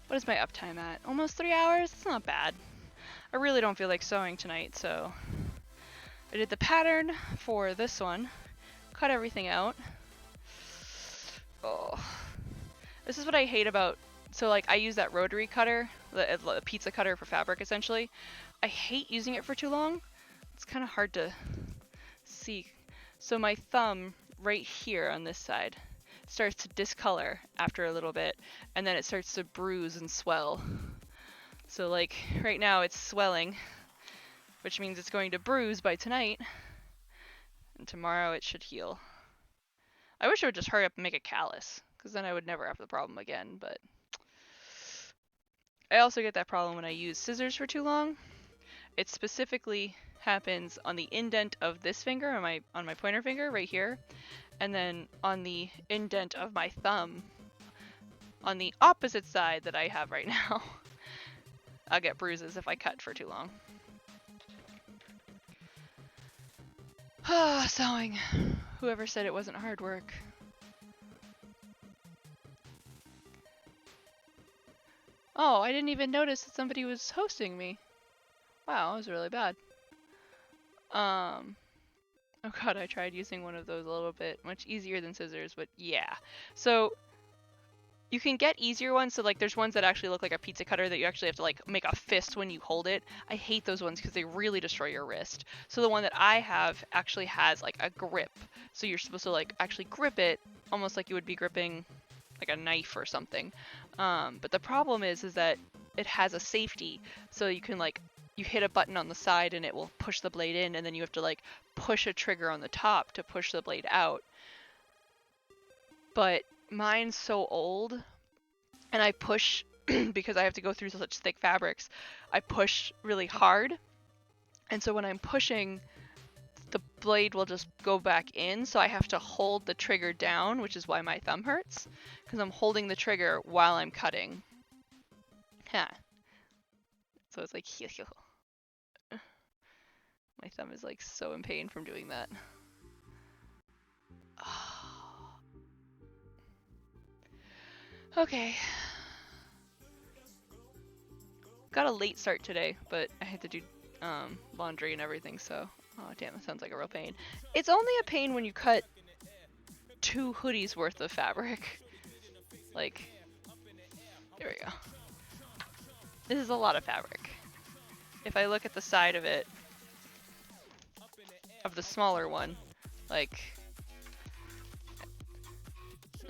What is my uptime at? Almost 3 hours? It's not bad. I really don't feel like sewing tonight, so I did the pattern for this one, cut everything out. Oh. This is what I hate about, so like I use that rotary cutter, the pizza cutter for fabric essentially. I hate using it for too long. It's kind of hard to see. So my thumb right here on this side starts to discolor after a little bit, and then it starts to bruise and swell. So like right now it's swelling, which means it's going to bruise by tonight, and tomorrow it should heal. I wish I would just hurry up and make a callus, because then I would never have the problem again, but I also get that problem when I use scissors for too long. It specifically happens on the indent of this finger, on my pointer finger right here, and then on the indent of my thumb on the opposite side that I have right now. I'll get bruises if I cut for too long. Ah, sewing. Whoever said it wasn't hard work. Oh, I didn't even notice that somebody was hosting me. Wow, that was really bad. Oh god, I tried using one of those a little bit. Much easier than scissors, but yeah. So, you can get easier ones, so like there's ones that actually look like a pizza cutter that you actually have to like make a fist when you hold it. I hate those ones because they really destroy your wrist. So the one that I have actually has like a grip. So you're supposed to like actually grip it almost like you would be gripping like a knife or something. But the problem is that it has a safety, so you can like, you hit a button on the side and it will push the blade in, and then you have to like push a trigger on the top to push the blade out. But mine's so old, and I push because I have to go through such thick fabrics, I push really hard, and so when I'm pushing, the blade will just go back in, so I have to hold the trigger down, which is why my thumb hurts, because I'm holding the trigger while I'm cutting. Huh. So it's like, my thumb is like so in pain from doing that. Okay. Got a late start today, but I had to do laundry and everything, so oh damn, that sounds like a real pain. It's only a pain when you cut 2 hoodies worth of fabric. Like, there we go. This is a lot of fabric. If I look at the side of it, of the smaller one, like,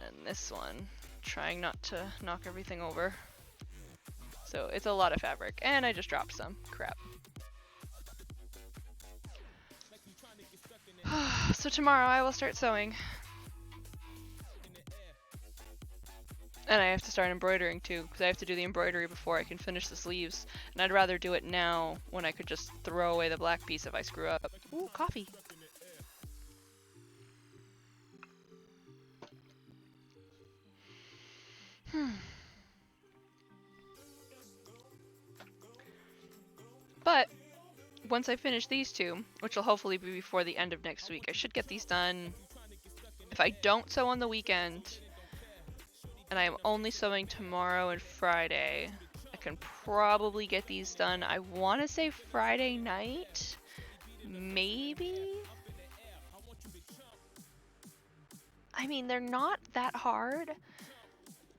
and this one, trying not to knock everything over. So it's a lot of fabric, and I just dropped some. Crap. So tomorrow I will start sewing. And I have to start embroidering too, because I have to do the embroidery before I can finish the sleeves. And I'd rather do it now when I could just throw away the black piece if I screw up. Ooh, coffee. But once I finish these 2, which will hopefully be before the end of next week, I should get these done. If I don't sew on the weekend, and I am only sewing tomorrow and Friday, I can probably get these done. I want to say Friday night, maybe? I mean, they're not that hard.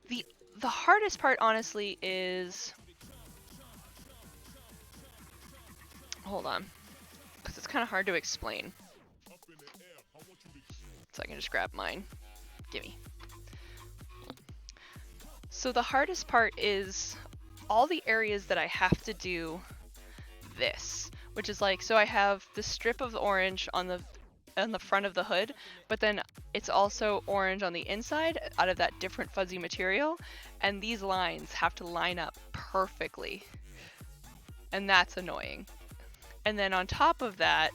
The hardest part, honestly, is... Hold on, because it's kind of hard to explain. So I can just grab mine. Gimme. So the hardest part is all the areas that I have to do this, which is like, so I have the strip of orange on the front of the hood, but then it's also orange on the inside out of that different fuzzy material, and these lines have to line up perfectly, and that's annoying. And then on top of that,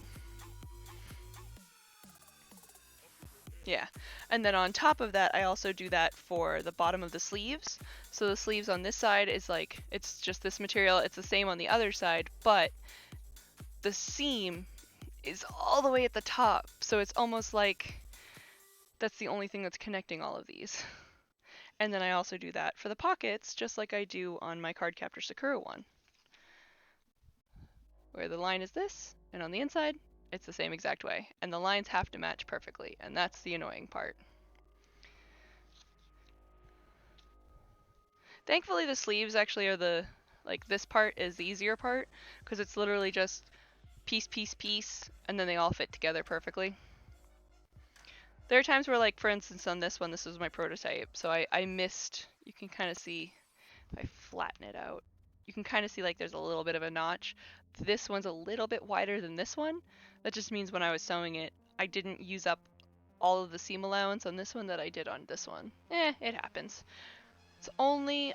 and then on top of that, I also do that for the bottom of the sleeves. So the sleeves on this side is like, it's just this material, it's the same on the other side, but the seam is all the way at the top, so it's almost like that's the only thing that's connecting all of these. And then I also do that for the pockets, just like I do on my Cardcaptor Sakura one, where the line is this, and on the inside, it's the same exact way, and the lines have to match perfectly, and that's the annoying part. Thankfully, the sleeves actually are the, like, this part is the easier part, because it's literally just piece, piece, piece, and then they all fit together perfectly. There are times where, like, for instance, on this one, this is my prototype, so I missed, you can kind of see, if I flatten it out, you can kind of see, like, there's a little bit of a notch. This one's a little bit wider than this one. That just means when I was sewing it, I didn't use up all of the seam allowance on this one that I did on this one. It happens. It's only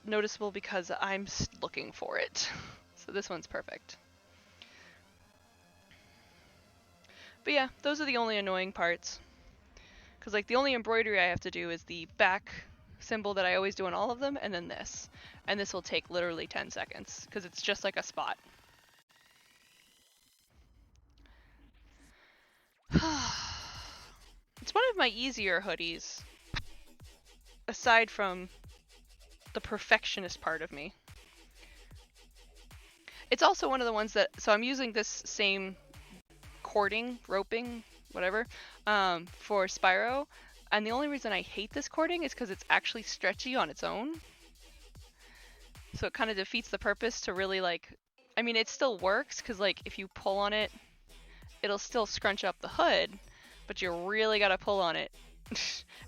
noticeable because I'm looking for it. So this one's perfect. But yeah, those are the only annoying parts. Because like the only embroidery I have to do is the back symbol that I always do on all of them, and then this. And this will take literally 10 seconds, because it's just like a spot. It's one of my easier hoodies, aside from the perfectionist part of me. It's also one of the ones that, so I'm using this same cording, roping, whatever, for Spyro, and the only reason I hate this cording is because it's actually stretchy on its own. So it kind of defeats the purpose to really like, I mean, it still works, because like if you pull on it, it'll still scrunch up the hood, but you really gotta pull on it.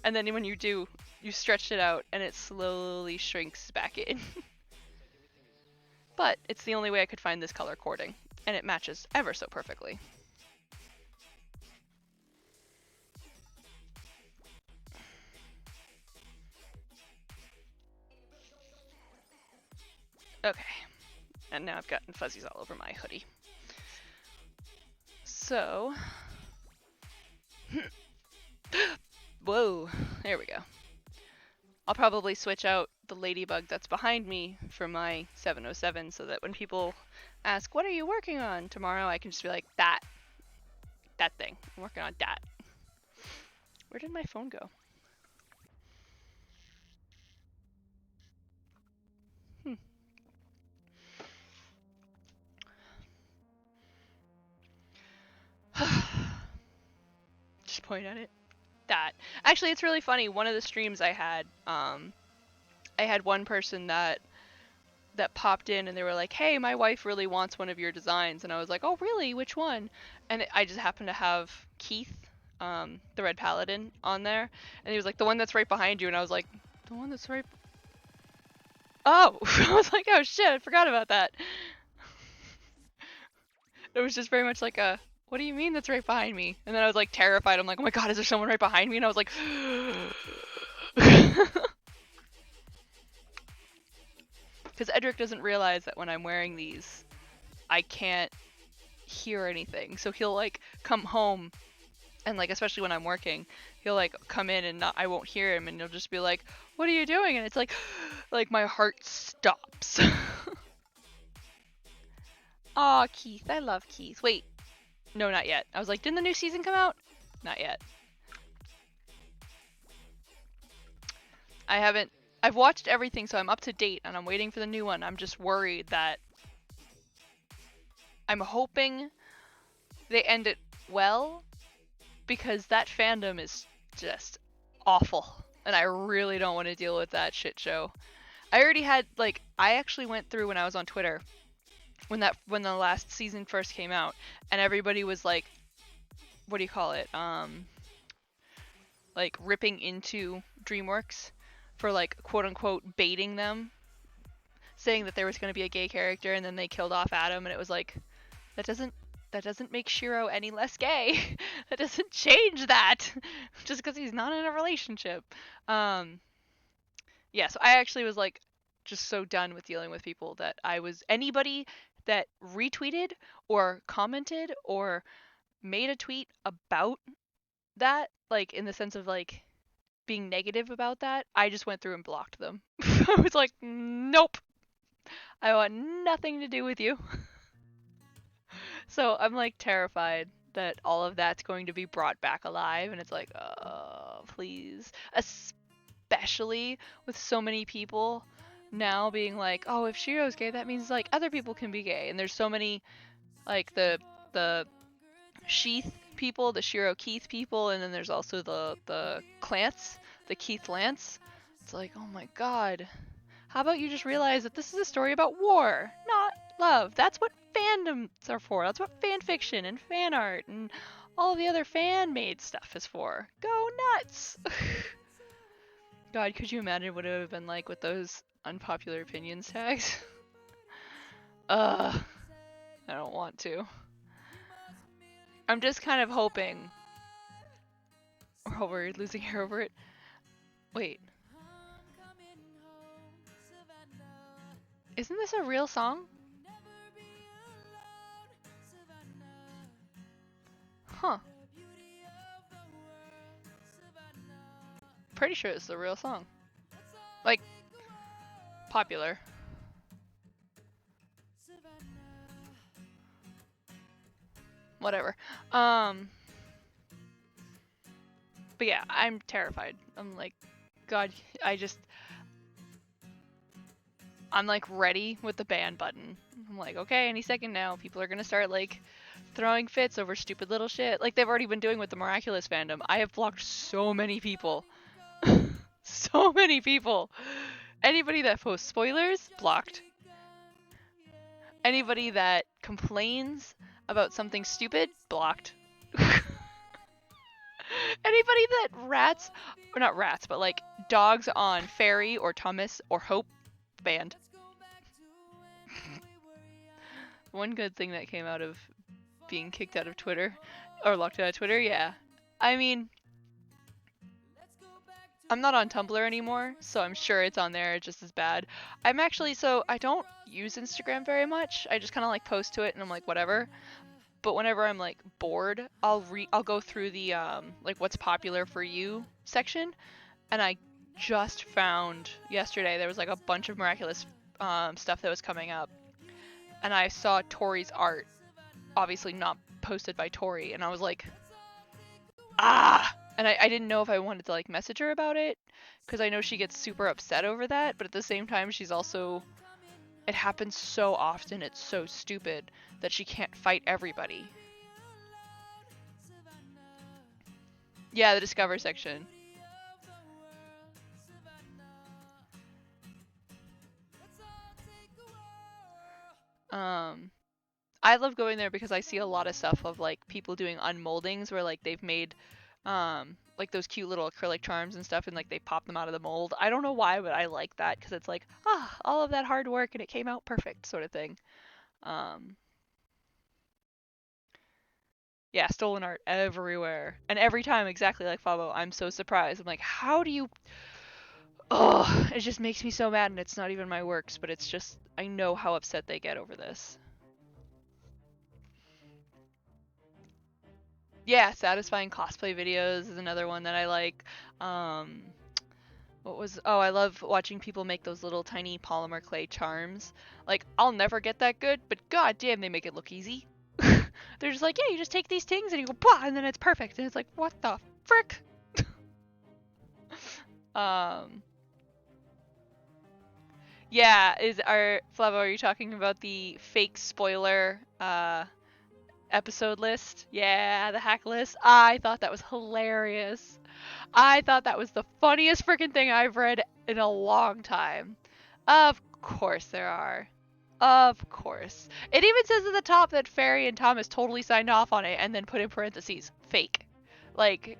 And then when you do, you stretch it out and it slowly shrinks back in. But it's the only way I could find this color cording, and it matches ever so perfectly. Okay, and now I've gotten fuzzies all over my hoodie. So, whoa, there we go. I'll probably switch out the ladybug that's behind me for my 707 so that when people ask, what are you working on tomorrow, I can just be like, that thing. I'm working on that. Where did my phone go? Just point at it. That. Actually, it's really funny. One of the streams I had one person that popped in and they were like, hey, my wife really wants one of your designs. And I was like, oh, really? Which one? And I just happened to have Keith, the Red Paladin, on there. And he was like, the one that's right behind you. And I was like, the one that's right... Oh! I was like, oh shit, I forgot about that. It was just very much like a, what do you mean that's right behind me? And then I was like terrified. I'm like, oh my god, is there someone right behind me? And I was like... Because Edric doesn't realize that when I'm wearing these, I can't hear anything. So he'll like come home and like, especially when I'm working, he'll like come in and I won't hear him and he'll just be like, what are you doing? And it's like, like my heart stops. Aw, Keith, I love Keith. Wait, no, not yet. I was like, didn't the new season come out? Not yet. I've watched everything, so I'm up to date and I'm waiting for the new one. I'm just worried that I'm hoping they end it well, because that fandom is just awful and I really don't want to deal with that shit show. I already had, like, I actually went through when I was on Twitter when the last season first came out and everybody was like, what do you call it? Like ripping into DreamWorks for like quote unquote baiting them, saying that there was going to be a gay character and then they killed off Adam, and it was like, that doesn't make Shiro any less gay. That doesn't change that just because he's not in a relationship. Yeah, so I actually was like just so done with dealing with people that anybody that retweeted or commented or made a tweet about that, like in the sense of like being negative about that, I just went through and blocked them. I was like, nope, I want nothing to do with you. So I'm like terrified that all of that's going to be brought back alive, and it's like, oh, please. Especially with so many people now being like, oh, if Shiro's gay, that means like other people can be gay. And there's so many, like the Sheath people, the Shiro Keith people, and then there's also the Clance, the Keith Lance. It's like, oh my god. How about you just realize that this is a story about war, not love? That's what fandoms are for. That's what fan fiction and fan art and all the other fan-made stuff is for. Go nuts! God, could you imagine what it would have been like with those unpopular opinions tags? I don't want to. I'm just kind of hoping. Oh, we're losing hair over it. Wait. Isn't this a real song? Huh. Pretty sure it's the real song. Like, popular. Whatever. But yeah, I'm terrified. I'm like, God, I'm like ready with the ban button. I'm like, okay, any second now, people are gonna start like throwing fits over stupid little shit, like they've already been doing with the Miraculous fandom. I have blocked so many people. So many people. Anybody that posts spoilers, blocked. Anybody that complains about something stupid, blocked. Anybody that not rats, but like dogs on Fairy or Thomas or Hope, banned. one good thing that came out of being kicked out of Twitter or locked out of Twitter, yeah. I mean, I'm not on Tumblr anymore, so I'm sure it's on there just as bad. I'm actually, so I don't use Instagram very much. I just kind of like post to it and I'm like whatever. But whenever I'm like bored, I'll go through the like what's popular for you section, and I just found yesterday there was like a bunch of miraculous stuff that was coming up, and I saw Tori's art, obviously not posted by Tori, and I was like, ah! And I didn't know if I wanted to like message her about it, because I know she gets super upset over that, but at the same time she's also, it happens so often, it's so stupid that she can't fight everybody. Yeah, the Discover section. I love going there because I see a lot of stuff of like people doing unmoldings where like they've made like those cute little acrylic charms and stuff and like they pop them out of the mold. I don't know why, but I like that because it's like, all of that hard work and it came out perfect sort of thing. Yeah, stolen art everywhere. And every time, exactly like Fabo, I'm so surprised. I'm like, how do you... Oh, it just makes me so mad, and it's not even my works, but it's just, I know how upset they get over this. Yeah, satisfying cosplay videos is another one that I like. I love watching people make those little tiny polymer clay charms. Like, I'll never get that good, but god damn, they make it look easy. They're just like, yeah, you just take these things and you go, blah, and then it's perfect. And it's like, what the frick? Yeah, Flavo, are you talking about the fake spoiler episode list? Yeah, the hack list. I thought that was hilarious. I thought that was the funniest freaking thing I've read in a long time. Of course there are. Of course. It even says at the top that Ferry and Thomas totally signed off on it and then put in parentheses, fake. Like,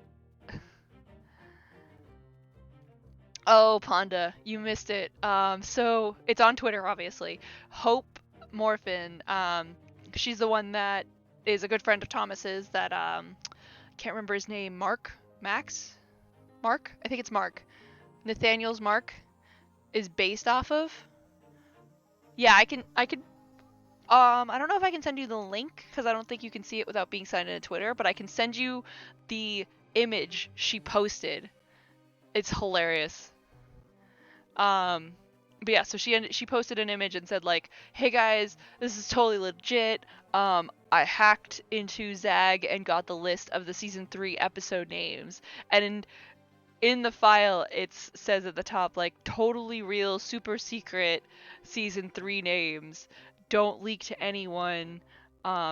oh, Panda, you missed it. So it's on Twitter, obviously. Hope Morphin, she's the one that is a good friend of Thomas's that, can't remember his name, Mark? I think it's Mark. Nathaniel's Mark is based off of. Yeah, I don't know if I can send you the link, because I don't think you can see it without being signed into Twitter, but I can send you the image she posted. It's hilarious. But yeah, so she posted an image and said like, hey guys, this is totally legit. I hacked into Zag and got the list of the season 3 episode names. And in the file, it says at the top, like, totally real, super secret season 3 names. Don't leak to anyone.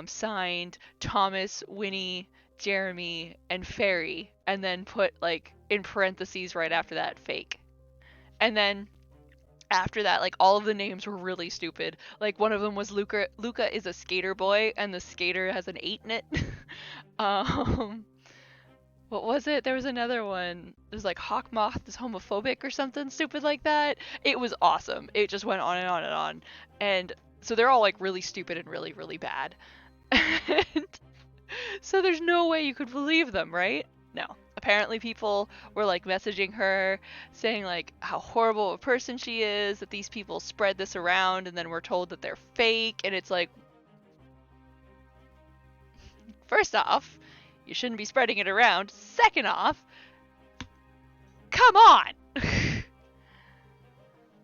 Signed Thomas, Winnie, Jeremy, and Ferry. And then put, like, in parentheses right after that, fake. And then after that, like, all of the names were really stupid. Like, one of them was Luca. Luca is a skater boy, and the skater has an 8 in it. What was it? There was another one. It was like Hawkmoth is homophobic or something stupid like that. It was awesome. It just went on and on and on. And so they're all like really stupid and really, really bad. And so there's no way you could believe them, right? No. Apparently people were like messaging her saying like how horrible of a person she is, that these people spread this around and then we're told that they're fake. And it's like, first off, you shouldn't be spreading it around. Second off, come on!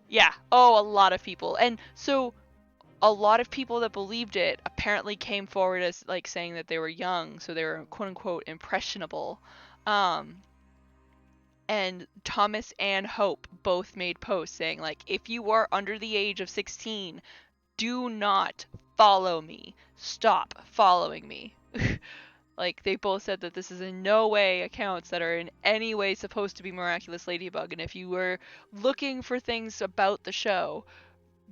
Yeah, a lot of people. And so a lot of people that believed it apparently came forward as like saying that they were young, so they were quote unquote impressionable. And Thomas and Hope both made posts saying like, if you are under the age of 16, do not follow me. Stop following me. Like, they both said that this is in no way accounts that are in any way supposed to be Miraculous Ladybug, and if you were looking for things about the show,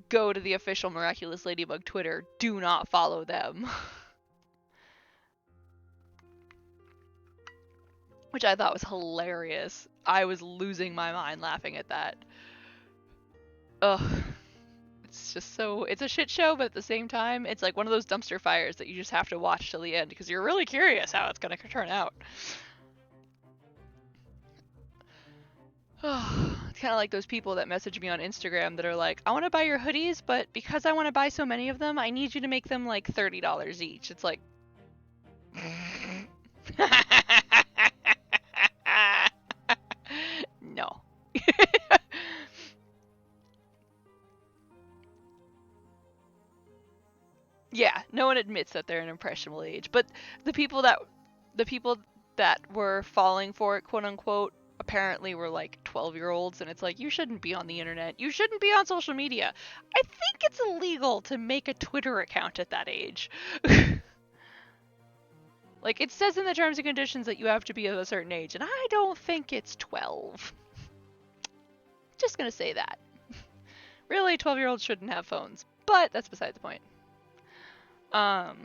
go to the official Miraculous Ladybug Twitter. Do not follow them. Which I thought was hilarious. I was losing my mind laughing at that. Ugh. It's it's just so, it's a shit show, but at the same time, it's like one of those dumpster fires that you just have to watch till the end because you're really curious how it's gonna turn out. It's kind of like those people that message me on Instagram that are like, I want to buy your hoodies, but because I want to buy so many of them, I need you to make them like $30 each. It's like, no. Yeah, no one admits that they're an impressionable age, but the people that were falling for it, quote unquote, apparently were like 12-year-olds, and it's like, you shouldn't be on the internet. You shouldn't be on social media. I think it's illegal to make a Twitter account at that age. Like, it says in the terms and conditions that you have to be of a certain age, and I don't think it's 12. Just gonna say that. Really, 12-year-olds shouldn't have phones, but that's beside the point. Oh,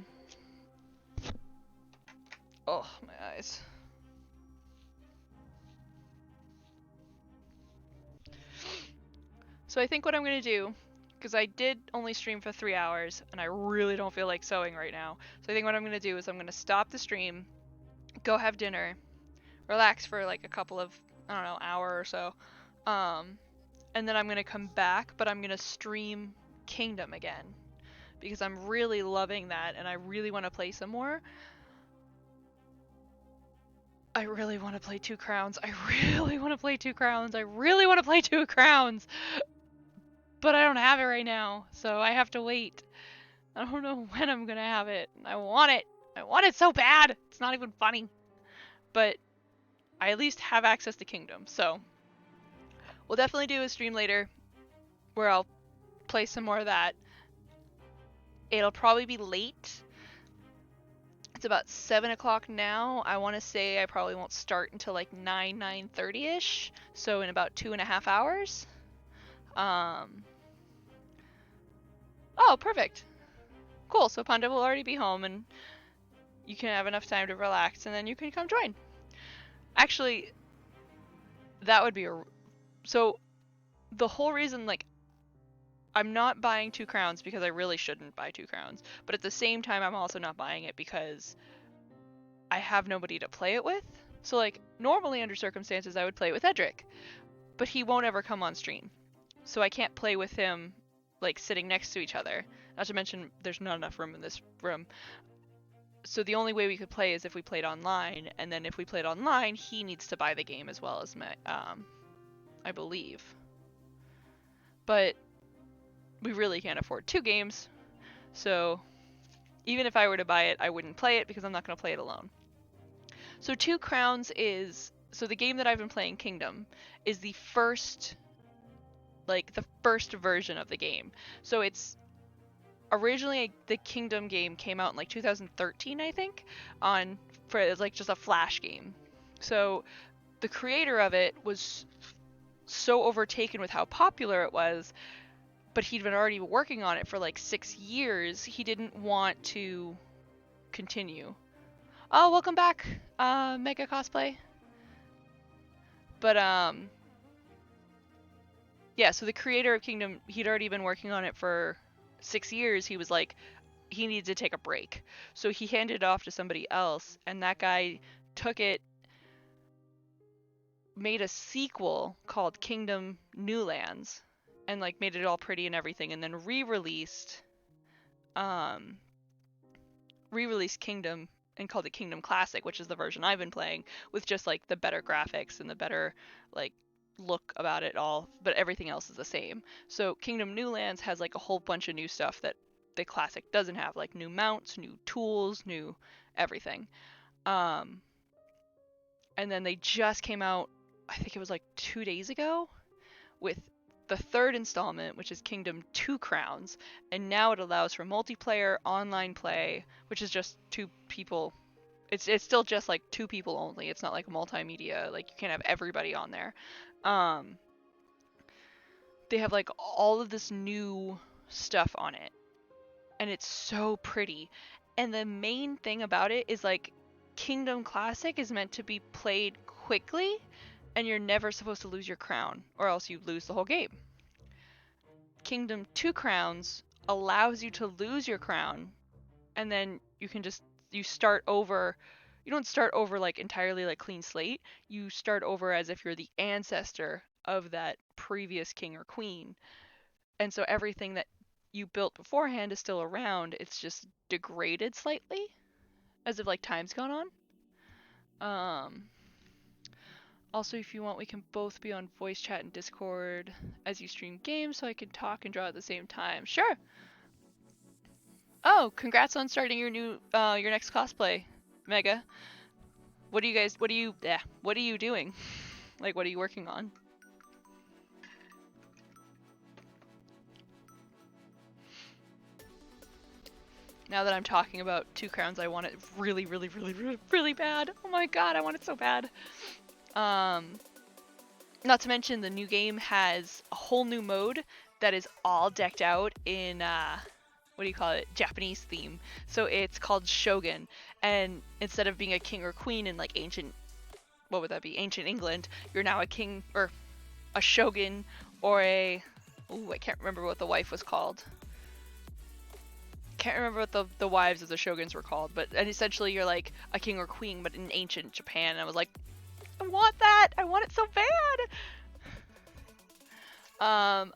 my eyes. So I think what I'm gonna do, because I did only stream for 3 hours, and I really don't feel like sewing right now. So I think what I'm gonna do is I'm gonna stop the stream, go have dinner, relax for like a couple of, I don't know, hour or so, and then I'm gonna come back, but I'm gonna stream Kingdom again, because I'm really loving that, and I really want to play some more. I really want to play Two Crowns. I really want to play Two Crowns. I really want to play Two Crowns. But I don't have it right now, so I have to wait. I don't know when I'm gonna have it. I want it. I want it so bad. It's not even funny. But I at least have access to Kingdom, so we'll definitely do a stream later where I'll play some more of that. It'll probably be late. It's about 7 o'clock now. I want to say I probably won't start until like 9:30ish, so in about 2.5 hours. Oh, perfect. Cool, so Panda will already be home and you can have enough time to relax and then you can come join. Actually, that would be so the whole reason, like, I'm not buying Two Crowns because I really shouldn't buy Two Crowns, but at the same time I'm also not buying it because I have nobody to play it with. So like, normally under circumstances I would play it with Edric, but he won't ever come on stream. So I can't play with him like sitting next to each other. Not to mention there's not enough room in this room. So the only way we could play is if we played online, and then if we played online, he needs to buy the game as well as my, I believe. But we really can't afford 2 games, so even if I were to buy it, I wouldn't play it because I'm not going to play it alone. So Two Crowns is, so the game that I've been playing, Kingdom, is the first version of the game. So it's originally, the Kingdom game came out in like 2013, I think, for like just a Flash game. So the creator of it was so overtaken with how popular it was, but he'd been already working on it for like 6 years. He didn't want to continue. Oh, welcome back, Mega Cosplay. But yeah, so the creator of Kingdom, he'd already been working on it for 6 years. He was like, he needed to take a break. So he handed it off to somebody else, and that guy took it, made a sequel called Kingdom New Lands, and like made it all pretty and everything, and then re-released Kingdom and called it Kingdom Classic, which is the version I've been playing, with just like the better graphics and the better like look about it all, but everything else is the same. So Kingdom New Lands has like a whole bunch of new stuff that the Classic doesn't have, like new mounts, new tools, new everything. And then they just came out, I think it was like 2 days ago, with the 3rd installment, which is Kingdom Two Crowns, and now it allows for multiplayer online play, which is just 2 people. It's still just like 2 people only. It's not like multimedia, like you can't have everybody on there. They have like all of this new stuff on it, and it's so pretty. And the main thing about it is like Kingdom Classic is meant to be played quickly, and you're never supposed to lose your crown, or else you lose the whole game. kingdom 2 crowns allows you to lose your crown, and then you can just, you start over. You don't start over like entirely like clean slate. You start over as if you're the ancestor of that previous king or queen. And so everything that you built beforehand is still around. It's just degraded slightly as if like time's gone on. Also, if you want, we can both be on voice chat and Discord as you stream games so I can talk and draw at the same time. Sure. Oh, congrats on starting your your next cosplay, Mega. What are you doing? Like, what are you working on? Now that I'm talking about 2 crowns, I want it really, really, really, really, really bad. Oh my god, I want it so bad. Not to mention the new game has a whole new mode that is all decked out in what do you call it? Japanese theme. So it's called Shogun, and instead of being a king or queen in like ancient, what would that be? Ancient England, you're now a king or a shogun or a, ooh, I can't remember what the wife was called. Can't remember what the wives of the shoguns were called, but and essentially you're like a king or queen, but in ancient Japan. And I was like, I want that! I want it so bad!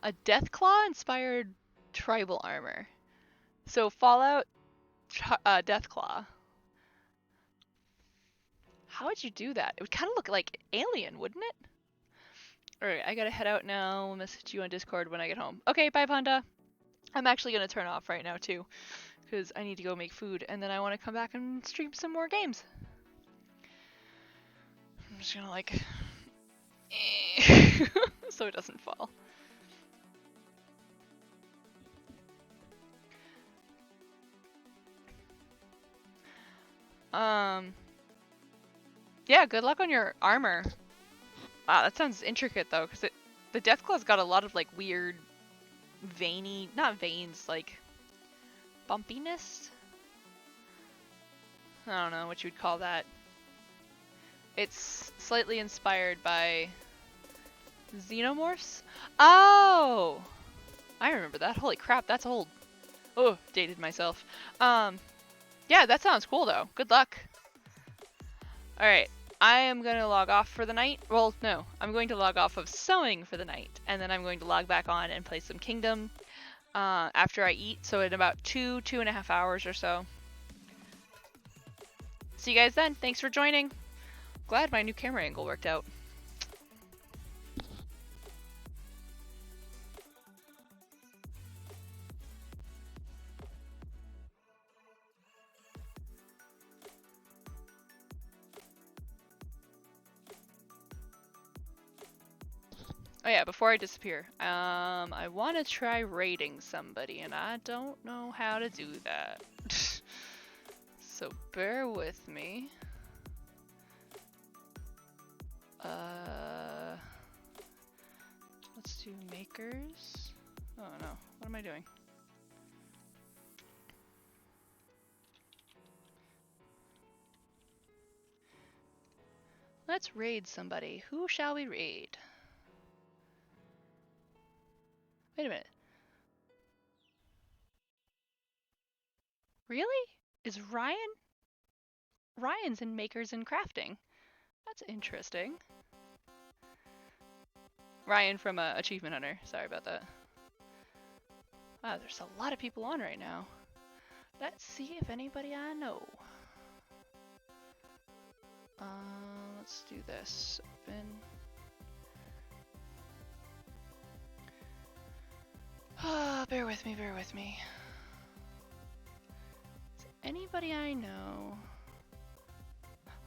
A Deathclaw inspired tribal armor. So Fallout Deathclaw. How would you do that? It would kind of look like Alien, wouldn't it? Alright, I gotta head out now. I'll message you on Discord when I get home. Okay, bye Panda. I'm actually gonna turn off right now too, because I need to go make food, and then I want to come back and stream some more games. I'm just gonna like, so it doesn't fall. Yeah, good luck on your armor. Wow, that sounds intricate though, because the Deathclaw's got a lot of like weird, veiny, not veins, like bumpiness. I don't know what you would call that. It's slightly inspired by xenomorphs. Oh, I remember that. Holy crap, that's old. Oh, dated myself. Yeah, that sounds cool though. Good luck. All right. I am going to log off for the night. Well, no, I'm going to log off of sewing for the night, and then I'm going to log back on and play some Kingdom after I eat, so in about 2.5 hours or so. See you guys then. Thanks for joining. Glad my new camera angle worked out. Oh yeah, before I disappear, I want to try raiding somebody, and I don't know how to do that. So bear with me. Let's do makers. Oh no, what am I doing? Let's raid somebody. Who shall we raid? Wait a minute. Really? Is Ryan? Ryan's in makers and crafting. That's interesting. Ryan from Achievement Hunter. Sorry about that. Wow, there's a lot of people on right now. Let's see if anybody I know. Let's do this. Open. Bear with me, bear with me. Is anybody I know?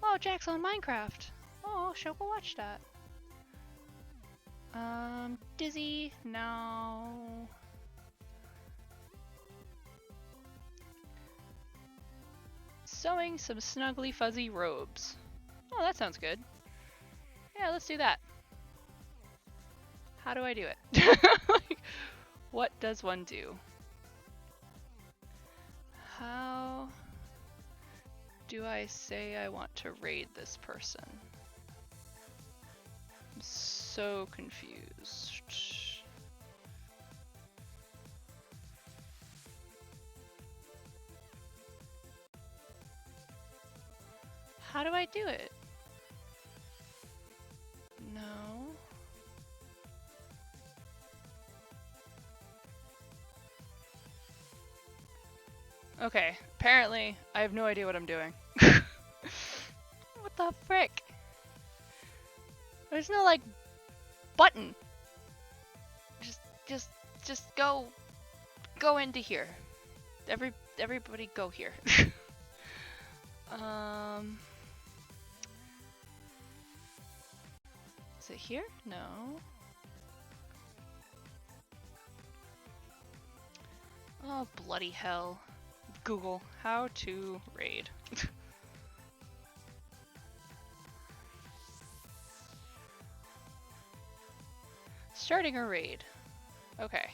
Oh, Jack's on Minecraft. Oh, she'll go watch that. Dizzy, no. Sewing some snuggly fuzzy robes. Oh, that sounds good. Yeah, let's do that. How do I do it? Like, what does one do? How do I say I want to raid this person? I'm so confused. How do I do it? No. Okay, apparently I have no idea what I'm doing. What the frick? There's no like button. Just just go into here. Everybody go here. Is it here? No. Oh bloody hell. Google how to raid. Starting a raid. Okay.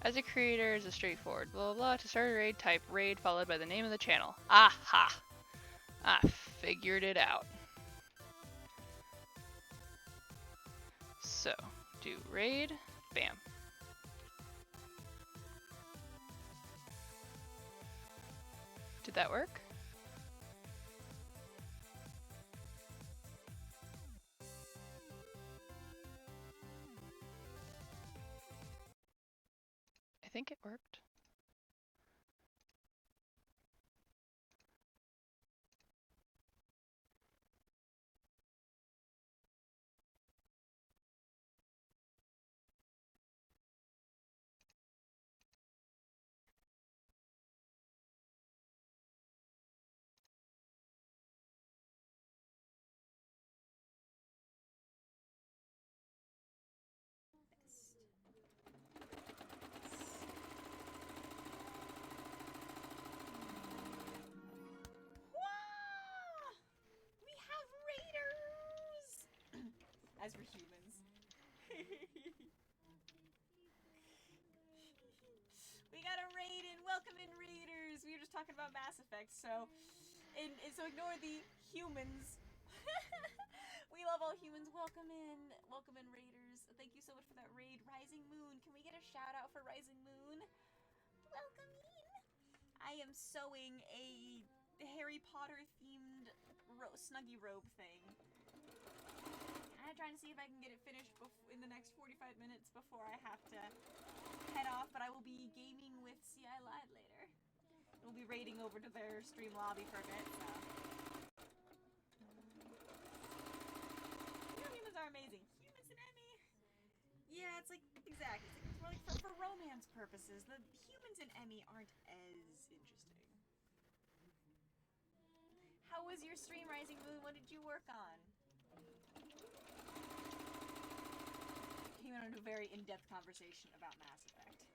As a creator is a straightforward blah blah blah. To start a raid, type raid followed by the name of the channel. Aha! I figured it out. So, do raid, bam. Did that work? I think it worked. We have raiders! As we're humans. We got a raid in! Welcome in, raiders! We were just talking about Mass Effect, so ignore the humans. We love all humans. Welcome in, raiders. Thank you so much for that raid, Rising Moon. Can we get a shout out for Rising Moon? Welcome in. I am sewing a Harry Potter themed snuggie robe thing. I'm trying to see if I can get it finished in the next 45 minutes before I have to head off, but I will be gaming with CI Live later. We'll be raiding over to their stream lobby for a bit, so. You know, humans are amazing. Humans and Emmy. Yeah, it's like, exactly. It's more like for romance purposes, the humans and Emmy aren't as interesting. How was your stream, Rising Moon? What did you work on? Came into a very in-depth conversation about Mass Effect.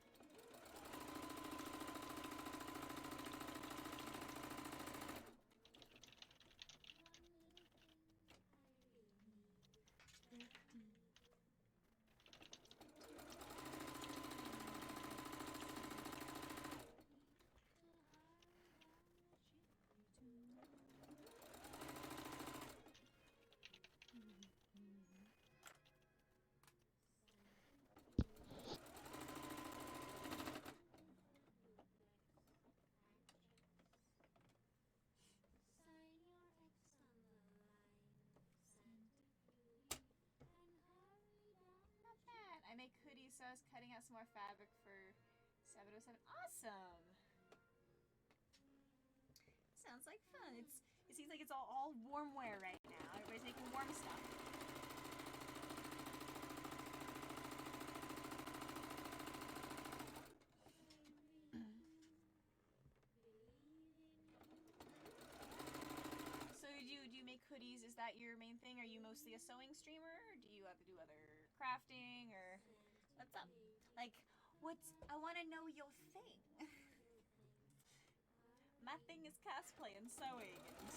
I make hoodies, so I was cutting out some more fabric for 707. Awesome! Sounds like fun. It seems like it's all warm wear right now. Everybody's making warm stuff. So do you make hoodies? Is that your main thing? Are you mostly a sewing streamer? Or do you have to do other crafting? Or what's up? Like, I want to know your thing. My thing is cosplay and sewing and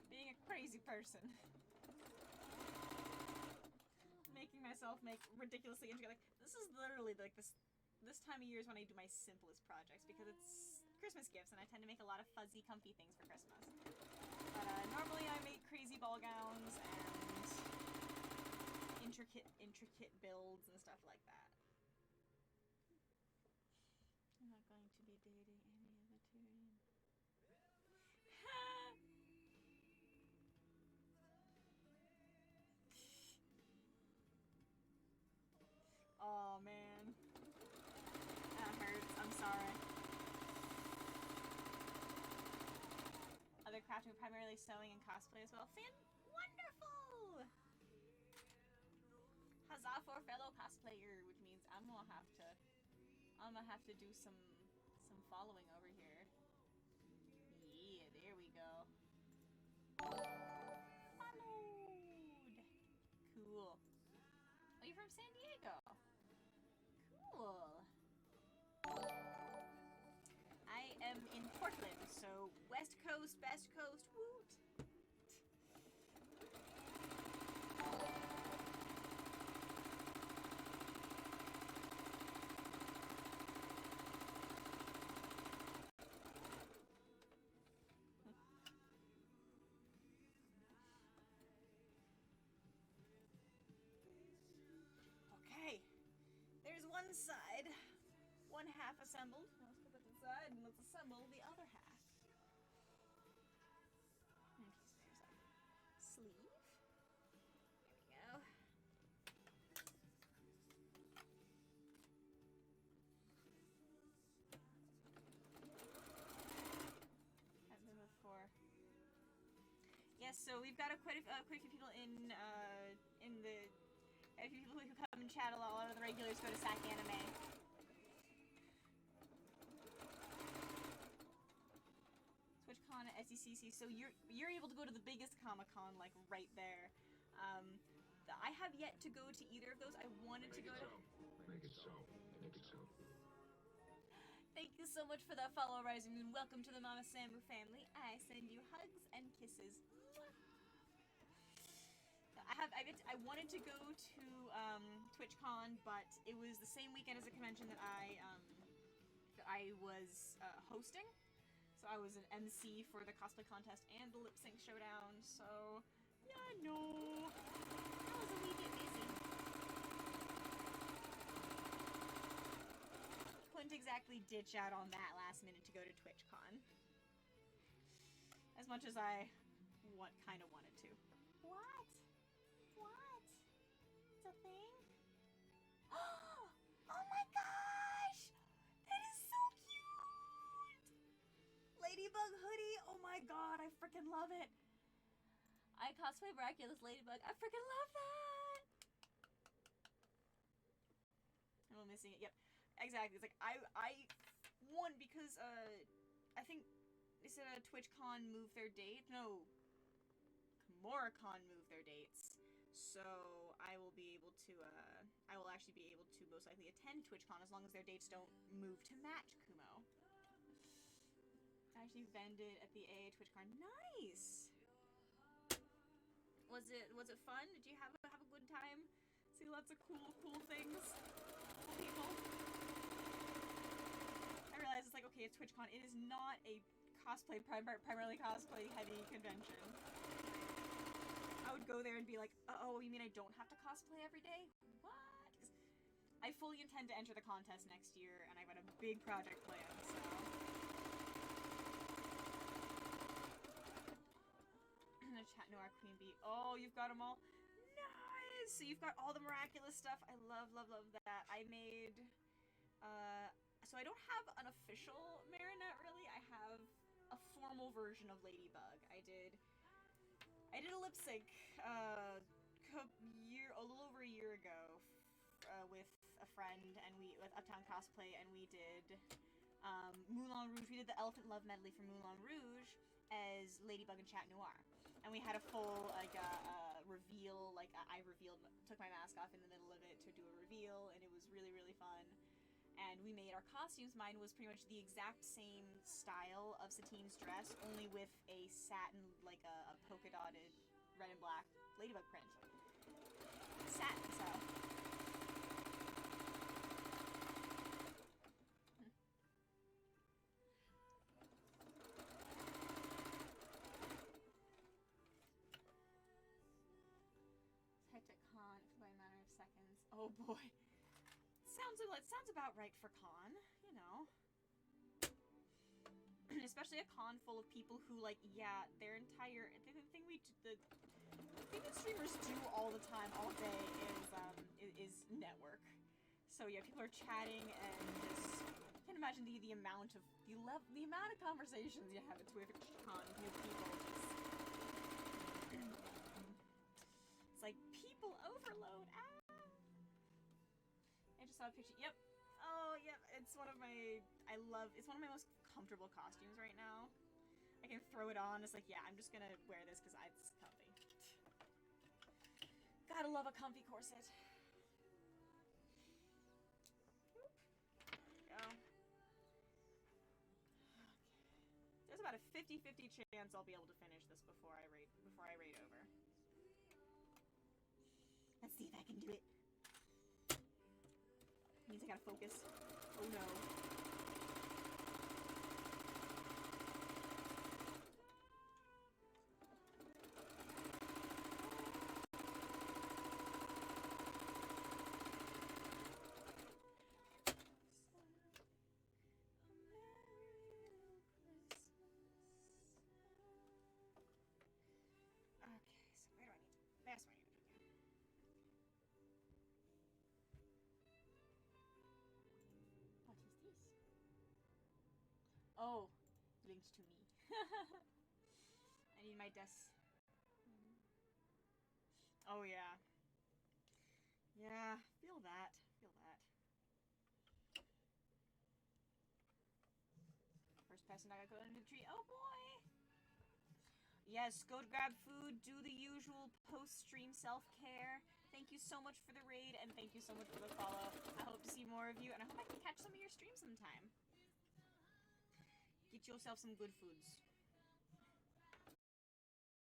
being a crazy person. Making myself make ridiculously intricate. Like, this is literally like this time of year is when I do my simplest projects because it's Christmas gifts and I tend to make a lot of fuzzy, comfy things for Christmas. But normally I make crazy ball gowns and intricate builds and stuff like that. I'm not going to be dating any of the Tyrion. primarily sewing and cosplay as well. Wonderful! Huzzah for fellow cosplayer, which means I'm gonna have to do some following over here. Yeah, there we go. Followed. Cool. Oh, you're from San Diego. Cool. I am in Portland, so West Coast, best coast, woot. Okay, there's one side, one half assembled. Let's put that aside and let's assemble the other half. Okay, so there's our sleeve. There we go. Haven't been before. Yes, so we've got quite a few people in the. A few people who come and chat a lot. A lot of the regulars go to SAC Anime. TwitchCon at SECC. So you're able to go to the biggest Comic-Con, like right there. I have yet to go to either of those. I wanted to go to. Make it so. Make it so. Thank you so much for that follow, Rising Moon. Welcome to the Mama Samu family. I send you hugs and kisses. I wanted to go to TwitchCon, but it was the same weekend as a convention that I was hosting. So I was an MC for the cosplay contest and the lip sync showdown. So yeah, no, I was a wee bit busy. Couldn't exactly ditch out on that last minute to go to TwitchCon, as much as I kind of wanted to. What? What? It's a thing? Oh my gosh! That is so cute! Ladybug hoodie! Oh my god, I freaking love it! I cosplay Miraculous Ladybug. I freaking love that! I'm missing it. Yep. Exactly. It's like, I won because, I think they said TwitchCon moved their date. No. KimuraCon moved their dates. So I will be able to, I will actually be able to most likely attend TwitchCon as long as their dates don't move to match Kumo. I actually vended at the AA TwitchCon. Nice! Was it fun? Did you have a good time? See lots of cool things? Cool people? I realized it's like, okay, it's TwitchCon. It is not a cosplay, primarily cosplay heavy convention. I would go there and be like, oh, you mean I don't have to cosplay every day? What? I fully intend to enter the contest next year, and I've got a big project planned, so. Chat Noir Queen Bee. Oh, you've got them all. Nice! So you've got all the miraculous stuff. I love that. I made, so I don't have an official Marinette, really. I have a formal version of Ladybug. I did a lip sync a little over a year ago with a friend, and with Uptown Cosplay, and we did Moulin Rouge. We did the Elephant Love medley for Moulin Rouge as Ladybug and Chat Noir, and we had a full reveal. I took my mask off in the middle of it to do a reveal, and it was really fun. And we made our costumes. Mine was pretty much the exact same style of Satine's dress, only with a satin, like a polka dotted red and black Ladybug print. Satin, so. Head to con by a matter of seconds. Oh boy. Sounds about right for con, you know. Especially a con full of people who, like, yeah, their entire the thing that streamers do all the time, all day is network. So yeah, people are chatting and just, I can't to imagine the amount of the amount of conversations you have at TwitchCon with people. It's like people overload. Ah! I just saw a picture. Yep. Oh, yep. It's one of my. It's one of my most comfortable costumes right now. I can throw it on. It's like, yeah, I'm just gonna wear this because it's comfy. Gotta love a comfy corset. There we go. Okay. There's about a 50-50 chance I'll be able to finish this before I raid over. Let's see if I can do it. Means I gotta focus. Oh no. Okay, so where do I need to? That's where I need to put you. What is this? Oh, linked to me. I need my desk. Oh yeah. Yeah, feel that. Feel that. First person I gotta go into the tree. Oh boy! Yes, go to grab food, do the usual post-stream self-care. Thank you so much for the raid, and thank you so much for the follow. I hope to see more of you, and I hope I can catch some of your streams sometime. Get yourself some good foods.